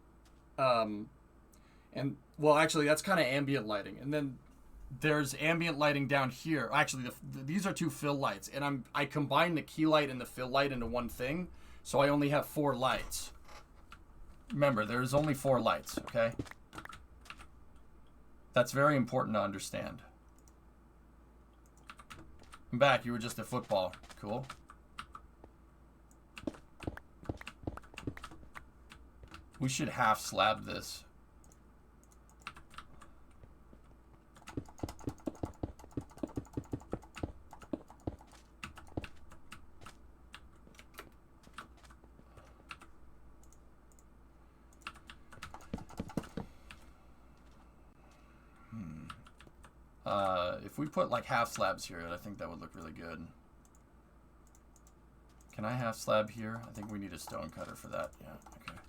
And, well, actually, that's kind of ambient lighting. And then there's ambient lighting down here. Actually, these are two fill lights. And I combine the key light and the fill light into one thing. So I only have 4 lights. Remember, there's only 4 lights, okay? That's very important to understand. I'm back. You were just at football. Cool. We should half slab this. If we put like half slabs here, I think that would look really good. Can I half slab here? I think we need a stone cutter for that. Yeah, okay.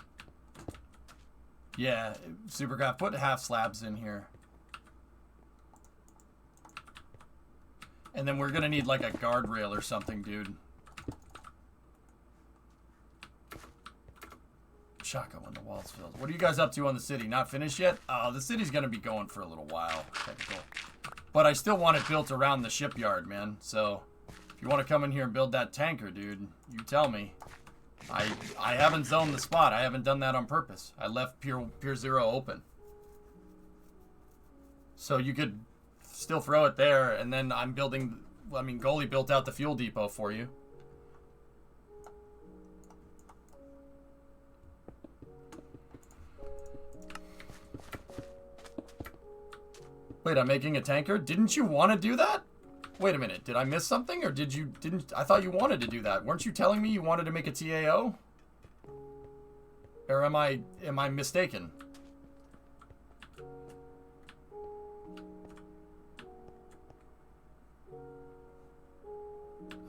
Yeah, Supercraft, put half slabs in here. And then we're gonna need like a guardrail or something, dude. Shaka when the wall's filled. What are you guys up to on the city? Not finished yet? Oh, the city's gonna be going for a little while. Technical. But I still want it built around the shipyard, man. So, if you want to come in here and build that tanker, dude, you tell me. I haven't zoned the spot. I haven't done that on purpose. I left Pier 0 open. So you could still throw it there, and then I'm building... I mean, Goalie built out the fuel depot for you. Wait, I'm making a tanker? Didn't you want to do that? Wait a minute. Did I miss something? Or didn't... I thought you wanted to do that. Weren't you telling me you wanted to make a TAO? Or am I mistaken?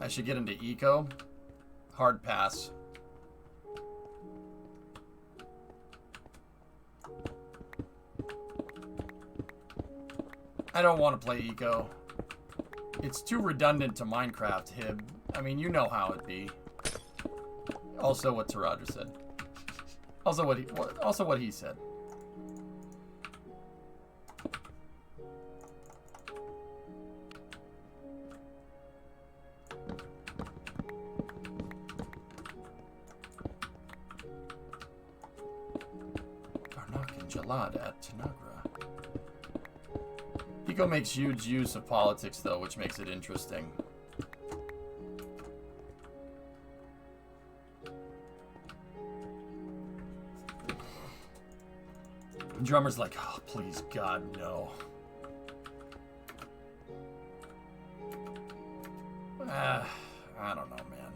I should get into eco. Hard pass. I don't want to play eco. It's too redundant to Minecraft, Hib. I mean, you know how it be. Also what Taradra said. Also what he said. Karnak and Jalad at Tanagra. Eco makes huge use of politics, though, which makes it interesting. Drummer's like, oh, please, God, no. I don't know, man.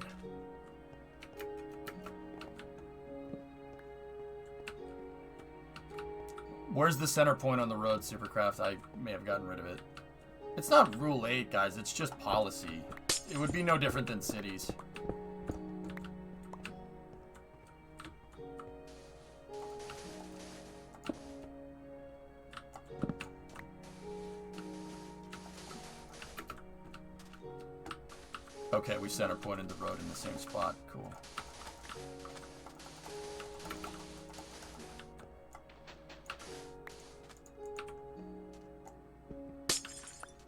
Where's the center point on the road, Supercraft? I may have gotten rid of it. It's not Rule 8, guys. It's just policy. It would be no different than cities. Okay, we center pointed the road in the same spot. Cool.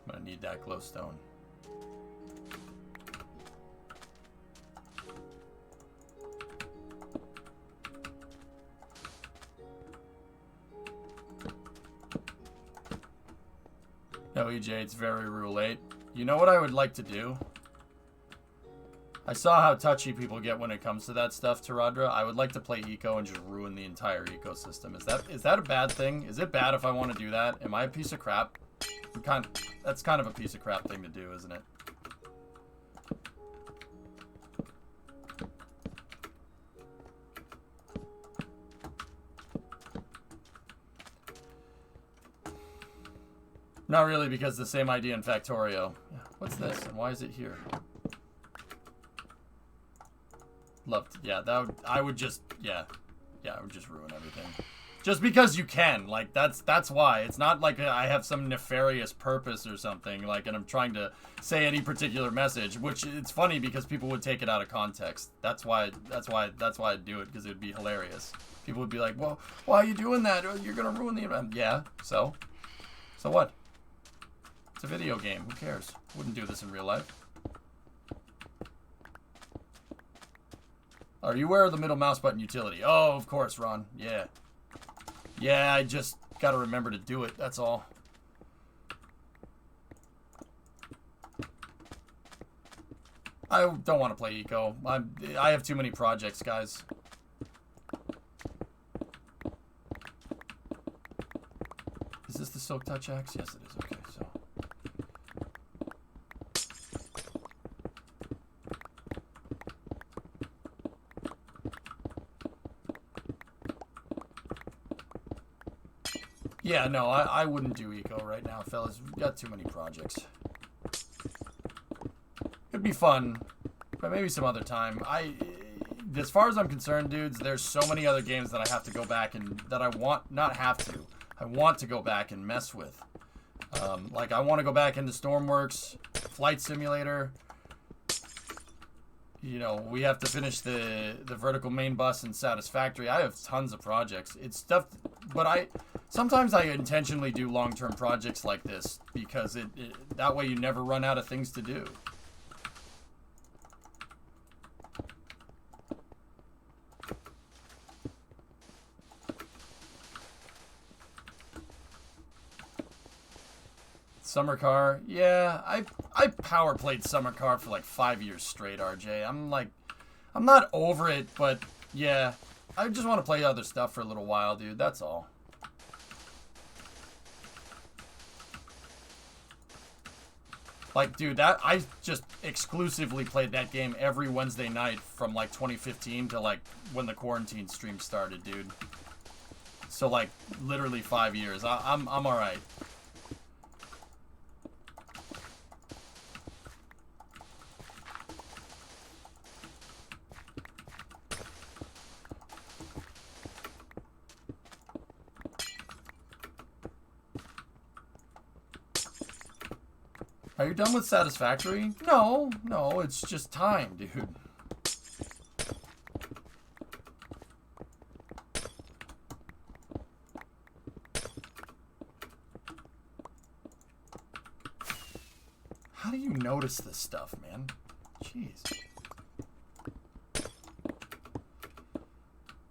I'm gonna need that glowstone. No, EJ, it's very Rule 8. You know what I would like to do? I saw how touchy people get when it comes to that stuff, Taradra. I would like to play eco and just ruin the entire ecosystem. Is that a bad thing? Is it bad if I want to do that? Am I a piece of crap? That's kind of a piece of crap thing to do, isn't it? Not really, because the same idea in Factorio. What's this, and why is it here? Love to, yeah, I would just ruin everything. Just because you can, like, that's why. It's not like I have some nefarious purpose or something, like, and I'm trying to say any particular message, which it's funny because people would take it out of context. That's why I'd do it, because it would be hilarious. People would be like, well, why are you doing that? You're gonna ruin the event. Yeah, so what? It's a video game, who cares? Wouldn't do this in real life. Are you aware of the middle mouse button utility? Oh, of course, Ron. Yeah. Yeah, I just gotta remember to do it, that's all. I don't want to play Eco. I have too many projects, guys. Is this the Silk Touch axe? Yes, it is. Okay, so... Yeah, no, I wouldn't do Eco right now, fellas. We've got too many projects. It'd be fun, but maybe some other time. As far as I'm concerned, dudes, there's so many other games that I have to go back and that I want, not have to. I want to go back and mess with. Like, I want to go back into Stormworks, Flight Simulator. You know, we have to finish the vertical main bus and Satisfactory. I have tons of projects. It's stuff, but sometimes I intentionally do long-term projects like this because that way you never run out of things to do. Summer Car, yeah, I power played Summer Car for like 5 years straight, RJ. I'm not over it, but yeah, I just want to play other stuff for a little while, dude. That's all. Like, dude, I just exclusively played that game every Wednesday night from like 2015 to like when the quarantine stream started, dude. So like literally 5 years. I'm all right. Are you done with Satisfactory? No, it's just time, dude. How do you notice this stuff, man? Jeez.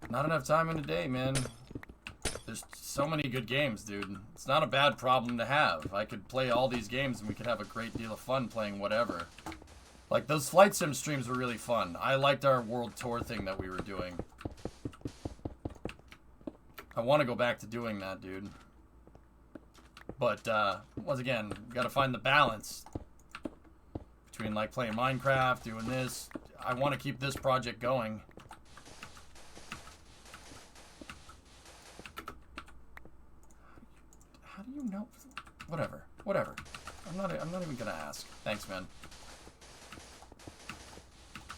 Not enough time in a day, man. There's so many good games, dude. It's not a bad problem to have. I could play all these games and we could have a great deal of fun playing whatever. Like, those Flight Sim streams were really fun. I liked our world tour thing that we were doing. I want to go back to doing that, dude. But, once again, gotta find the balance between, like, playing Minecraft, doing this. I want to keep this project going. How do you know? Whatever. I'm not even gonna ask. Thanks, man.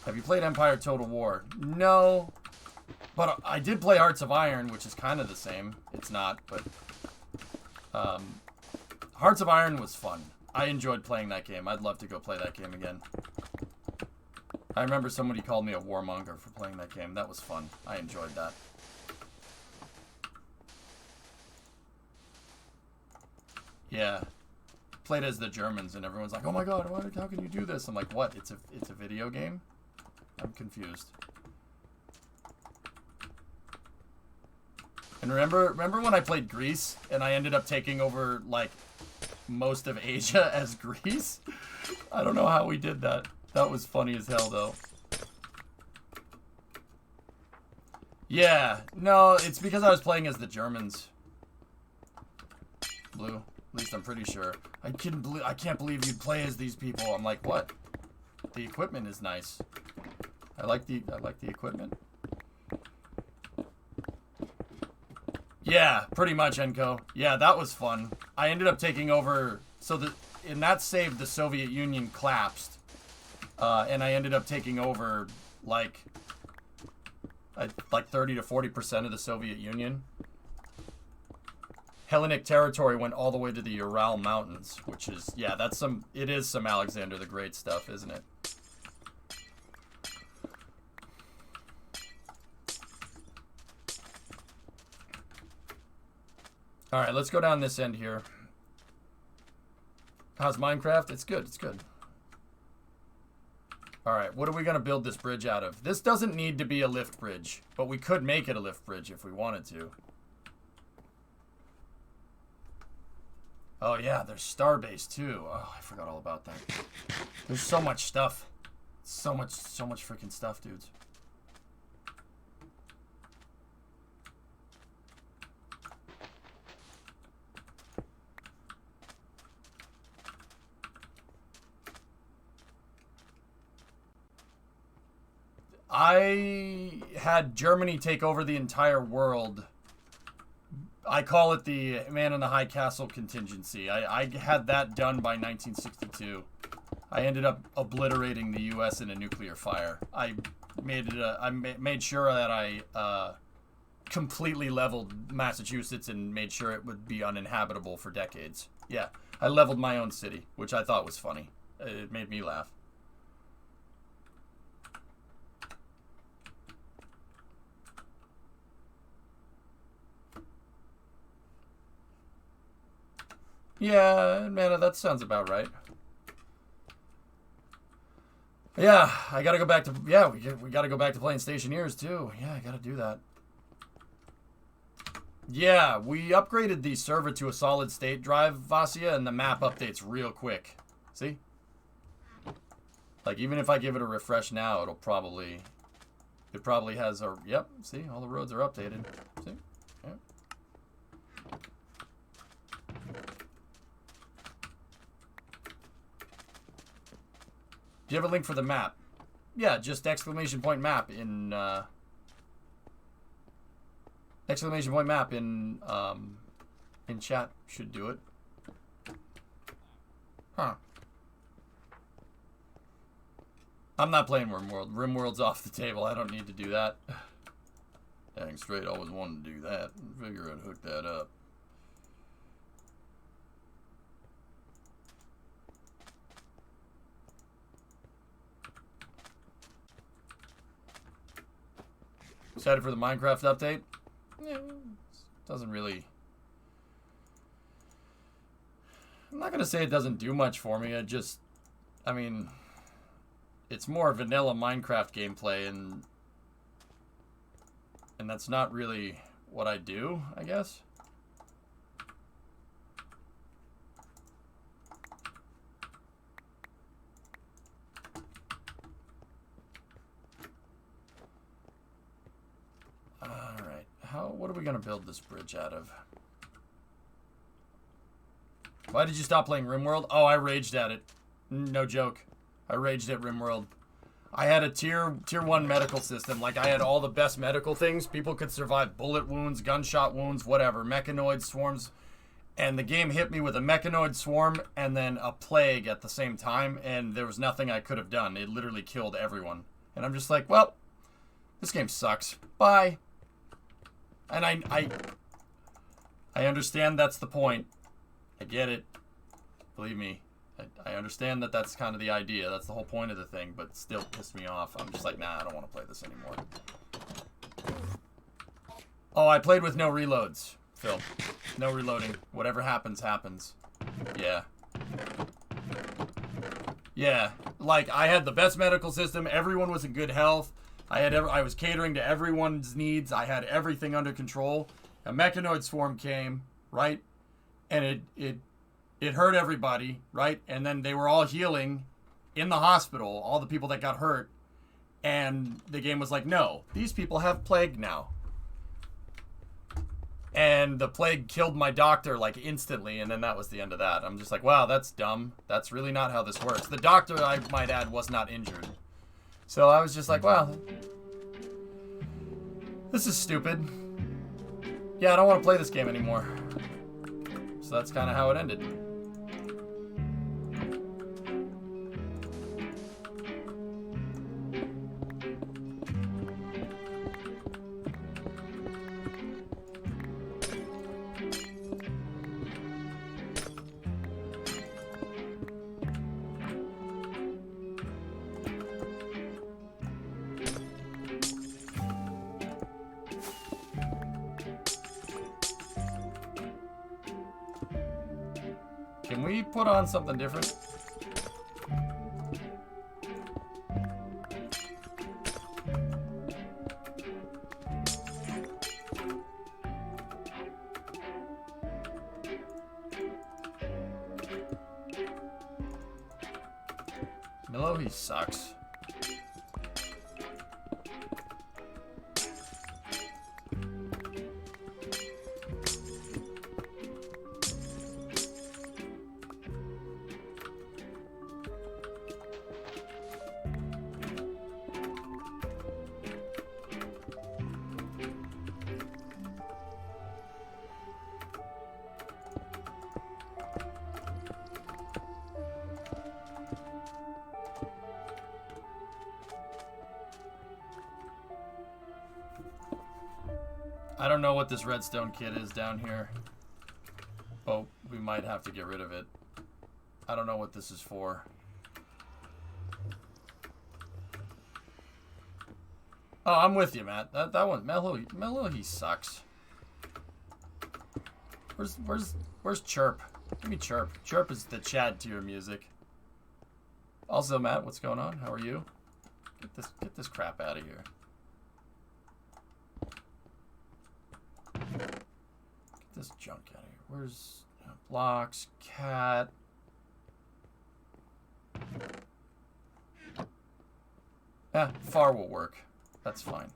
Have you played Empire Total War? No. But I did play Hearts of Iron, which is kind of the same. It's not, but... Hearts of Iron was fun. I enjoyed playing that game. I'd love to go play that game again. I remember somebody called me a warmonger for playing that game. That was fun. I enjoyed that. Yeah. Played as the Germans, and everyone's like, oh my god, how can you do this? I'm like, what? It's a video game? I'm confused. And remember when I played Greece, and I ended up taking over, like, most of Asia as Greece? I don't know how we did that. That was funny as hell, though. Yeah. No, it's because I was playing as the Germans. Blue. At least I'm pretty sure. I can't believe you'd play as these people. I'm like, what? The equipment is nice. I like the equipment. Yeah, pretty much, Enko. Yeah, that was fun. I ended up taking over. So in that save, the Soviet Union collapsed, and I ended up taking over like 30 to 40% of the Soviet Union. Hellenic territory went all the way to the Ural Mountains, which is, yeah, it is some Alexander the Great stuff, isn't it? All right, let's go down this end here. How's Minecraft? It's good, it's good. All right, what are we going to build this bridge out of? This doesn't need to be a lift bridge, but we could make it a lift bridge if we wanted to. Oh, yeah, there's Starbase, too. Oh, I forgot all about that. There's so much stuff. So much freaking stuff, dudes. I had Germany take over the entire world. I call it the Man in the High Castle contingency. I had that done by 1962. I ended up obliterating the U.S. in a nuclear fire. I made sure that I completely leveled Massachusetts and made sure it would be uninhabitable for decades. Yeah, I leveled my own city, which I thought was funny. It made me laugh. Yeah, man, that sounds about right. Yeah, I gotta go back to, yeah, we gotta go back to playing Stationeers, too. Yeah, I gotta do that. Yeah, we upgraded the server to a solid state drive, Vasya, and the map updates real quick. See? Like, even if I give it a refresh now, it probably has a, yep, see, all the roads are updated. See? Yeah. Do you have a link for the map? Yeah, just exclamation point map in in chat should do it. Huh. I'm not playing RimWorld. RimWorld's off the table. I don't need to do that. Dang straight, always wanted to do that. Figure I'd hook that up. Excited for the Minecraft update? Yeah, doesn't really... I'm not going to say it doesn't do much for me. I mean, it's more vanilla Minecraft gameplay, and that's not really what I do, I guess. What are we going to build this bridge out of? Why did you stop playing RimWorld? Oh, I raged at it. No joke. I raged at RimWorld. I had a tier 1 medical system. Like, I had all the best medical things. People could survive bullet wounds, gunshot wounds, whatever. Mechanoid swarms. And the game hit me with a mechanoid swarm and then a plague at the same time. And there was nothing I could have done. It literally killed everyone. And I'm just like, well, this game sucks. Bye. And I understand that's the point. I get it. Believe me. I understand that that's kind of the idea. That's the whole point of the thing, but still pissed me off. I'm just like, nah, I don't want to play this anymore. Oh, I played with no reloads, Phil. No reloading. Whatever happens, happens. Yeah. Yeah. Like, I had the best medical system. Everyone was in good health. I was catering to everyone's needs. I had everything under control. A mechanoid swarm came, right? And it hurt everybody, right? And then they were all healing in the hospital, all the people that got hurt. And the game was like, no, these people have plague now. And the plague killed my doctor, like, instantly, and then that was the end of that. I'm just like, wow, that's dumb. That's really not how this works. The doctor, I might add, was not injured. So I was just like, wow, this is stupid. Yeah, I don't want to play this game anymore. So that's kind of how it ended. Can we put on something different? Milo, he sucks. I don't know what this redstone kit is down here. Oh, we might have to get rid of it. I don't know what this is for. Oh, I'm with you, Matt. That one, Mello, he sucks. Where's Chirp? Give me Chirp. Chirp is the Chad tier music. Also, Matt, what's going on? How are you? Get this crap out of here. Get this junk out of here. Where's blocks? Cat. Yeah, far will work. That's fine.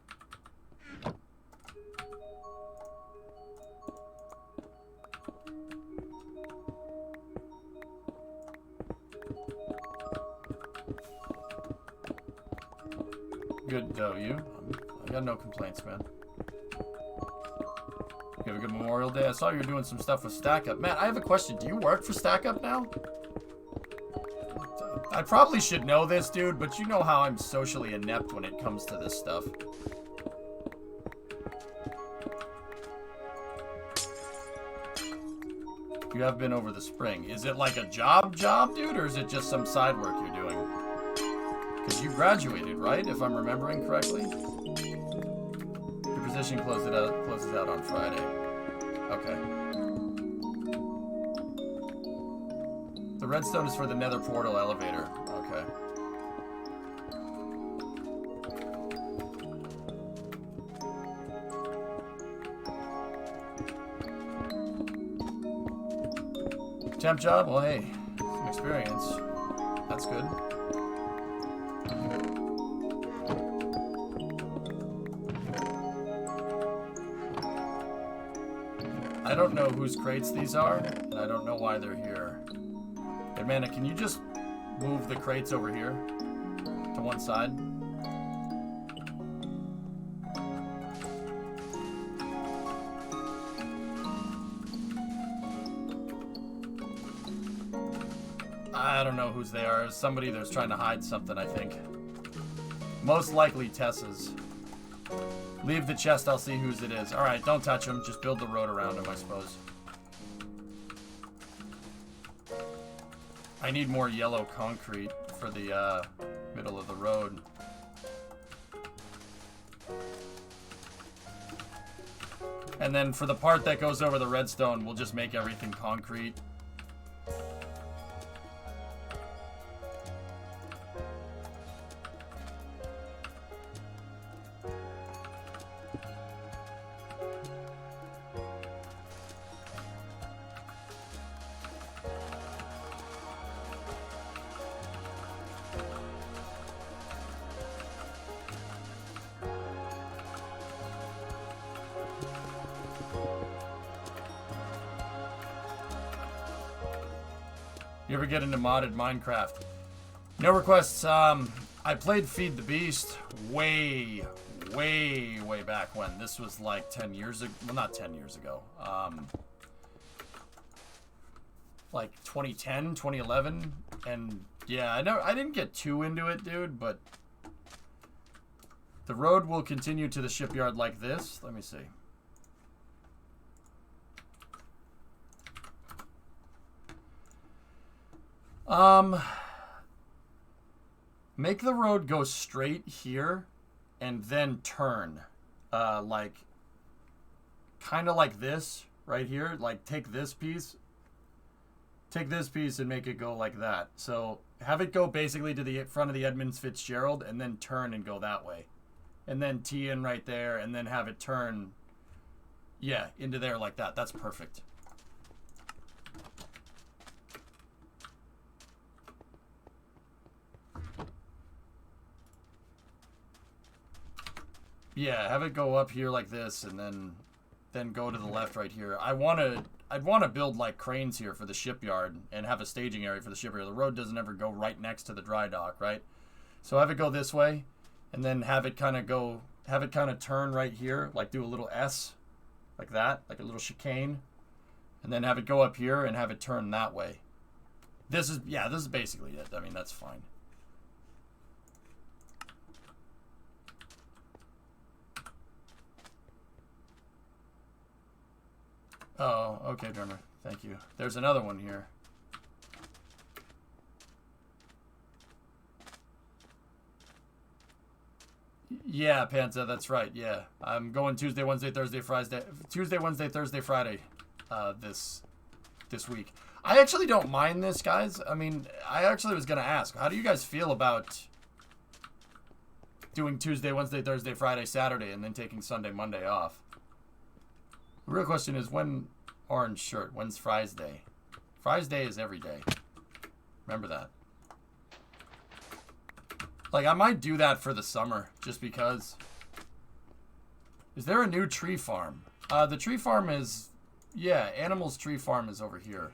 Good go, you. I got no complaints, man. You have a good Memorial Day. I saw you were doing some stuff with Stack Up. Matt, I have a question. Do you work for Stack Up now? I probably should know this, dude, but you know how I'm socially inept when it comes to this stuff. You have been over the spring. Is it like a job, dude, or is it just some side work you're doing? Because you graduated, right? If I'm remembering correctly. Your position closes out on Friday. Okay. The redstone is for the nether portal elevator. Okay. Temp job? Well, hey, some experience. That's good. I don't know whose crates these are, and I don't know why they're here. Hey, Amanda, can you just move the crates over here to one side? I don't know whose they are. Somebody that's trying to hide something, I think. Most likely Tessa's. Leave the chest, I'll see whose it is. Alright, don't touch him. Just build the road around him, I suppose. I need more yellow concrete for the middle of the road. And then for the part that goes over the redstone, we'll just make everything concrete. You ever get into modded Minecraft? No requests. I played Feed the Beast way back when. This was like 10 years ago. Well, not 10 years ago. like 2010, 2011, and yeah, I didn't get too into it, dude, but the road will continue to the shipyard like this. Let me see. Make the road go straight here and then turn. Like, kind of like this right here. Like, take this piece and make it go like that. So have it go basically to the front of the Edmunds Fitzgerald and then turn and go that way. And then tee in right there and then have it turn, yeah, into there like that. That's perfect. Yeah, have it go up here like this and then go to the left right here. I'd want to build like cranes here for the shipyard and have a staging area for the shipyard. The road doesn't ever go right next to the dry dock, right? So have it go this way and then have it kind of turn right here, like do a little S like that, like a little chicane, and then have it go up here and have it turn that way. This is basically it. I mean, that's fine. Oh, okay, drummer. Thank you. There's another one here. Yeah, Panta, that's right. Yeah, I'm going Tuesday, Wednesday, Thursday, Friday. Tuesday, Wednesday, Thursday, Friday. This week. I actually don't mind this, guys. I mean, I actually was gonna ask, how do you guys feel about doing Tuesday, Wednesday, Thursday, Friday, Saturday, and then taking Sunday, Monday off? The real question is, when orange shirt? When's Fry's Day? Fry's Day is every day. Remember that. Like, I might do that for the summer, just because. Is there a new tree farm? The tree farm is, yeah, Animals Tree Farm is over here.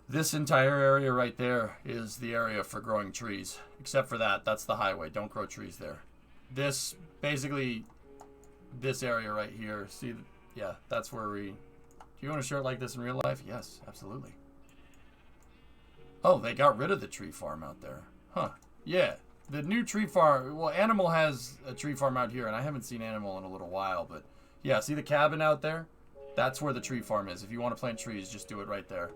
This entire area right there is the area for growing trees. Except for that, that's the highway. Don't grow trees there. This, basically, this area right here. See, yeah, that's where we... Do you want a shirt like this in real life? Yes, absolutely. Oh, they got rid of the tree farm out there. Huh. Yeah, the new tree farm... Well, Animal has a tree farm out here, and I haven't seen Animal in a little while, but... Yeah, see the cabin out there? That's where the tree farm is. If you want to plant trees, just do it right there.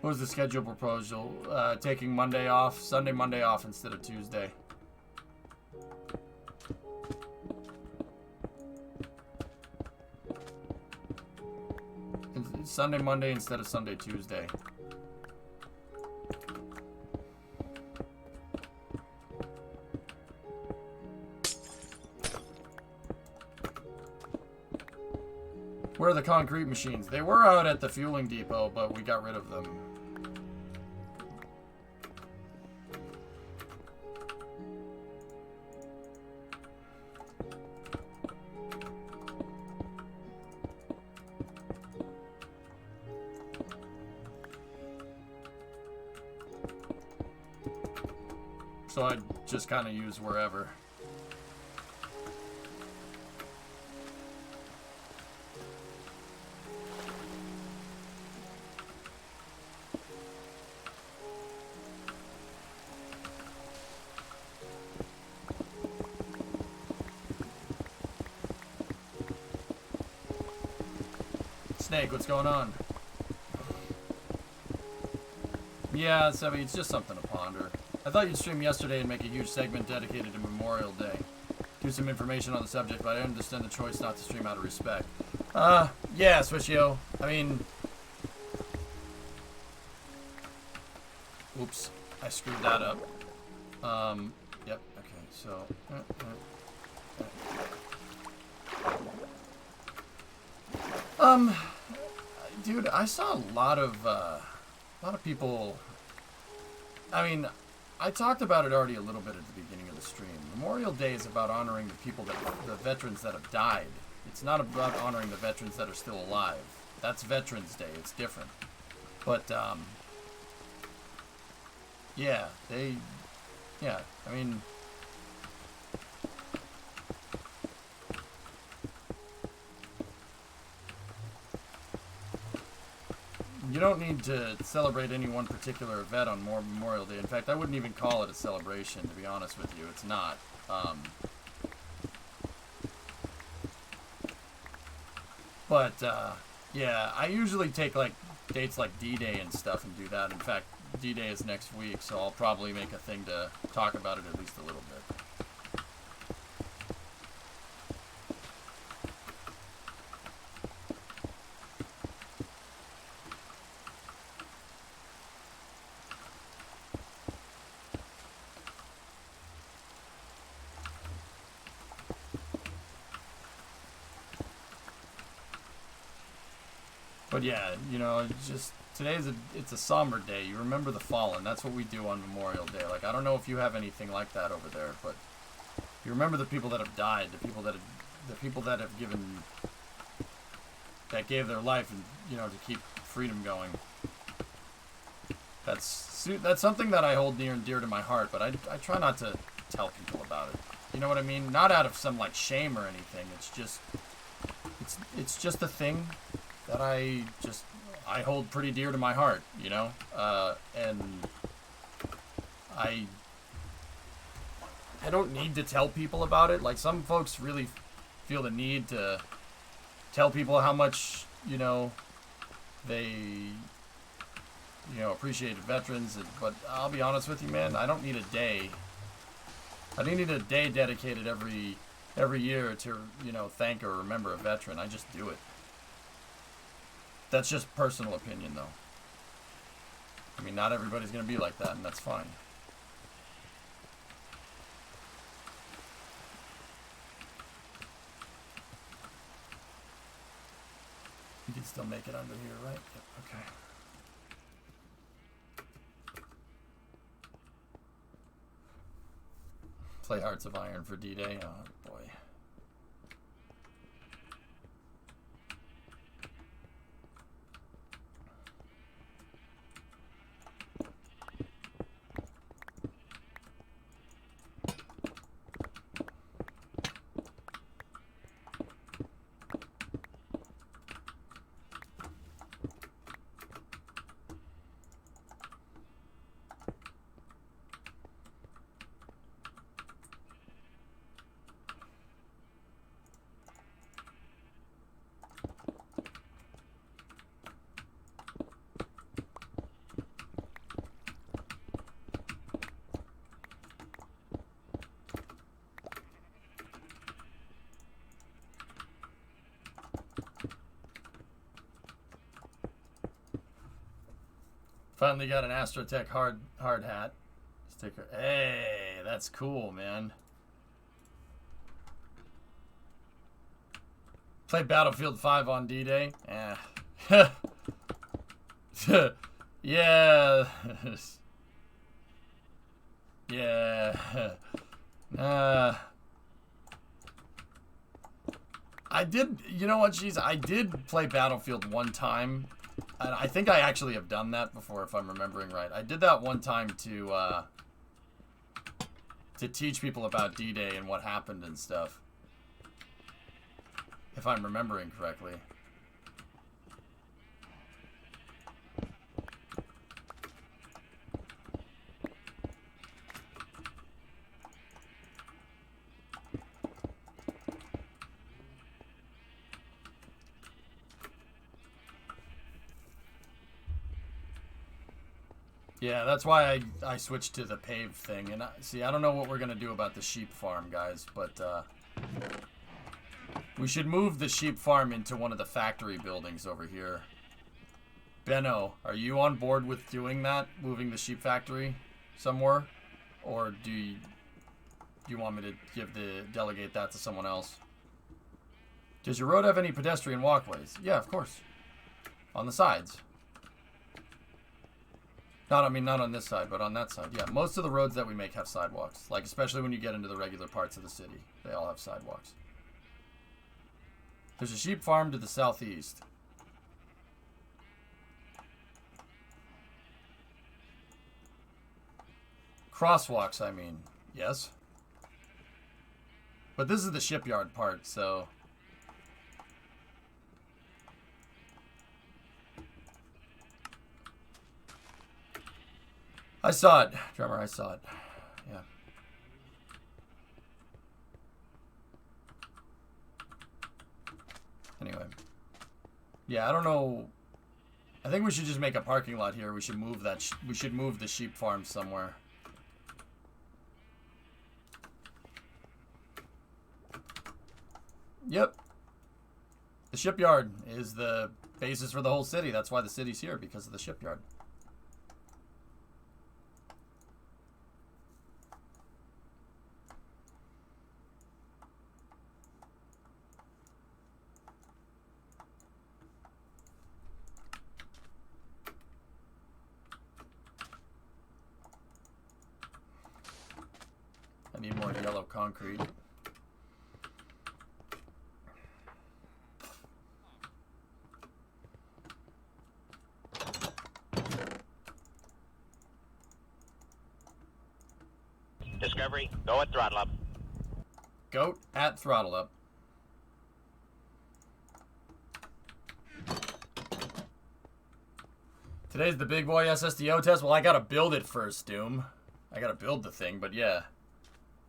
What was the schedule proposal? Taking Monday off, Sunday, Monday off instead of Tuesday. Sunday, Monday instead of Sunday, Tuesday. Where are the concrete machines? They were out at the fueling depot, but we got rid of them. So I just kind of use wherever. Snake, what's going on? Yeah, Sebby, it's just something to ponder. I thought you'd stream yesterday and make a huge segment dedicated to Memorial Day. do some information on the subject, but I understand the choice not to stream out of respect. Yeah, Swishio. I mean... Oops. I screwed that up. Yep, okay, so... Dude, I saw a lot of people... I mean, I talked about it already a little bit at the beginning of the stream. Memorial Day is about honoring the people the veterans that have died. It's not about honoring the veterans that are still alive. That's Veterans Day. It's different. But, yeah, I mean... You don't need to celebrate any one particular event on Memorial Day. In fact, I wouldn't even call it a celebration, to be honest with you. It's not. Yeah, I usually take, like, dates like D-Day and stuff and do that. In fact, D-Day is next week, so I'll probably make a thing to talk about it at least a little bit. But yeah, you know, just it's a somber day. You remember the fallen. That's what we do on Memorial Day. Like, I don't know if you have anything like that over there, but you remember the people that have died, the people that have gave their life, and you know, to keep freedom going. That's something that I hold near and dear to my heart, but I try not to tell people about it. You know what I mean? Not out of some like shame or anything. It's just a thing that I hold pretty dear to my heart, you know? And I don't need to tell people about it. Like, some folks really feel the need to tell people how much, you know, they, you know, appreciate veterans. But I'll be honest with you, man, I don't need a day. I don't need a day dedicated every year to, you know, thank or remember a veteran. I just do it. That's just personal opinion, though. I mean, not everybody's going to be like that, and that's fine. You can still make it under here, right? Yep, okay. Play Hearts of Iron for D-Day. Oh, boy. Finally got an Astrotech hard hat sticker. Hey, that's cool, man. Play Battlefield 5 on D-Day? Eh. Yeah. Yeah. I did, you know what, geez, I did play Battlefield one time. And I think I actually have done that before, if I'm remembering right. I did that one time to teach people about D-Day and what happened and stuff. If I'm remembering correctly. Yeah, that's why I switched to the paved thing. And see, I don't know what we're going to do about the sheep farm, guys, but we should move the sheep farm into one of the factory buildings over here. Benno, are you on board with doing that? Moving the sheep factory somewhere? Or do you want me to delegate that to someone else? Does your road have any pedestrian walkways? Yeah, of course. On the sides. Not on this side, but on that side. Yeah, most of the roads that we make have sidewalks. Like, especially when you get into the regular parts of the city. They all have sidewalks. There's a sheep farm to the southeast. Crosswalks, I mean. Yes. But this is the shipyard part, so... I saw it, drummer, I saw it. Yeah. Anyway. Yeah, I don't know. I think we should just make a parking lot here. We should move that. We should move the sheep farm somewhere. Yep. The shipyard is the basis for the whole city. That's why the city's here, because of the shipyard. I need more yellow concrete. Discovery, go at throttle up. Goat at throttle up. Today's the big boy SSDO test. Well, I gotta build it first, Doom. I gotta build the thing, but yeah.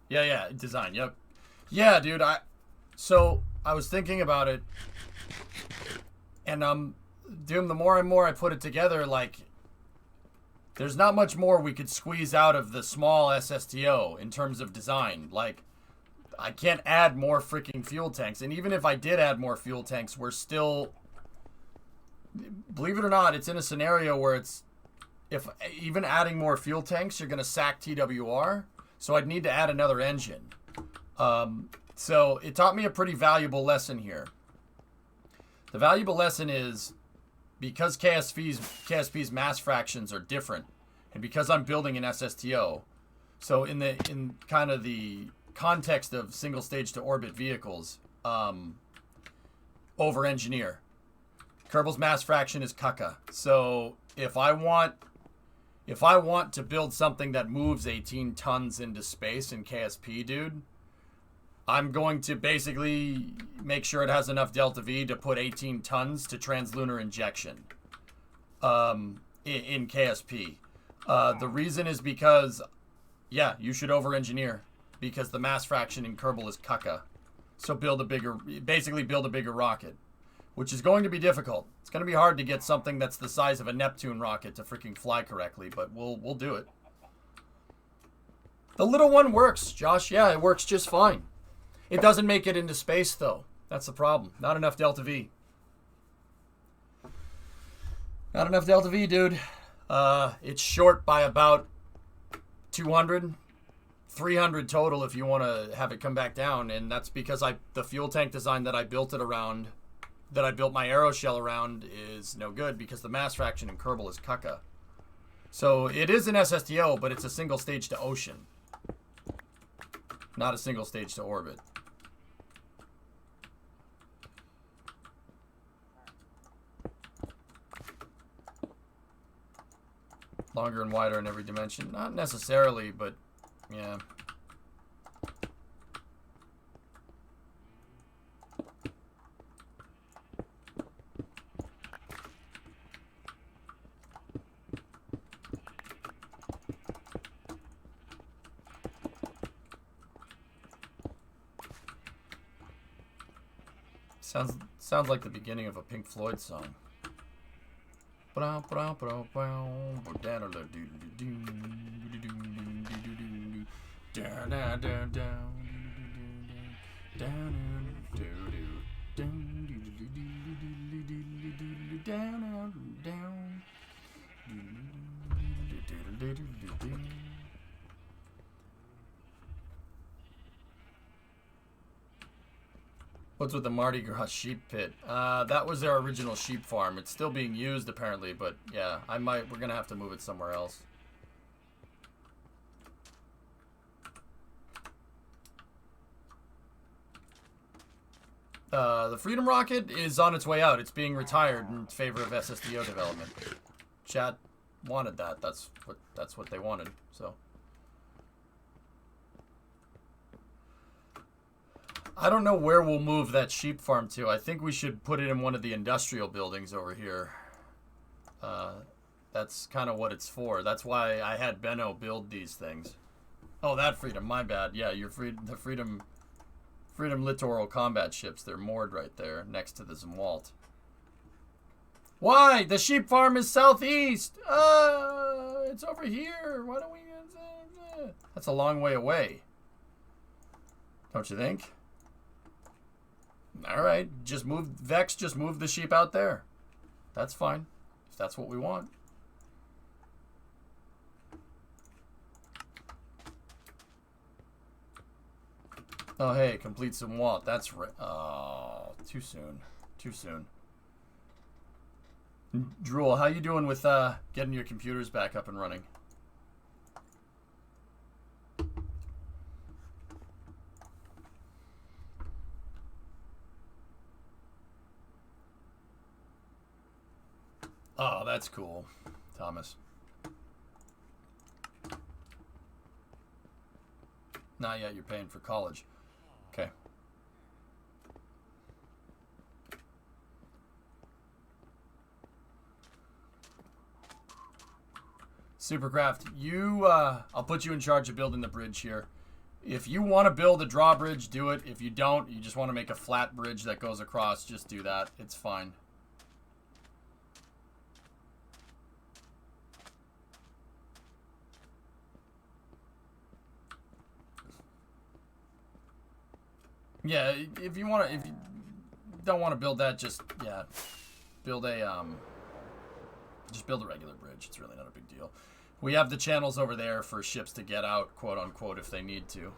Yeah, design, yep. Yeah, dude, so I was thinking about it, and Doom, the more and more I put it together, like, there's not much more we could squeeze out of the small SSTO in terms of design. Like, I can't add more freaking fuel tanks, and even if I did add more fuel tanks, we're still, believe it or not, it's in a scenario where it's, if even adding more fuel tanks, you're gonna sack TWR. So I'd need to add another engine. So it taught me a pretty valuable lesson here. The valuable lesson is, because KSP's mass fractions are different, and because I'm building an SSTO, so in kind of the context of single stage to orbit vehicles, over engineer. Kerbal's mass fraction is caca. So if I want to build something that moves 18 tons into space in KSP, dude, I'm going to basically make sure it has enough delta V to put 18 tons to translunar injection in KSP. The reason is because, yeah, you should over-engineer, because the mass fraction in Kerbal is caca. So basically build a bigger rocket, which is going to be difficult. It's going to be hard to get something that's the size of a Neptune rocket to freaking fly correctly, but we'll do it. The little one works, Josh. Yeah, it works just fine. It doesn't make it into space, though. That's the problem. Not enough delta V. Not enough delta V, dude. It's short by about 200, 300 total if you want to have it come back down, and that's because the fuel tank design that I built it around, that I built my aeroshell around, is no good because the mass fraction in Kerbal is caca. So it is an SSTO, but it's a single stage to ocean, not a single stage to orbit. Longer and wider in every dimension. Not necessarily, but yeah. Sounds like the beginning of a Pink Floyd song. What's with the Mardi Gras sheep pit? That was their original sheep farm. It's still being used apparently, but yeah, we're gonna have to move it somewhere else. The Freedom Rocket is on its way out. It's being retired in favor of SSDO development. Chat wanted that. That's what they wanted. So I don't know where we'll move that sheep farm to. I think we should put it in one of the industrial buildings over here. That's kind of what it's for. That's why I had Benno build these things. Oh, that Freedom. My bad. Yeah, the Freedom Littoral combat ships. They're moored right there next to the Zumwalt. Why? The sheep farm is southeast. It's over here. Why don't we... That's a long way away. Don't you think? All right. Just move... Vex, just move the sheep out there. That's fine. If that's what we want. Oh, hey, complete some Walt. That's right. Oh, too soon. Too soon. Drool, how you doing with getting your computers back up and running? Oh, that's cool, Thomas. Not yet, you're paying for college. Okay. Supercraft, I'll put you in charge of building the bridge here. If you want to build a drawbridge, do it. If you don't, you just want to make a flat bridge that goes across, just do that. It's fine. Yeah, if you don't want to build that, just build a regular bridge. It's really not a big deal. We have the channels over there for ships to get out, quote unquote, if they need to.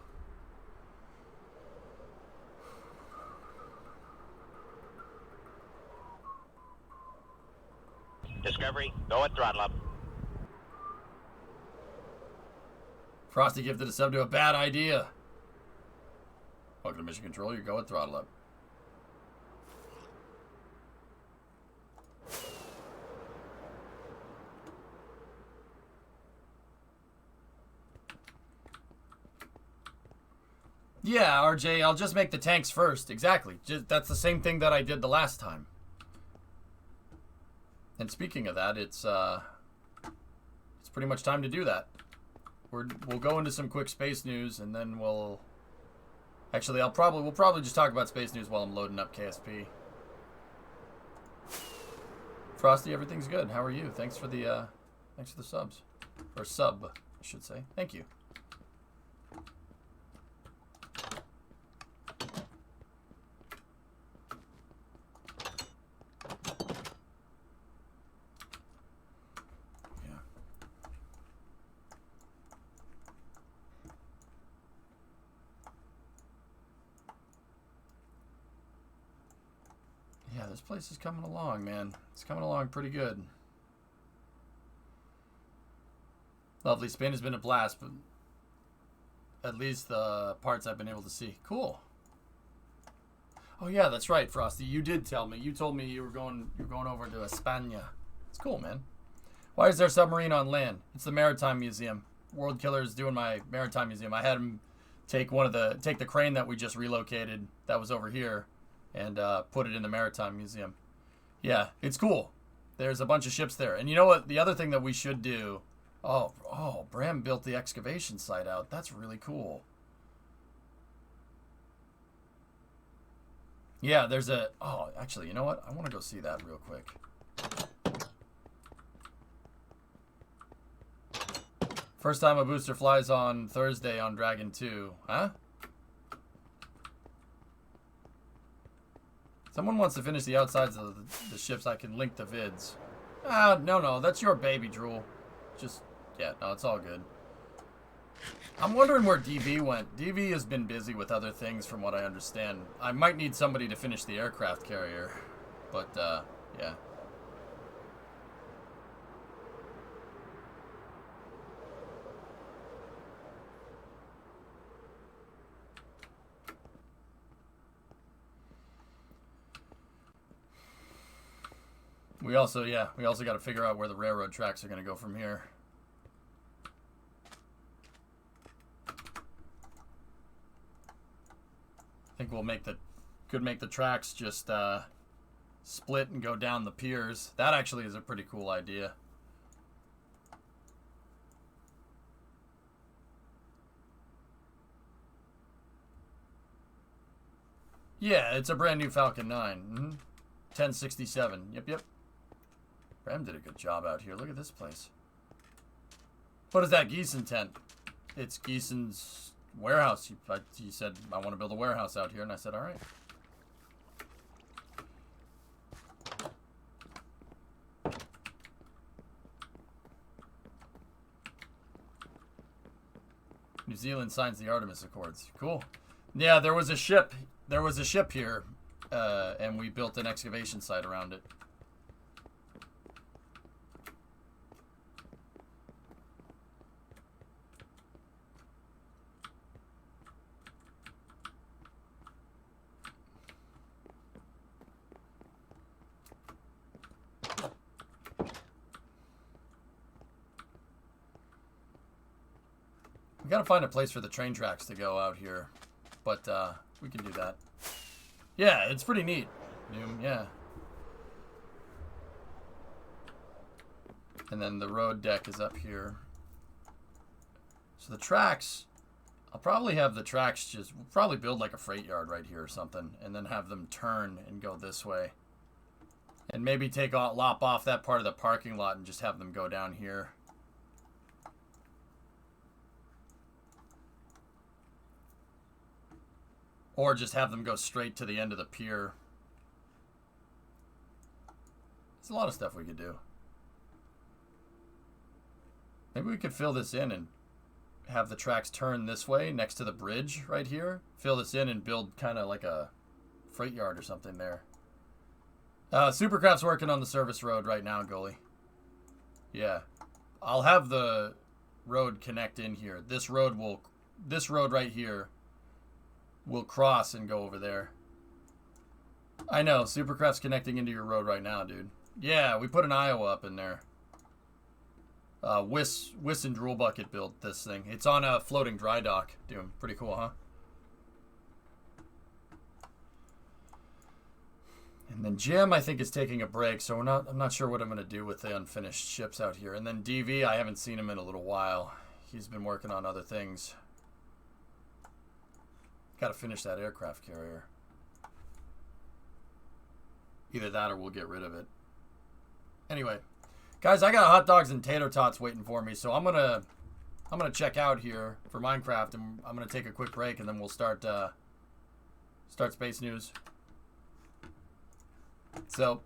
Discovery, go at throttle up. Frosty gifted a sub to a bad idea. Welcome to Mission Control. You go at throttle up. Yeah, RJ, I'll just make the tanks first. Exactly. That's the same thing that I did the last time. And speaking of that, it's pretty much time to do that. We'll go into some quick space news, and then we'll... Actually, we'll probably just talk about space news while I'm loading up KSP. Frosty, everything's good. How are you? Thanks for the subs. Or sub, I should say. Thank you. Yeah, this place is coming along, man. It's coming along pretty good. Lovely. Spain has been a blast, but at least the parts I've been able to see. Cool. Oh yeah, that's right, Frosty. You did tell me. You told me you were going over to España. It's cool, man. Why is there a submarine on land? It's the Maritime Museum. World Killer is doing my Maritime Museum. I had him take the crane that we just relocated that was over here and put it in the Maritime Museum. Yeah, it's cool. There's a bunch of ships there. And you know what? The other thing that we should do... Oh, Bram built the excavation site out. That's really cool. Yeah, there's a... Oh, actually, you know what? I want to go see that real quick. First time a booster flies on Thursday on Dragon 2. Huh? Someone wants to finish the outsides of the ships. I can link the vids. No. That's your baby, Drool. Just, yeah, no, it's all good. I'm wondering where DV went. DV has been busy with other things from what I understand. I might need somebody to finish the aircraft carrier. But, yeah. We also got to figure out where the railroad tracks are going to go from here. I think could make the tracks just split and go down the piers. That actually is a pretty cool idea. Yeah, it's a brand new Falcon 9. 1067. Yep. Ram did a good job out here. Look at this place. What is that Geeson tent? It's Geeson's warehouse. He said, I want to build a warehouse out here, and I said, all right. New Zealand signs the Artemis Accords. Cool. Yeah, there was a ship. There was a ship here, and we built an excavation site around it. We gotta find a place for the train tracks to go out here, but we can do that. Yeah, it's pretty neat. Yeah. And then the road deck is up here. So the tracks, I'll probably have the tracks we'll probably build like a freight yard right here or something, and then have them turn and go this way. And maybe lop off that part of the parking lot and just have them go down here. Or just have them go straight to the end of the pier. There's a lot of stuff we could do. Maybe we could fill this in and have the tracks turn this way next to the bridge right here. Fill this in and build kind of like a freight yard or something there. Supercraft's working on the service road right now, Goalie. Yeah. I'll have the road connect in here. This road right here will cross and go over there. I know, Supercraft's connecting into your road right now, dude. Yeah, we put an Iowa up in there. Wiss and Drool Bucket built this thing. It's on a floating dry dock. Dude, pretty cool, huh? And then Jim, I think, is taking a break, so I'm not sure what I'm going to do with the unfinished ships out here. And then DV, I haven't seen him in a little while. He's been working on other things. Got to finish that aircraft carrier. Either that or we'll get rid of it. Anyway, guys, I got hot dogs and tater tots waiting for me, so I'm gonna check out here for Minecraft, and I'm gonna take a quick break, and then we'll start Space News. So,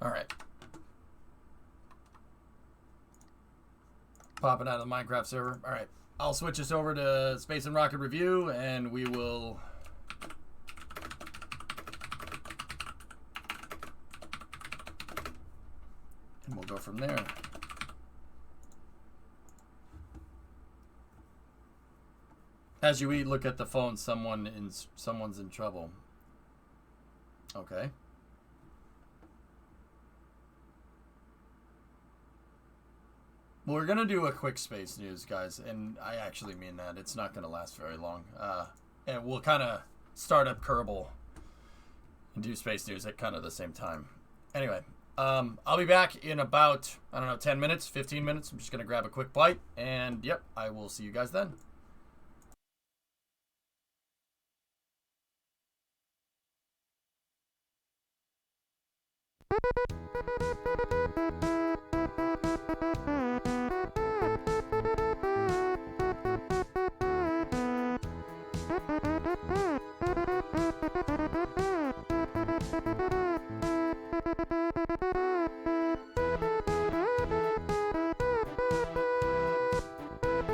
all right. Popping out of the Minecraft server. All right. I'll switch us over to Space and Rocket Review, and we will... and we'll go from there. As you eat, look at the phone. Someone's in trouble. Okay. Well, we're going to do a quick space news, guys, and I actually mean that. It's not going to last very long. And we'll kind of start up Kerbal and do space news at kind of the same time. Anyway, I'll be back in about, 10 minutes, 15 minutes. I'm just going to grab a quick bite, and, yep, I will see you guys then.